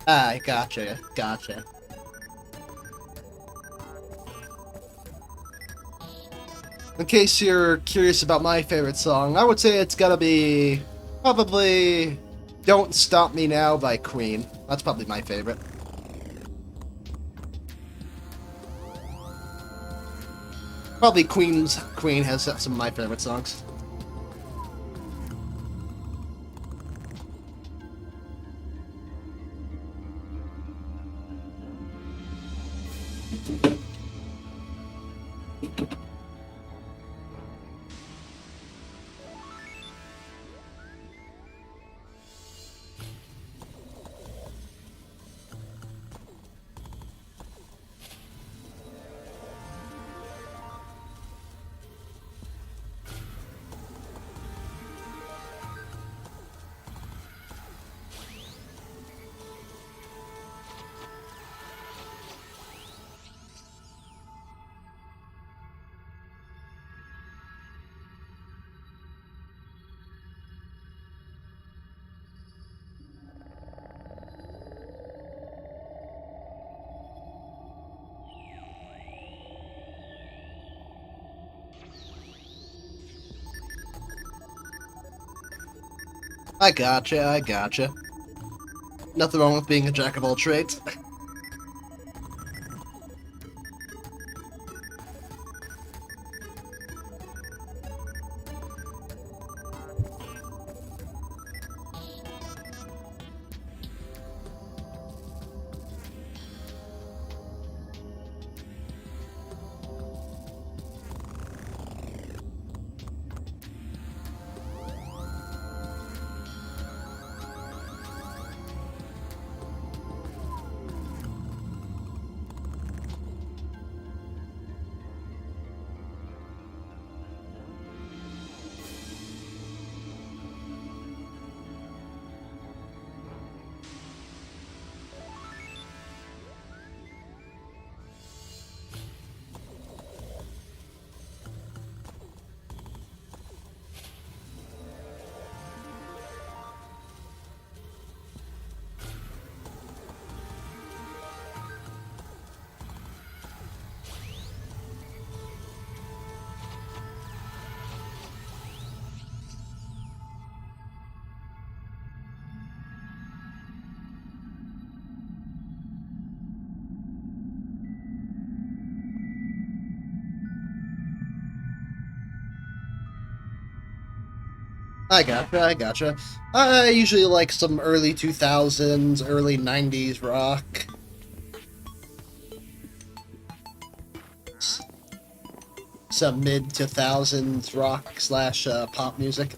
Ah, gotcha, gotcha. In case you're curious about my favorite song, I would say it's gotta be probably "Don't Stop Me Now" by Queen. That's probably my favorite. Probably Queen has some of my favorite songs. I gotcha, I gotcha. Nothing wrong with being a jack of all trades. I gotcha, I gotcha. I usually like some early 2000s, early 90s rock. Some mid 2000s rock slash pop music.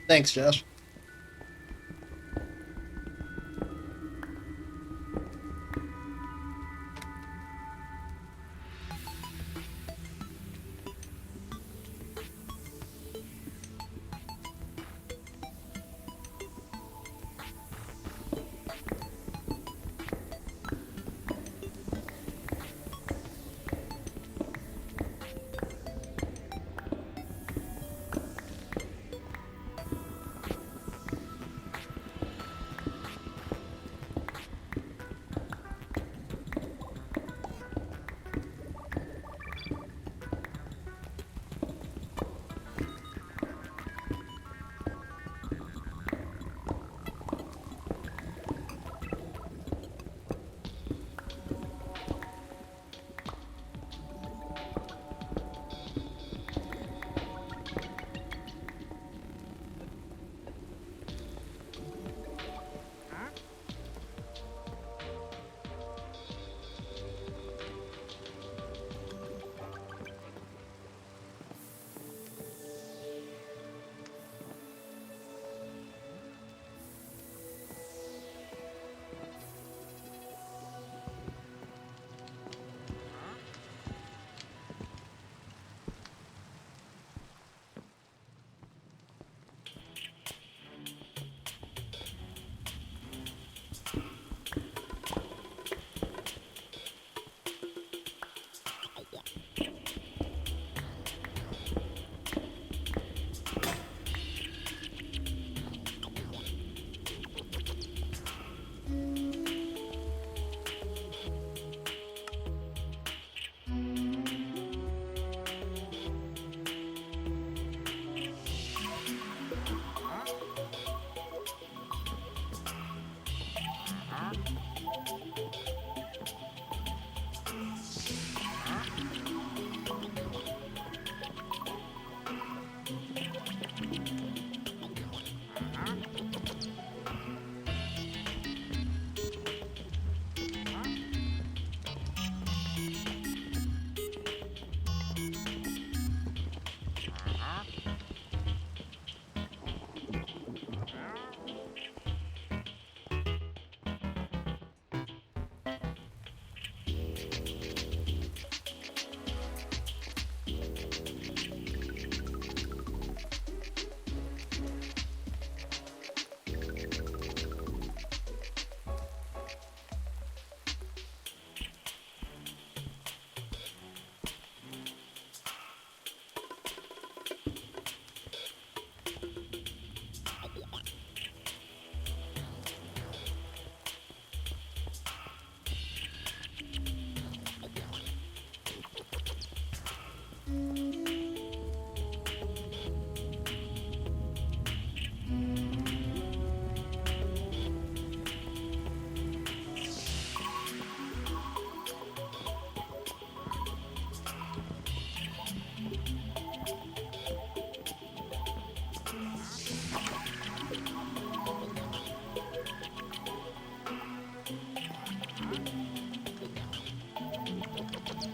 Thanks, Josh.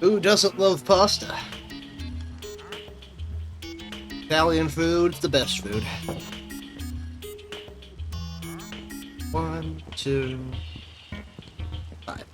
Who doesn't love pasta? Italian food's the best food. 1, 2, 5.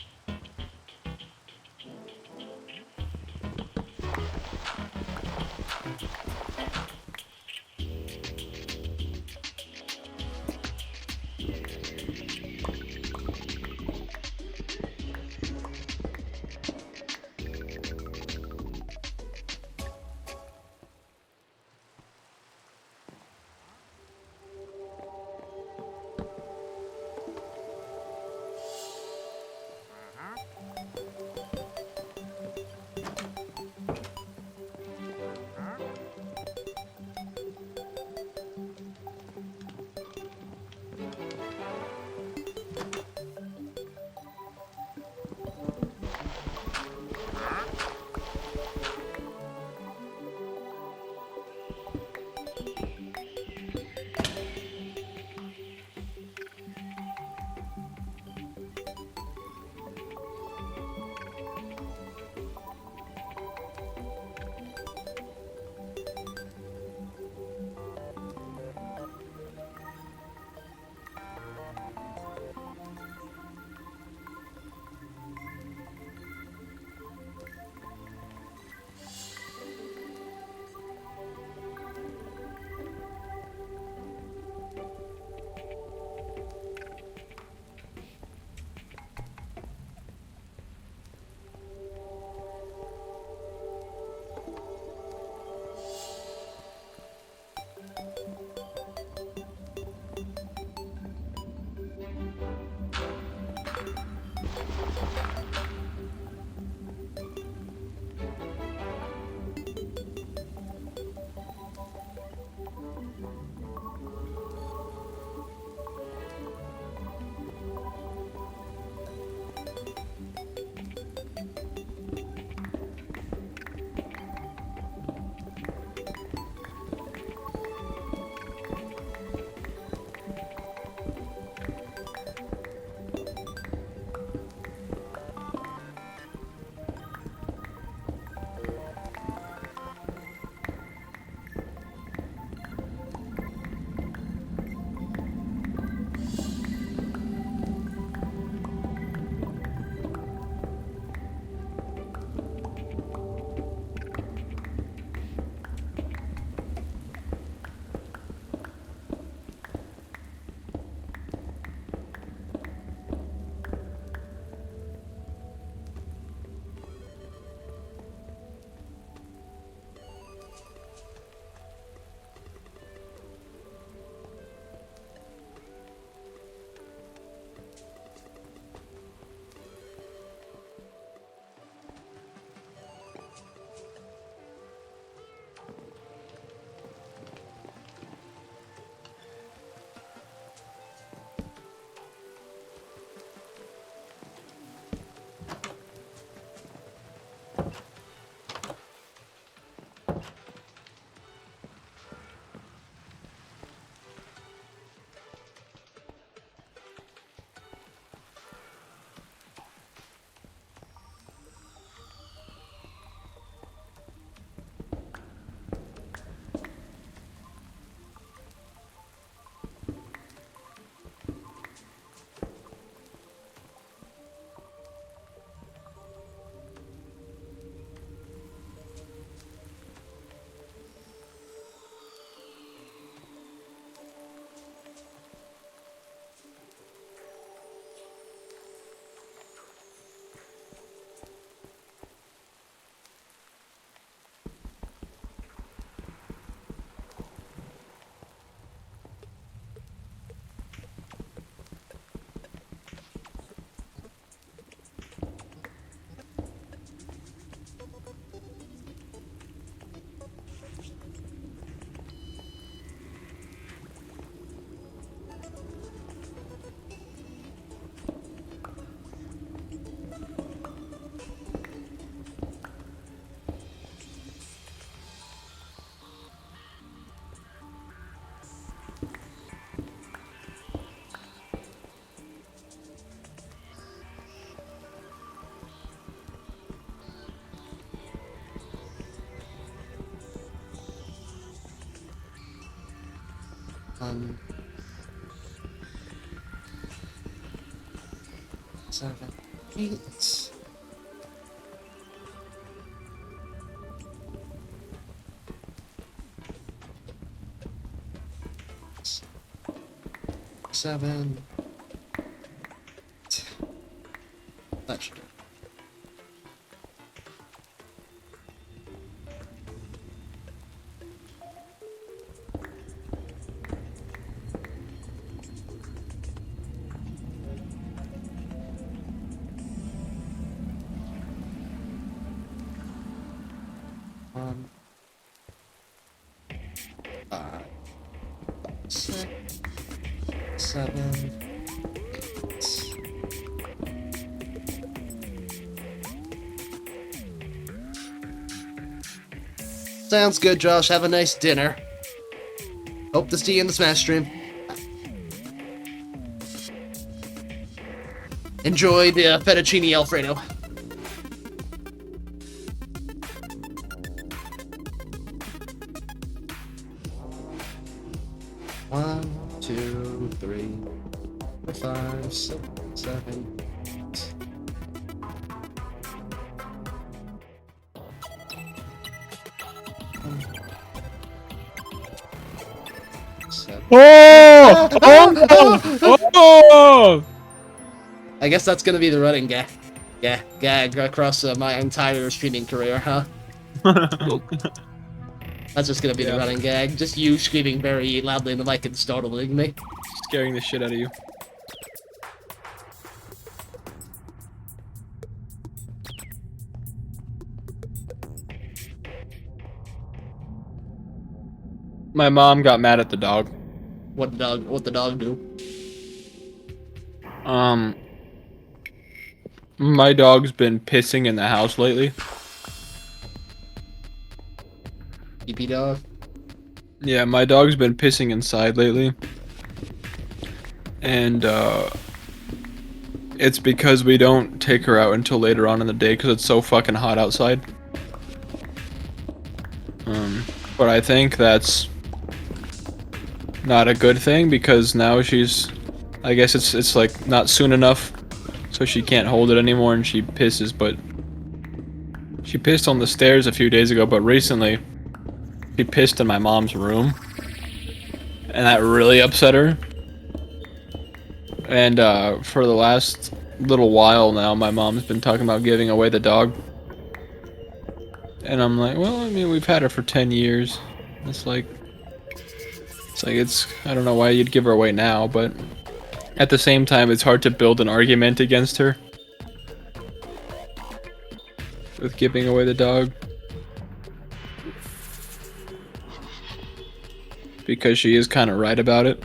1, 7, 8. Seven. That should do. One, 5, 6, 7. 8. Sounds good, Josh. Have a nice dinner. Hope to see you in the Smash stream. Enjoy the fettuccine Alfredo. One, 2, 3, 4, 5, 6, 7, 8. Oh! Oh! I guess that's gonna be the running gag across my entire streaming career, huh? That's just gonna be the running gag. Just you screaming very loudly in the mic and startling me. Scaring the shit out of you. My mom got mad at the dog. What the dog do? My dog's been pissing in the house lately. EP dog? Yeah, my dog's been pissing inside lately. And, it's because we don't take her out until later on in the day because it's so fucking hot outside. But I think that's not a good thing because now she's, I guess it's like not soon enough so she can't hold it anymore and she pisses, but she pissed on the stairs a few days ago, but recently she pissed in my mom's room and that really upset her. And for the last little while now my mom's been talking about giving away the dog. And I'm like, well, I mean, we've had her for 10 years. It's like, I don't know why you'd give her away now, but at the same time, it's hard to build an argument against her with giving away the dog. Because she is kind of right about it.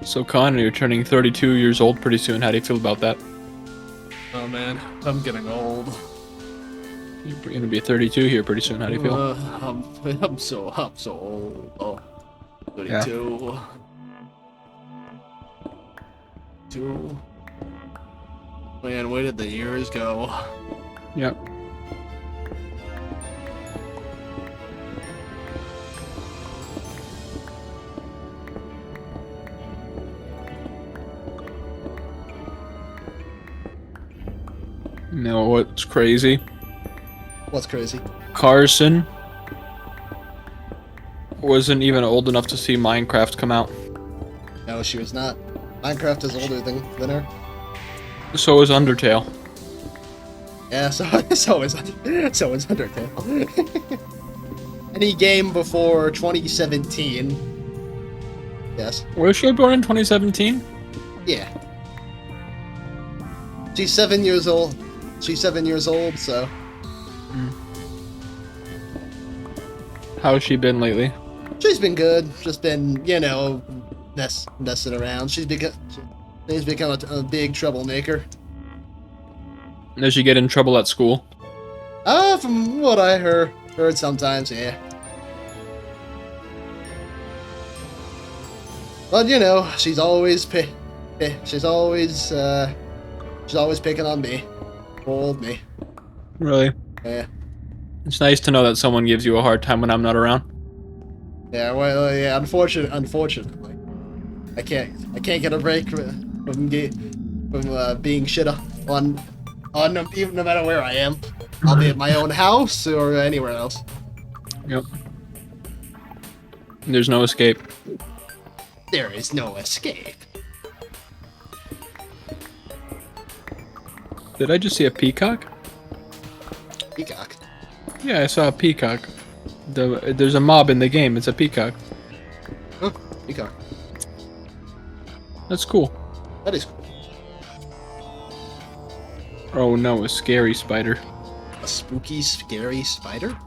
So Connor, you're turning 32 years old pretty soon. How do you feel about that? Oh man, I'm getting old. You're gonna be 32 here pretty soon. How do you feel? I'm so old. Oh, 32. Yeah. 2. Man, where did the years go? Yep. You know what's crazy? What's crazy? Carson wasn't even old enough to see Minecraft come out. No, she was not. Minecraft is older than her. So is Undertale. Yeah, so is Undertale. Any game before 2017. Yes. Was she born in 2017? Yeah. She's 7 years old. She's 7 years old, so. How's she been lately? She's been good. Just been, you know, messing around. She's become a big troublemaker. Does she get in trouble at school? From what I heard sometimes, yeah. But you know, she's always picking on me, poor old me. Really? Yeah. It's nice to know that someone gives you a hard time when I'm not around. Yeah. Well, yeah. Unfortunately, I can't get a break from being shit on even no matter where I am. I'll be at my own house or anywhere else. Yep. There's no escape. There is no escape. Did I just see a peacock? Peacock. Yeah, I saw a peacock. There's a mob in the game. It's a peacock. Oh, peacock. That's cool. That is cool. Oh no, a scary spider. A spooky, scary spider?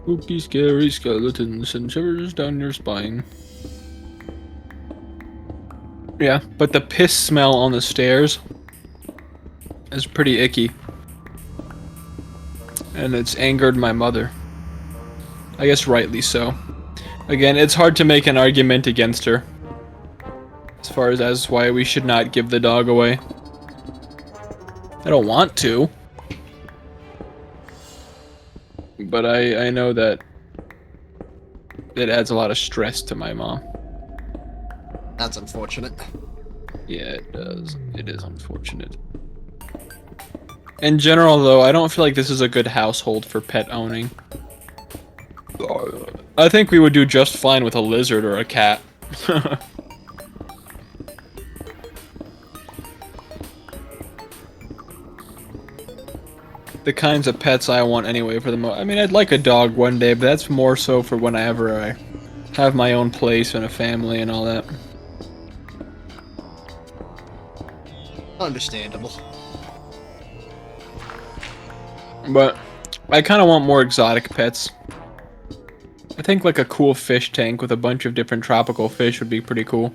Spooky, scary skeletons and shivers down your spine. Yeah, but the piss smell on the stairs is pretty icky. And it's angered my mother. I guess rightly so. Again, it's hard to make an argument against her. As far as that's why we should not give the dog away. I don't want to. But I know that it adds a lot of stress to my mom. That's unfortunate. Yeah, it does. It is unfortunate. In general, though, I don't feel like this is a good household for pet owning. I think we would do just fine with a lizard or a cat. The kinds of pets I want anyway for the most. I mean, I'd like a dog one day, but that's more so for whenever I have my own place and a family and all that. Understandable. But I kind of want more exotic pets. I think like a cool fish tank with a bunch of different tropical fish would be pretty cool.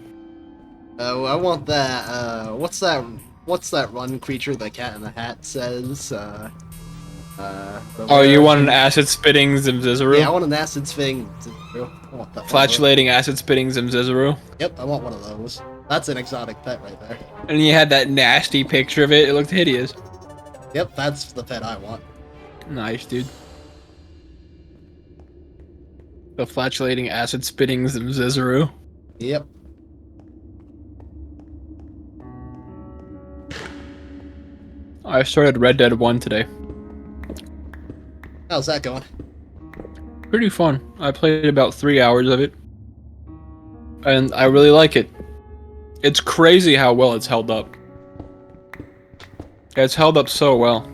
I want that, what's that one creature the Cat in the Hat says? Oh, you want an acid-spitting Zimzizaru? Yeah, I want an acid-spitting Zimzizaru. I want that. Flatulating acid-spitting Zimzizaru? Yep, I want one of those. That's an exotic pet right there. And you had that nasty picture of it. It looked hideous. Yep, that's the pet I want. Nice, dude. The flatulating acid-spitting Zimzizaru. Yep. I started Red Dead 1 today. How's that going? Pretty fun. I played about 3 hours of it. And I really like it. It's crazy how well it's held up. It's held up so well.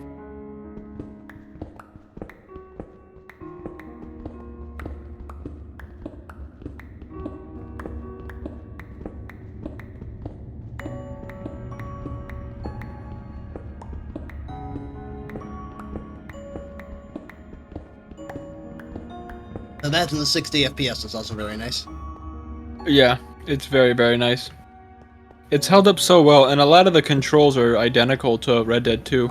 Imagine the 60 FPS is also very nice. Yeah, it's very, very nice. It's held up so well, and a lot of the controls are identical to Red Dead 2.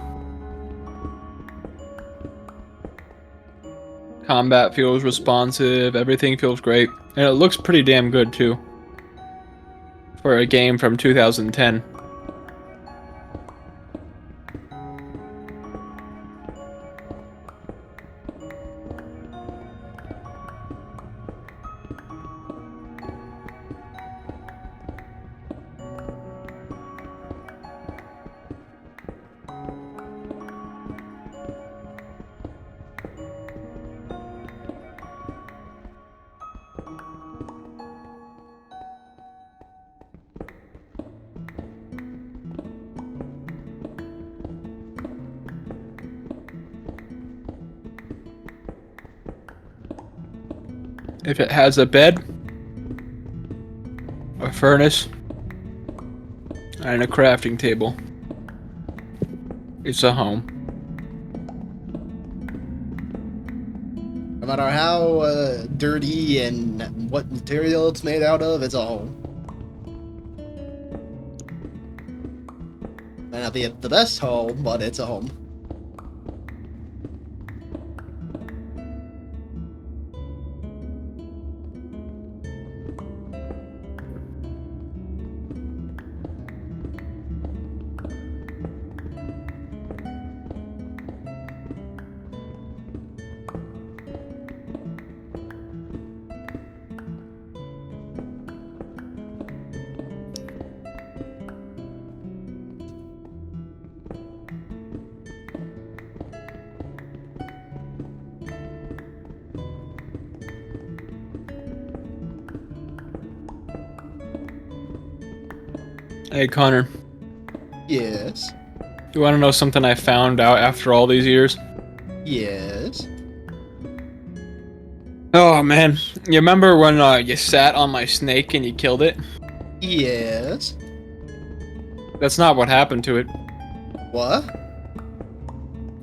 Combat feels responsive, everything feels great, and it looks pretty damn good too. For a game from 2010. If it has a bed, a furnace, and a crafting table, it's a home. No matter how dirty and what material it's made out of, it's a home. Might not be the best home, but it's a home. Hey, Connor. Yes. You want to know something I found out after all these years? Yes. Oh, man. You remember when you sat on my snake and you killed it? Yes. That's not what happened to it. What?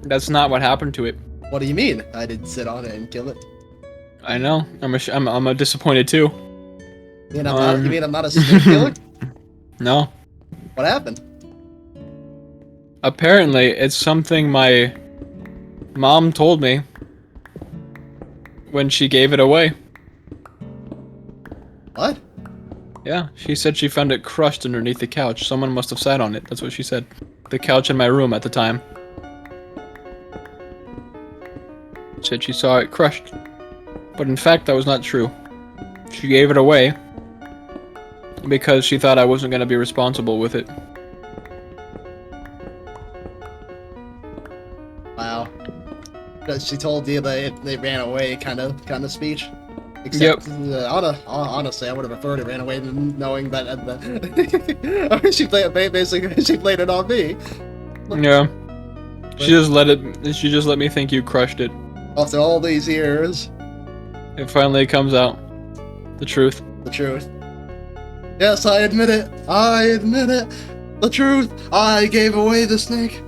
That's not what happened to it. What do you mean? I didn't sit on it and kill it. I know. I'm a disappointed too. You mean I'm not a snake killer? No. What happened? Apparently, it's something my mom told me when she gave it away. What? Yeah, she said she found it crushed underneath the couch. Someone must have sat on it. That's what she said. The couch in my room at the time. Said she saw it crushed. But in fact, that was not true. She gave it away because she thought I wasn't going to be responsible with it. Wow. But she told you they ran away kind of speech? Except, honestly, I would have preferred it ran away than knowing that she played it on me. Yeah. She just let me think you crushed it. After all these years. It finally comes out. The truth. The truth. Yes, I admit it. I admit it. The truth. I gave away the snake.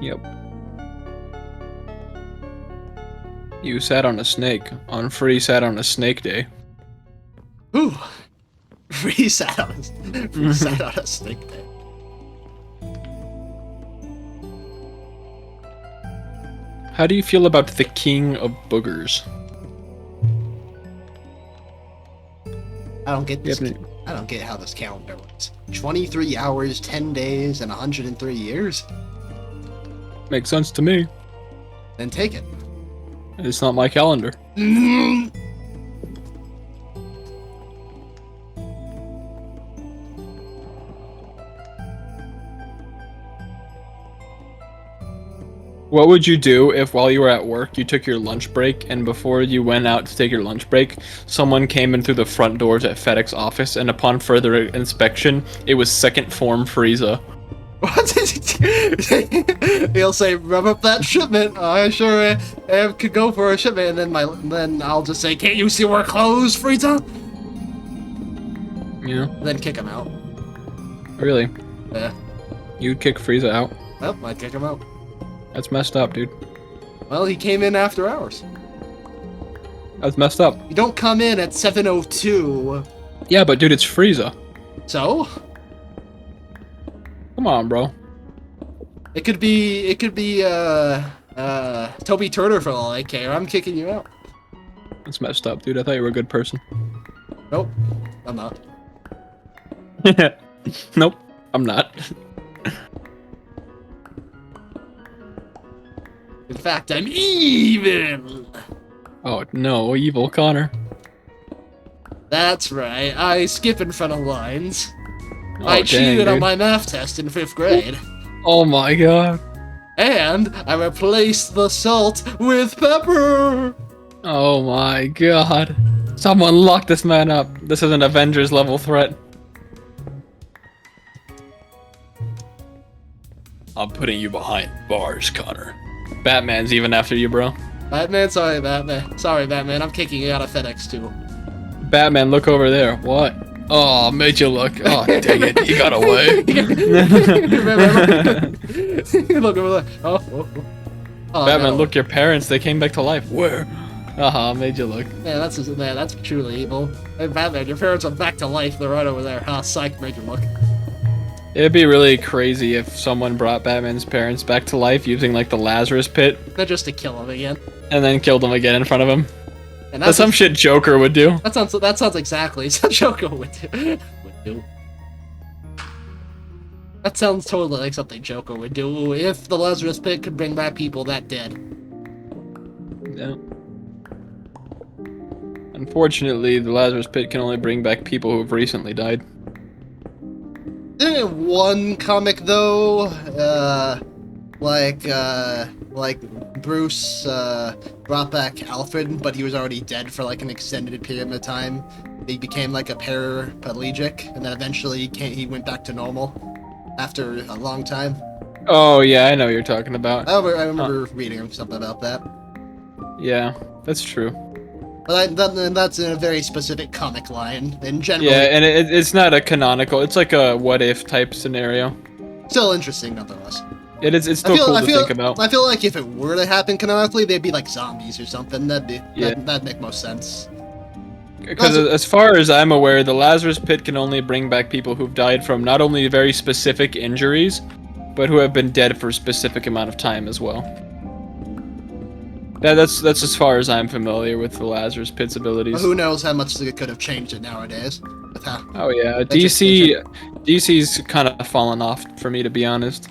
Yep. You sat on a snake on Free Sat on a Snake Day. Ooh. Free sat on a snake day. How do you feel about the King of Boogers? I don't get this. I don't get how this calendar works. 23 hours, 10 days, and 103 years? Makes sense to me. Then take it. It's not my calendar. What would you do if while you were at work you took your lunch break and before you went out to take your lunch break, someone came in through the front doors at FedEx office and upon further inspection, it was second form Frieza? What? He'll say, rev up that shipment. I sure could go for a shipment, and then I'll just say, can't you see we're closed, Frieza? Yeah. Then kick him out. Really? Yeah. You'd kick Frieza out? Well, I'd kick him out. That's messed up, dude. Well, he came in after hours. That's messed up. You don't come in at 7:02. Yeah, but dude, it's Frieza. So? Come on, bro. It could be Toby Turner for all I care. I'm kicking you out. That's messed up, dude. I thought you were a good person. Nope, I'm not. Nope, I'm not. In fact, I'm evil! Oh, no, evil Connor. That's right, I skip in front of lines. Oh, I cheated on dude. my math test in 5th grade. Oh my god. And I replaced the salt with pepper! Oh my god. Someone lock this man up. This is an Avengers level threat. I'm putting you behind bars, Connor. Batman's even after you, bro. Batman, sorry, Batman. Sorry, Batman. I'm kicking you out of FedEx too. Batman, look over there. What? Oh, made you look. Oh, dang it. He got away. Look over there. Oh, Batman, no. look, your parents, they came back to life. Where? Haha, made you look. Man, that's truly evil. Hey, Batman, your parents are back to life. They're right over there. Psych, made you look. It'd be really crazy if someone brought Batman's parents back to life using, like, the Lazarus pit, They're just to kill him again. and then killed them again in front of him. And That's some shit Joker would do. That sounds exactly what Joker would do. That sounds totally like something Joker would do if the Lazarus Pit could bring back people that dead. Yeah. Unfortunately, the Lazarus Pit can only bring back people who have recently died. Didn't one comic though, like Bruce brought back Alfred, but he was already dead for like an extended period of time. He became like a paraplegic, and then eventually he went back to normal after a long time. Oh, yeah, I know what you're talking about. I remember reading something about that. Yeah, that's true. But that's in a very specific comic line. In general, Yeah, and it's not a canonical. It's like a what-if type scenario. still interesting nonetheless. It's still cool to think about. I feel like if it were to happen canonically, they'd be like zombies or something. Yeah. That'd make most sense. Because as far as I'm aware, the Lazarus Pit can only bring back people who've died from not only very specific injuries, but who have been dead for a specific amount of time as well. That's as far as I'm familiar with the Lazarus Pit's abilities. Who knows how much they could have changed it nowadays? With how, Oh yeah, just- DC's kind of fallen off for me, to be honest.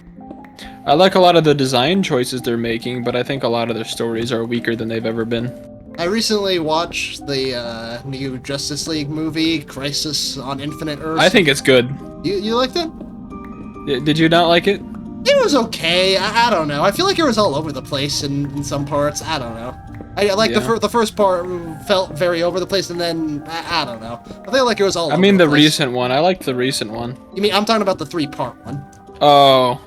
I like a lot of the design choices they're making, but I think a lot of their stories are weaker than they've ever been. I recently watched the new Justice League movie, Crisis on Infinite Earths. I think it's good. You liked it? Did you not like it? It was okay. I don't know. I feel like it was all over the place in some parts. I don't know. I like Yeah. the first part felt very over the place, and then I don't know. I feel like it was all. I over mean the the place. recent one. I liked the recent one. You mean I'm talking about the 3-part one? Oh.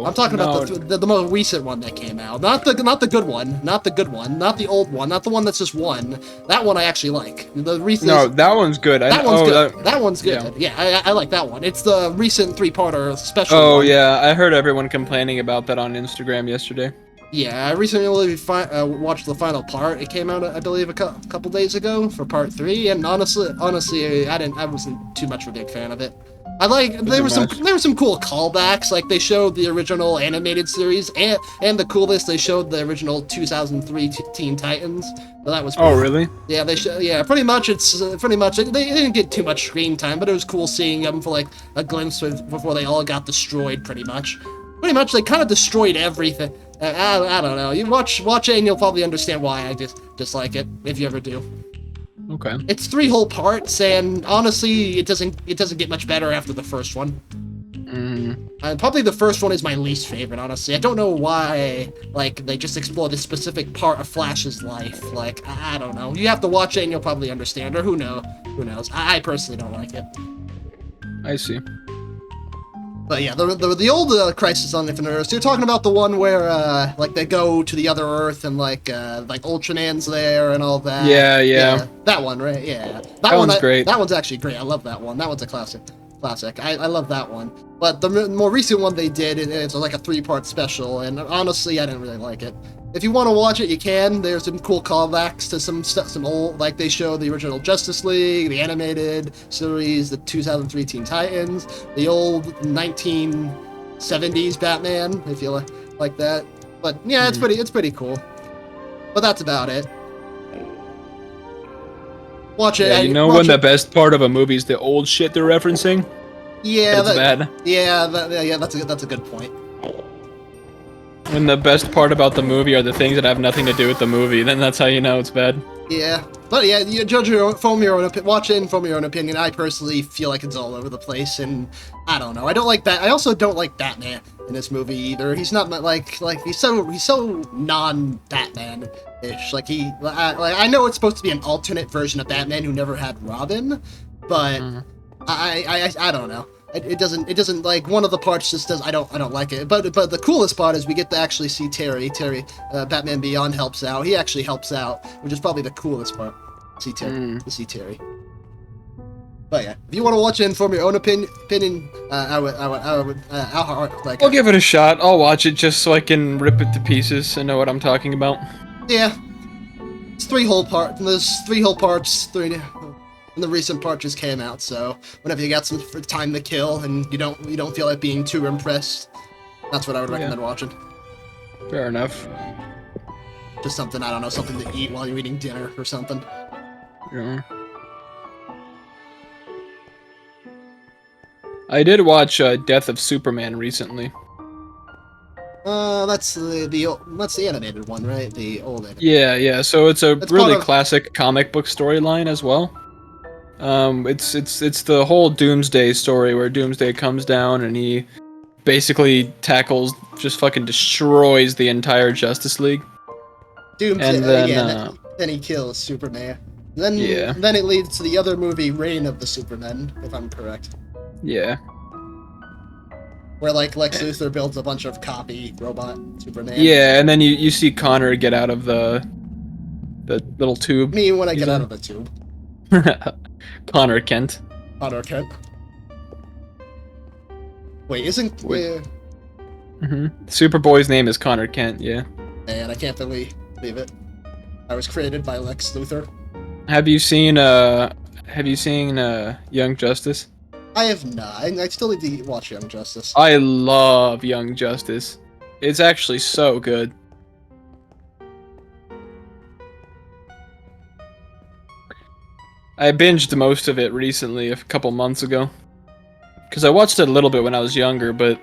I'm talking no. about the most recent one that came out. Not the good one. Not the good one. Not the old one. Not the one that's just one. That one I actually like. The recent. No, that one's good. That one's good. That... That one's good. Yeah, I like that one. It's the recent 3-parter special. Oh one. yeah, I heard everyone complaining about that on Instagram yesterday. Yeah, I recently watched the final part. It came out, I believe, a couple days ago for part 3, and honestly, I wasn't too much of a big fan of it. There were some cool callbacks, like they showed the original animated series, and the coolest, they showed the original 2003 Teen Titans. So that was Oh really? Yeah, pretty much they didn't get too much screen time, but it was cool seeing them for like a glimpse before they all got destroyed. Pretty much they kind of destroyed everything. I don't know. You watch it and you'll probably understand why I dislike it, if you ever do. Okay. It's 3 whole parts, and honestly, it doesn't get much better after the first one. Probably the first one is my least favorite, honestly. I don't know why, like, they just explore this specific part of Flash's life. Like, I don't know. You have to watch it and you'll probably understand, or who knows. I personally don't like it. I see. But yeah, the old Crisis on Infinite Earths, you're talking about the one where, like, they go to the other Earth and, like Ultranan's there and all that. Yeah. That one, right? Yeah. That one's great. That one's actually great. I love that one. That one's a classic. I love that one. But the more recent one they did, it's like a 3-part special, and honestly, I didn't really like it. If you want to watch it, you can. There's some cool callbacks to some old, like they show the original Justice League, the animated series, the 2003 Teen Titans, the old 1970s Batman, if you like that. But yeah, it's pretty cool. But that's about it. Watch it. Yeah, you know when the best part of a movie is the old shit they're referencing? Yeah, that's bad. Yeah, that's a good point. When the best part about the movie are the things that have nothing to do with the movie, then that's how you know it's bad. Yeah, but yeah, you judge form your own watch it and form your own opinion. I personally feel like it's all over the place, and I don't know. I also don't like Batman in this movie either. He's not like he's so non-Batman-ish. Like I know it's supposed to be an alternate version of Batman who never had Robin, but I don't know. it doesn't like one of the parts just does I don't like it. But the coolest part is we get to actually see Terry. Batman Beyond helps out. He actually helps out, which is probably the coolest part. See Terry. To see Terry. But yeah, if you want to watch it and form your own opinion, I would like. I'll give it a shot. I'll watch it just so I can rip it to pieces and know what I'm talking about. Yeah, it's 3 whole parts. There's 3 whole parts. And the recent part just came out, so whenever you got some time to kill and you don't feel like being too impressed, that's what I would recommend watching. Fair enough. Just something, I don't know, something to eat while you're eating dinner or something. Yeah. I did watch Death of Superman recently. That's the animated one, right? The old animated. Yeah. So it's a It's really part of- classic comic book storyline as well. It's the whole Doomsday story where Doomsday comes down and he basically just fucking destroys the entire Justice League. Doomsday, And then, then he kills Superman. Then Yeah. it leads to the other movie, Reign of the Supermen, if I'm correct. Yeah. Where like Lex Luthor builds a bunch of copy robot Superman. Yeah, and then you see Connor get out of the little tube. Me when I get Yeah. out of the tube. Connor Kent. Connor Kent. Wait, isn't Wait. Superboy's name is Connor Kent. Yeah. man, I can't believe it. I was created by Lex Luthor. Have you seen Young Justice? I have not. I still need to watch Young Justice. I love Young Justice. It's actually so good. I binged most of it recently, a couple months ago. Because I watched it a little bit when I was younger, but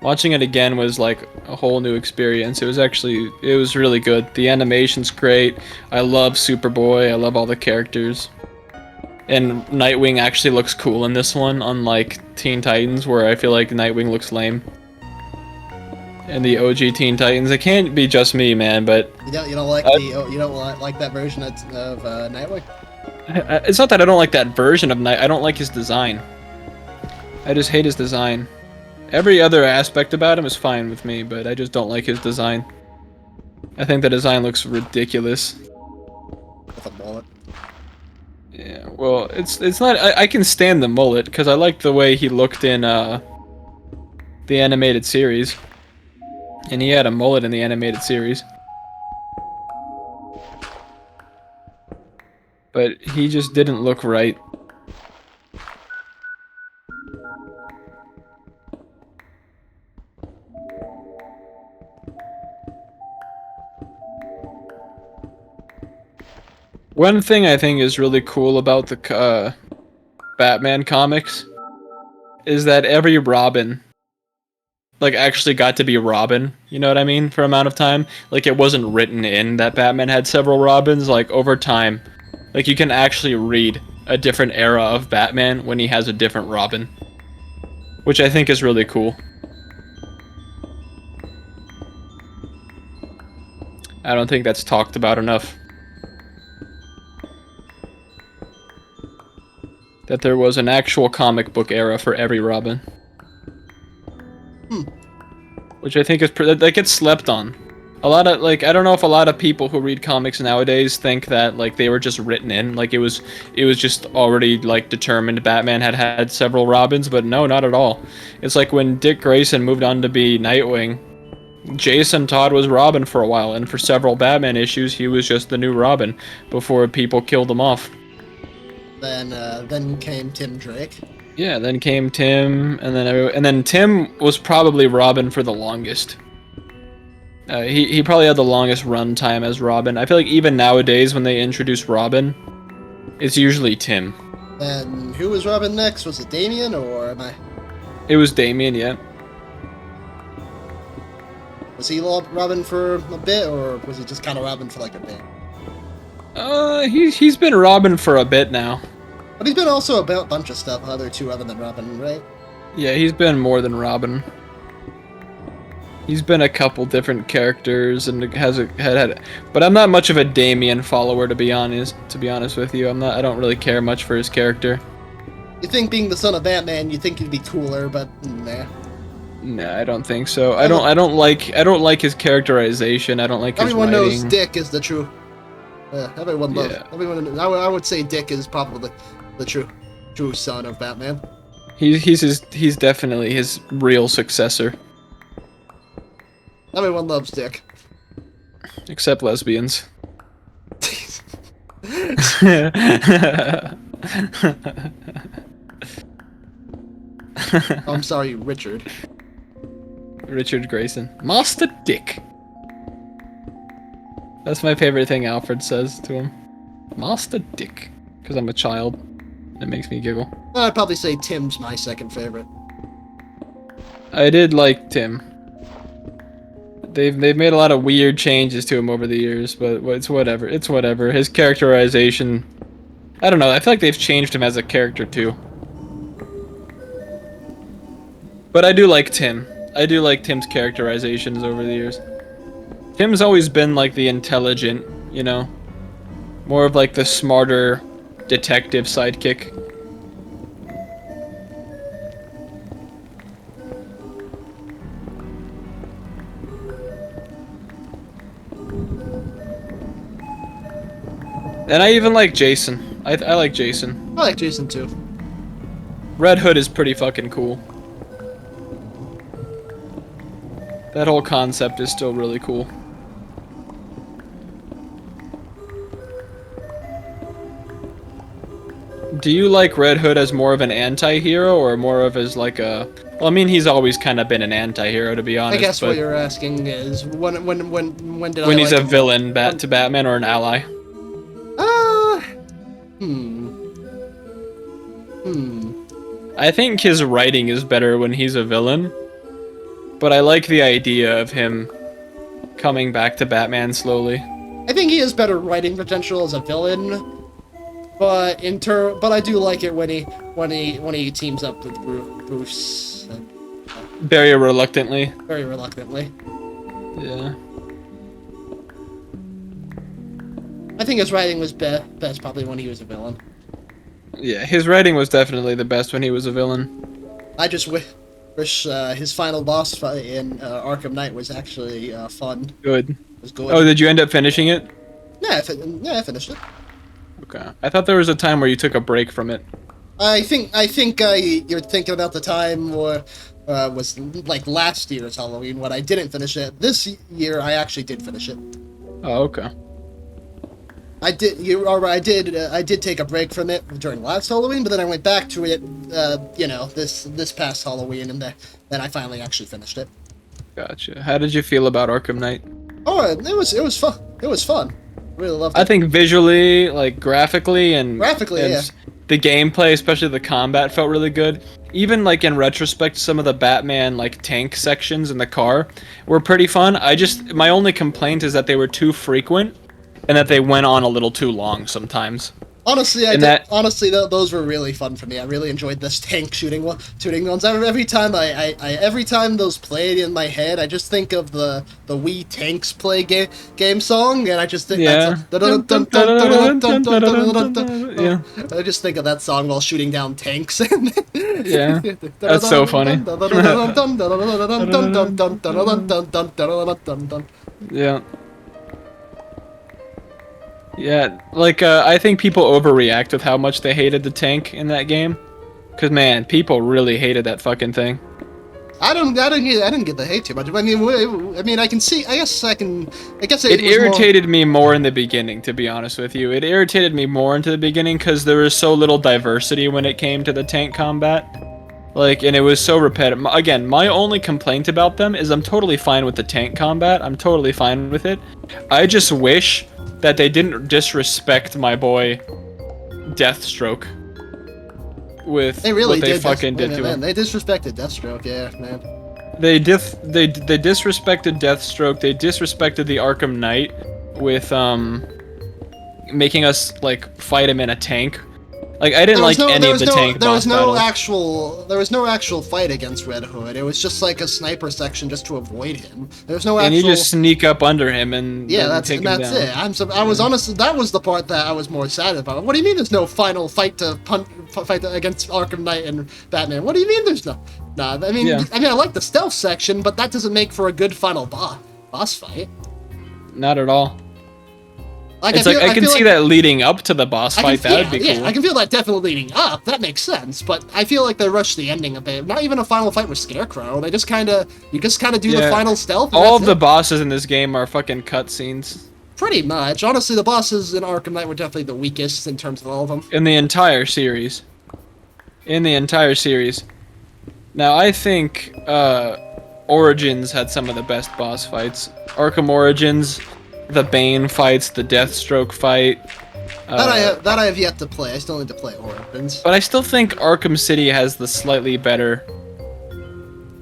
watching it again was like a whole new experience. It was really good. The animation's great. I love Superboy. I love all the characters. And Nightwing actually looks cool in this one, unlike Teen Titans, where I feel like Nightwing looks lame. And the OG Teen Titans, it can't be just me, man, but You don't like like that version of Nightwing? it's not that I don't like that version of Night. I don't like his design. I just hate his design. Every other aspect about him is fine with me, but I just don't like his design. I think the design looks ridiculous. With a mullet. Yeah, well, it's not. I can stand the mullet because I like the way he looked in the animated series, and he had a mullet in the animated series. But he just didn't look right. One thing I think is really cool about the Batman comics is that every Robin like actually got to be Robin, you know what I mean, for amount of time. Like it wasn't written in that Batman had several Robins. Like over time, like you can actually read a different era of Batman when he has a different Robin, which I think is really cool. I don't think that's talked about enough. That there was an actual comic book era for every Robin. Which I think is that gets slept on. A lot of I don't know if a lot of people who read comics nowadays think that like they were just written in, like it was just already like determined Batman had several Robins, but no, not at all. It's like when Dick Grayson moved on to be Nightwing, Jason Todd was Robin for a while, and for several Batman issues he was just the new Robin before people killed him off. Then came Tim Drake. Yeah, then came Tim, and then Tim was probably Robin for the longest. He probably had the longest run time as Robin. I feel like even nowadays when they introduce Robin, it's usually Tim. And who was Robin next? Was it Damian or am I? It was Damian, yeah. Was he Robin for a bit, or was he just kind of Robin for like a bit? He's been Robin for a bit now. But he's been also about a bunch of stuff other than Robin, right? Yeah, he's been more than Robin. He's been a couple different characters and had but I'm not much of a Damian follower to be honest with you. I don't really care much for his character. You think being the son of Batman, you think you'd be cooler, but nah. Nah, I don't think so. I don't like his characterization. I don't like his Everyone knows writing. Dick is the true. Everyone loves. Yeah. Everyone. I would say Dick is probably the true son of Batman. He's definitely his real successor, Everyone loves Dick. except lesbians. I'm sorry, Richard. Richard Grayson. Master Dick. That's my favorite thing Alfred says to him. Master Dick. Because I'm a child. It makes me giggle. I'd probably say Tim's my second favorite. I did like Tim. They've made a lot of weird changes to him over the years, but it's whatever. It's whatever. His characterization... I don't know, I feel like they've changed him as a character too. But I do like Tim. I do like Tim's characterizations over the years. Tim's always been like the intelligent, you know? More of like the smarter detective sidekick. And I even like Jason. I like Jason. I like Jason too. Red Hood is pretty fucking cool. That whole concept is still really cool. Do you like Red Hood as more of an anti-hero or more of as like a... Well, I mean, he's always kind of been an anti-hero, to be honest. I guess but what you're asking is when did I when he's like a him? villain to Batman or an ally. I think his writing is better when he's a villain, but I like the idea of him coming back to Batman slowly. I think he has better writing potential as a villain, but but I do like it when he teams up with Bruce Very reluctantly. very reluctantly. Yeah. I think his writing was best probably when he was a villain. Yeah, his writing was definitely the best when he was a villain. I just wish his final boss fight in Arkham Knight was actually fun. Good. It was good. Oh, did you end up finishing it? Yeah, I finished it. Okay. I thought there was a time where you took a break from it. I think you're thinking about the time where was like last year's Halloween when I didn't finish it. This year I actually did finish it. Oh, okay. I did. I did take a break from it during last Halloween, but then I went back to it. This past Halloween, and then I finally actually finished it. Gotcha. How did you feel about Arkham Knight? Oh, it was fun. It was fun. Really loved it. I think visually, like graphically, and Yeah. the gameplay, especially the combat, felt really good. Even like in retrospect, some of the Batman like tank sections in the car were pretty fun. My only complaint is that they were too frequent, and that they went on a little too long sometimes. Honestly, honestly, those were really fun for me. I really enjoyed this tank shooting ones. Every time those played in my head, I just think of the Wii Tanks Play game song, and I just think Yeah. Yeah. I just think of that song while shooting down tanks. Yeah. That's so funny. Yeah. Yeah, like, I think people overreact with how much they hated the tank in that game. Cause man, people really hated that fucking thing. I didn't get the hate too much. I mean, I can see. I guess It irritated me more in the beginning, to be honest with you. It irritated me more into the beginning because there was so little diversity when it came to the tank combat. Like, and it was so repetitive. Again, my only complaint about them is I'm totally fine with the tank combat. I'm totally fine with it. I just wish that they didn't disrespect my boy Deathstroke with what they fucking did to him. They disrespected Deathstroke, yeah, man. They disrespected Deathstroke. They disrespected the Arkham Knight with making us like fight him in a tank. Like I didn't like any of the tank there boss was no battles. there was no actual fight against Red Hood. It was just like a sniper section just to avoid him. There was no And actual. you just sneak up under him and Yeah, then that's take him that's down. it. I was honestly that was the part that I was more excited about. What do you mean there's no final fight against Arkham Knight and Batman? What do you mean there's no? Nah, I mean Yeah. I like the stealth section, but that doesn't make for a good final boss fight. Not at all. Like, It's like I can see that leading up to the boss fight. That would be cool. I can feel that definitely leading up. That makes sense. But I feel like they rushed the ending a bit. Not even a final fight with Scarecrow. They just kind of do the Yeah. final stealth. And All of that's the it. bosses in this game are fucking cutscenes. Pretty much. Honestly, the bosses in Arkham Knight were definitely the weakest in terms of all of them. In the entire series. Now, I think Origins had some of the best boss fights. Arkham Origins, the Bane fights, the Deathstroke fight. That I have yet to play. I still need to play Origins. But I still think Arkham City has the slightly better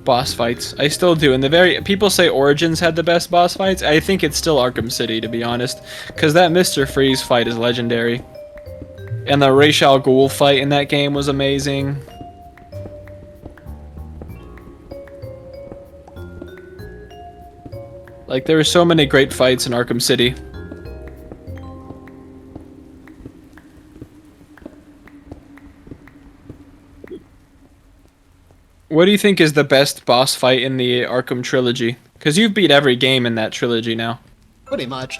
boss fights. I still do. People say Origins had the best boss fights. I think it's still Arkham City, to be honest, because that Mr. Freeze fight is legendary. And the Ra's al Ghul fight in that game was amazing. Like, there were so many great fights in Arkham City. What do you think is the best boss fight in the Arkham trilogy? Because you've beat every game in that trilogy now. Pretty much.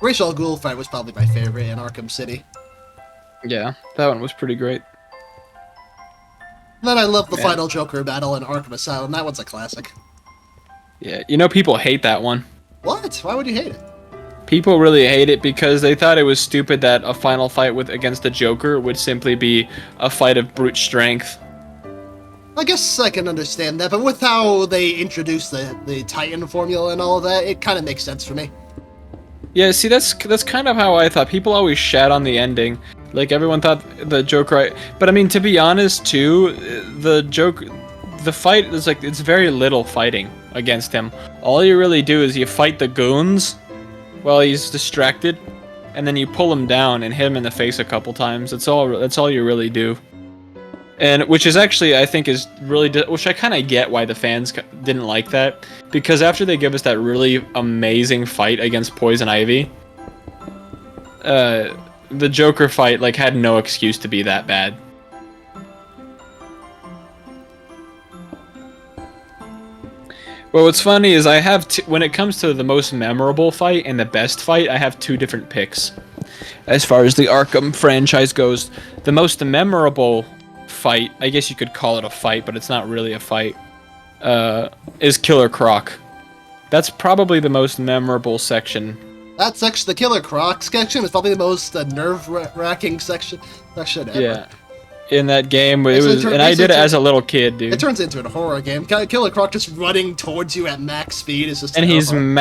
Ra's al Ghul fight was probably my favorite in Arkham City. Yeah, that one was pretty great. Then I love the Yeah. final Joker battle in Arkham Asylum. That one's a classic. Yeah, you know people hate that one. What? Why would you hate it? People really hate it because they thought it was stupid that a final fight against the Joker would simply be a fight of brute strength. I guess I can understand that, but with how they introduced the Titan formula and all of that, it kind of makes sense for me. Yeah, see, that's kind of how I thought. People always shat on the ending. Like, everyone thought the Joker... But, I mean, to be honest, too, the fight is, like, it's very little fighting against him. All you really do is you fight the goons while he's distracted, and then you pull him down and hit him in the face a couple times. That's all you really do. And which is actually, I think, is really... which I kind of get why the fans didn't like that. Because after they give us that really amazing fight against Poison Ivy, the Joker fight, like, had no excuse to be that bad. Well, what's funny is I have... when it comes to the most memorable fight and the best fight, I have two different picks. As far as the Arkham franchise goes, the most memorable fight, I guess you could call it a fight, but it's not really a fight, is Killer Croc. That's probably the most memorable section. That section, the Killer Croc section, is probably the most nerve-wracking section ever. Yeah. In that game, It's and I did it as a little kid, dude. It turns into a horror game. Killer Croc just running towards you at max speed is just And he's terrifying.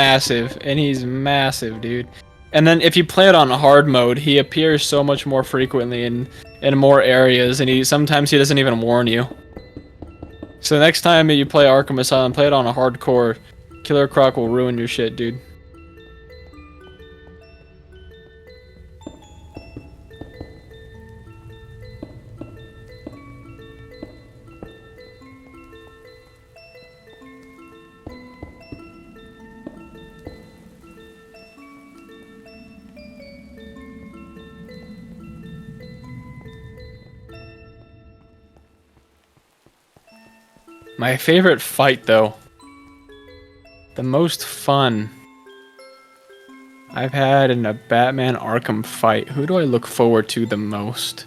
massive, dude. And then if you play it on hard mode, he appears so much more frequently in more areas, and sometimes he doesn't even warn you. So next time you play Arkham Asylum, play it on a hardcore. Killer Croc will ruin your shit, dude. My favorite fight, though. The most fun I've had in a Batman Arkham fight. Who do I look forward to the most?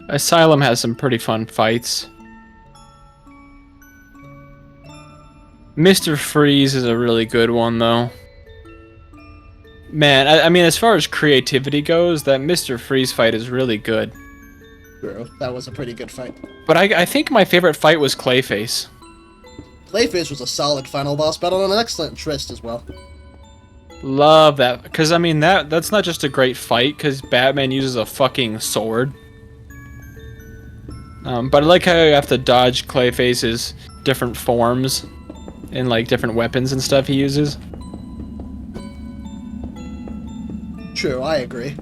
Asylum has some pretty fun fights. Mr. Freeze is a really good one, though. Man, I mean, as far as creativity goes, that Mr. Freeze fight is really good. True. That was a pretty good fight. But I think my favorite fight was Clayface. Clayface was a solid final boss battle and an excellent tryst as well. Love that, because I mean that's not just a great fight, because Batman uses a fucking sword. But I like how you have to dodge Clayface's different forms and like different weapons and stuff he uses. True, I agree.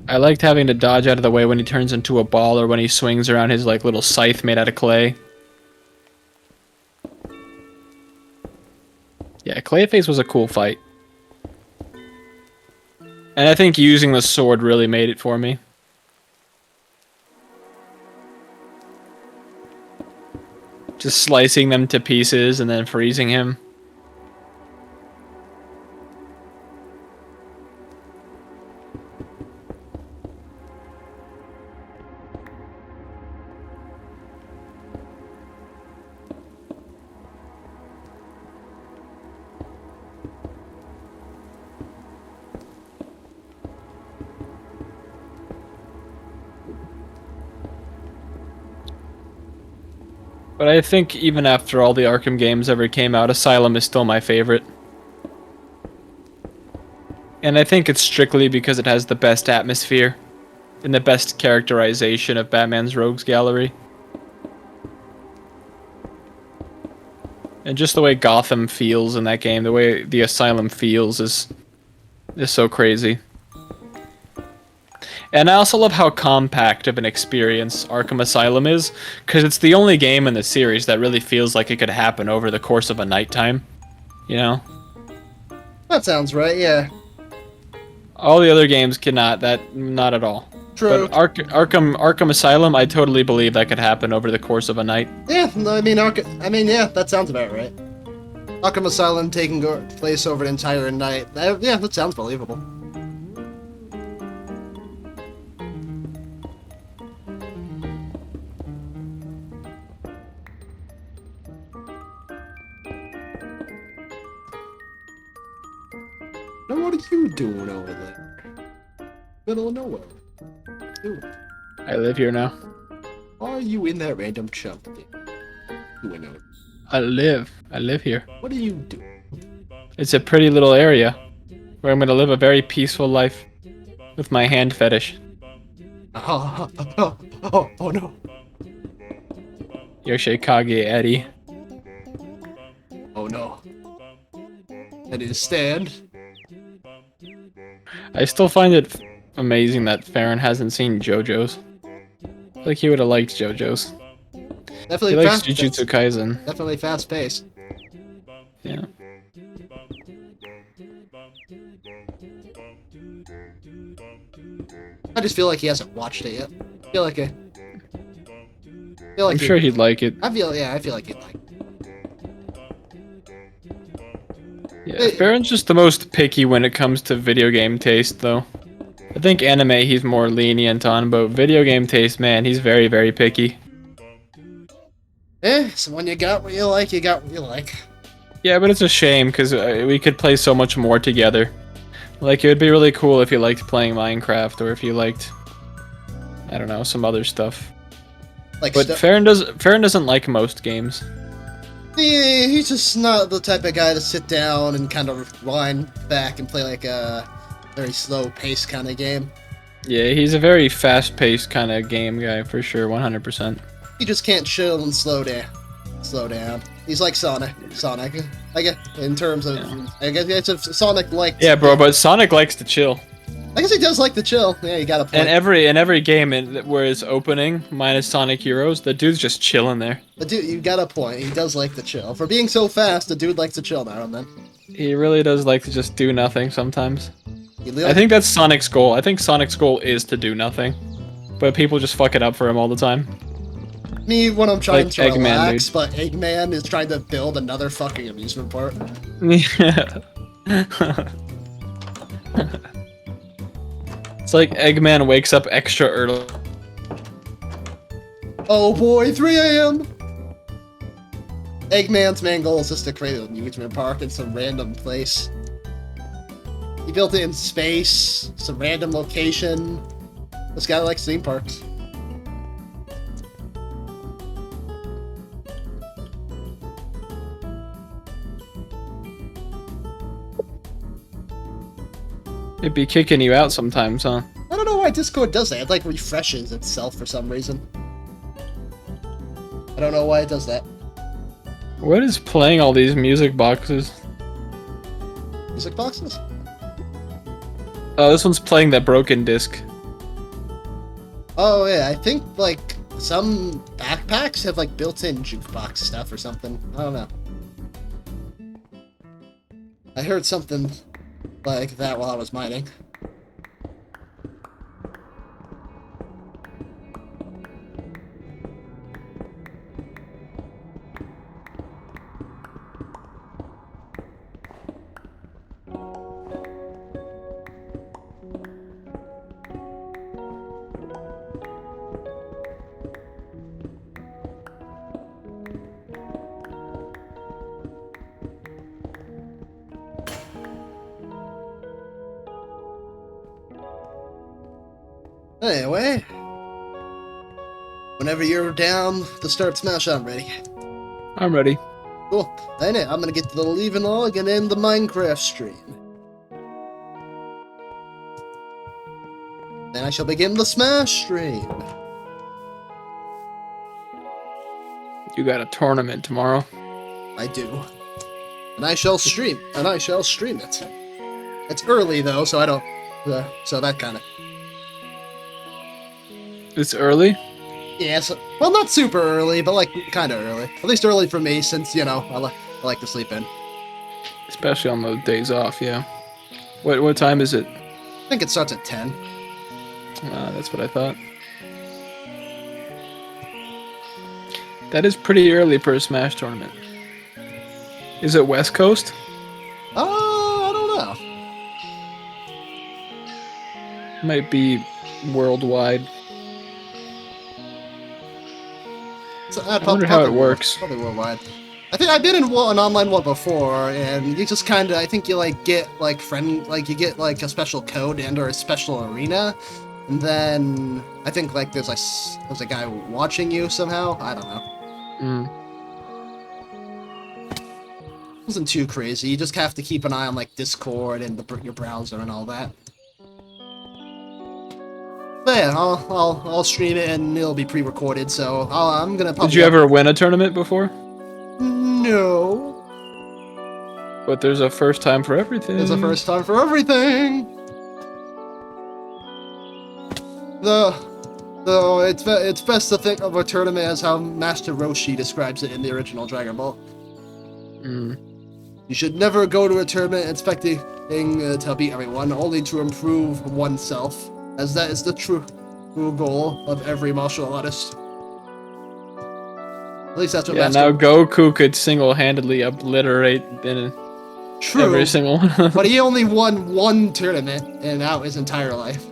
I liked having to dodge out of the way when he turns into a ball or when he swings around his like little scythe made out of clay. Yeah, Clayface was a cool fight. And I think using the sword really made it for me. Just slicing them to pieces and then freezing him. But I think even after all the Arkham games ever came out, Asylum is still my favorite. And I think it's strictly because it has the best atmosphere and the best characterization of Batman's Rogues Gallery. And just the way Gotham feels in that game, the way the Asylum feels is so crazy. And I also love how compact of an experience Arkham Asylum is, because it's the only game in the series that really feels like it could happen over the course of a nighttime. You know? That sounds right, yeah. All the other games cannot, not at all. True. But Arkham Asylum, I totally believe that could happen over the course of a night. Yeah, I mean, yeah, that sounds about right. Arkham Asylum taking place over an entire night. Yeah, that sounds believable. Now, what are you doing over there? Middle of nowhere. Dude, I live here now. are you in that random chump thing? Doing over? I live here. What are you doing? It's a pretty little area where I'm gonna live a very peaceful life with my hand fetish. Oh no. Yoshikage Eddie. Oh no. That is stand. I still find it amazing that Farron hasn't seen JoJo's. I feel like he would have liked JoJo's. Definitely He likes fast. Jujutsu Kaisen. Definitely fast paced. Yeah. I just feel like he hasn't watched it yet. I'm sure he'd like it. I feel like he'd like it. Yeah, Farron's just the most picky when it comes to video game taste, though. I think anime he's more lenient on, but video game taste, man, he's very, very picky. So when you got what you like, you got what you like. Yeah, but it's a shame, because we could play so much more together. Like, it would be really cool if you liked playing Minecraft, or if you liked, I don't know, some other stuff. Like, But Farron doesn't like most games. yeah, he's just not the type of guy to sit down and kind of wind back and play like a very slow pace kind of game. Yeah, he's a very fast-paced kind of game guy, for sure, 100%. He just can't chill and slow down. He's like Sonic. I guess in terms of, Yeah. I guess it's a Sonic like. Yeah, bro, but Sonic likes to chill. I guess he does like to chill. Yeah, you got a point. And every game where it's opening, minus Sonic Heroes, the dude's just chilling there. But dude, you got a point. He does like to chill. For being so fast, the dude likes to chill now and then. He really does like to just do nothing sometimes. He I think that's Sonic's goal. I think Sonic's goal is to do nothing. But people just fuck it up for him all the time. me when I'm trying Like to Eggman, relax, dude. but Eggman is trying to build another fucking amusement park. Yeah. It's like Eggman wakes up extra early. Oh boy, 3 a.m. Eggman's main goal is just to create an amusement park in some random place. He built it in space, some random location. This guy likes theme parks. It'd be kicking you out sometimes, huh? I don't know why Discord does that. It like refreshes itself for some reason. I don't know why it does that. What is playing all these music boxes? Music boxes? Oh, this one's playing that broken disc. Oh yeah, I think like some backpacks have like built-in jukebox stuff or something. I don't know. I heard something like that while I was mining. Anyway, whenever you're down to start Smash, I'm ready. I'm ready. Cool. And I'm gonna get to the leaving log and end the Minecraft stream. Then I shall begin the Smash stream. You got a tournament tomorrow. I do. And I shall stream. And I shall stream it. It's early though, so I don't. So that kind of. It's early? Yeah, so, well, not super early, but like kind of early. At least early for me, since you know I like to sleep in. Especially on those days off, yeah. What time is it? I think it starts at 10. That's what I thought. That is pretty early for a Smash tournament. Is it West Coast? I don't know. Might be worldwide. So, I wonder how it works. Probably worldwide. I think I've been in an online one before, and you just kind of, I think you like get like you get like a special code and or a special arena, and then I think like there's a guy watching you somehow. I don't know. It wasn't too crazy. You just have to keep an eye on like Discord and your browser and all that. But yeah, I'll stream it and it'll be pre-recorded, so I'm gonna. Did you ever win a tournament before? No. But there's a first time for everything. There's a first time for everything. Though it's best to think of a tournament as how Master Roshi describes it in the original Dragon Ball. You should never go to a tournament expecting to beat everyone, only to improve oneself, as that is the true goal of every martial artist. At least that's what Yeah, now Goku could single-handedly obliterate every single one. But he only won one tournament in his entire life.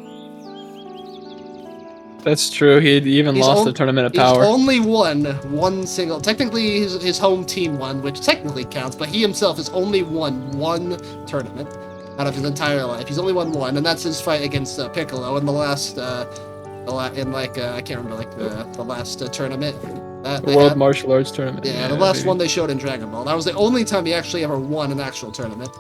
That's true. He even lost the Tournament of Power. He's only won one single. Technically, his home team won, which technically counts, but he himself has only won one tournament out of his entire life. He's only won one, and that's his fight against Piccolo in the last, I can't remember, the last tournament. The World Martial Arts Tournament. Yeah, the last one they showed in Dragon Ball. That was the only time he actually ever won an actual tournament.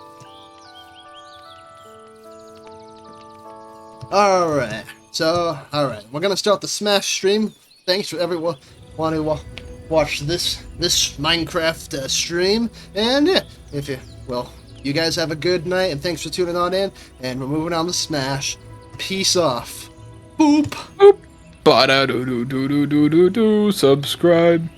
Alright. So, alright, we're gonna start the Smash stream. Thanks for everyone who watched this Minecraft stream. And yeah, you guys have a good night, and thanks for tuning on in. And we're moving on to Smash. Peace off. Boop. Boop. Ba-da-do-do-do-do-do-do. Subscribe.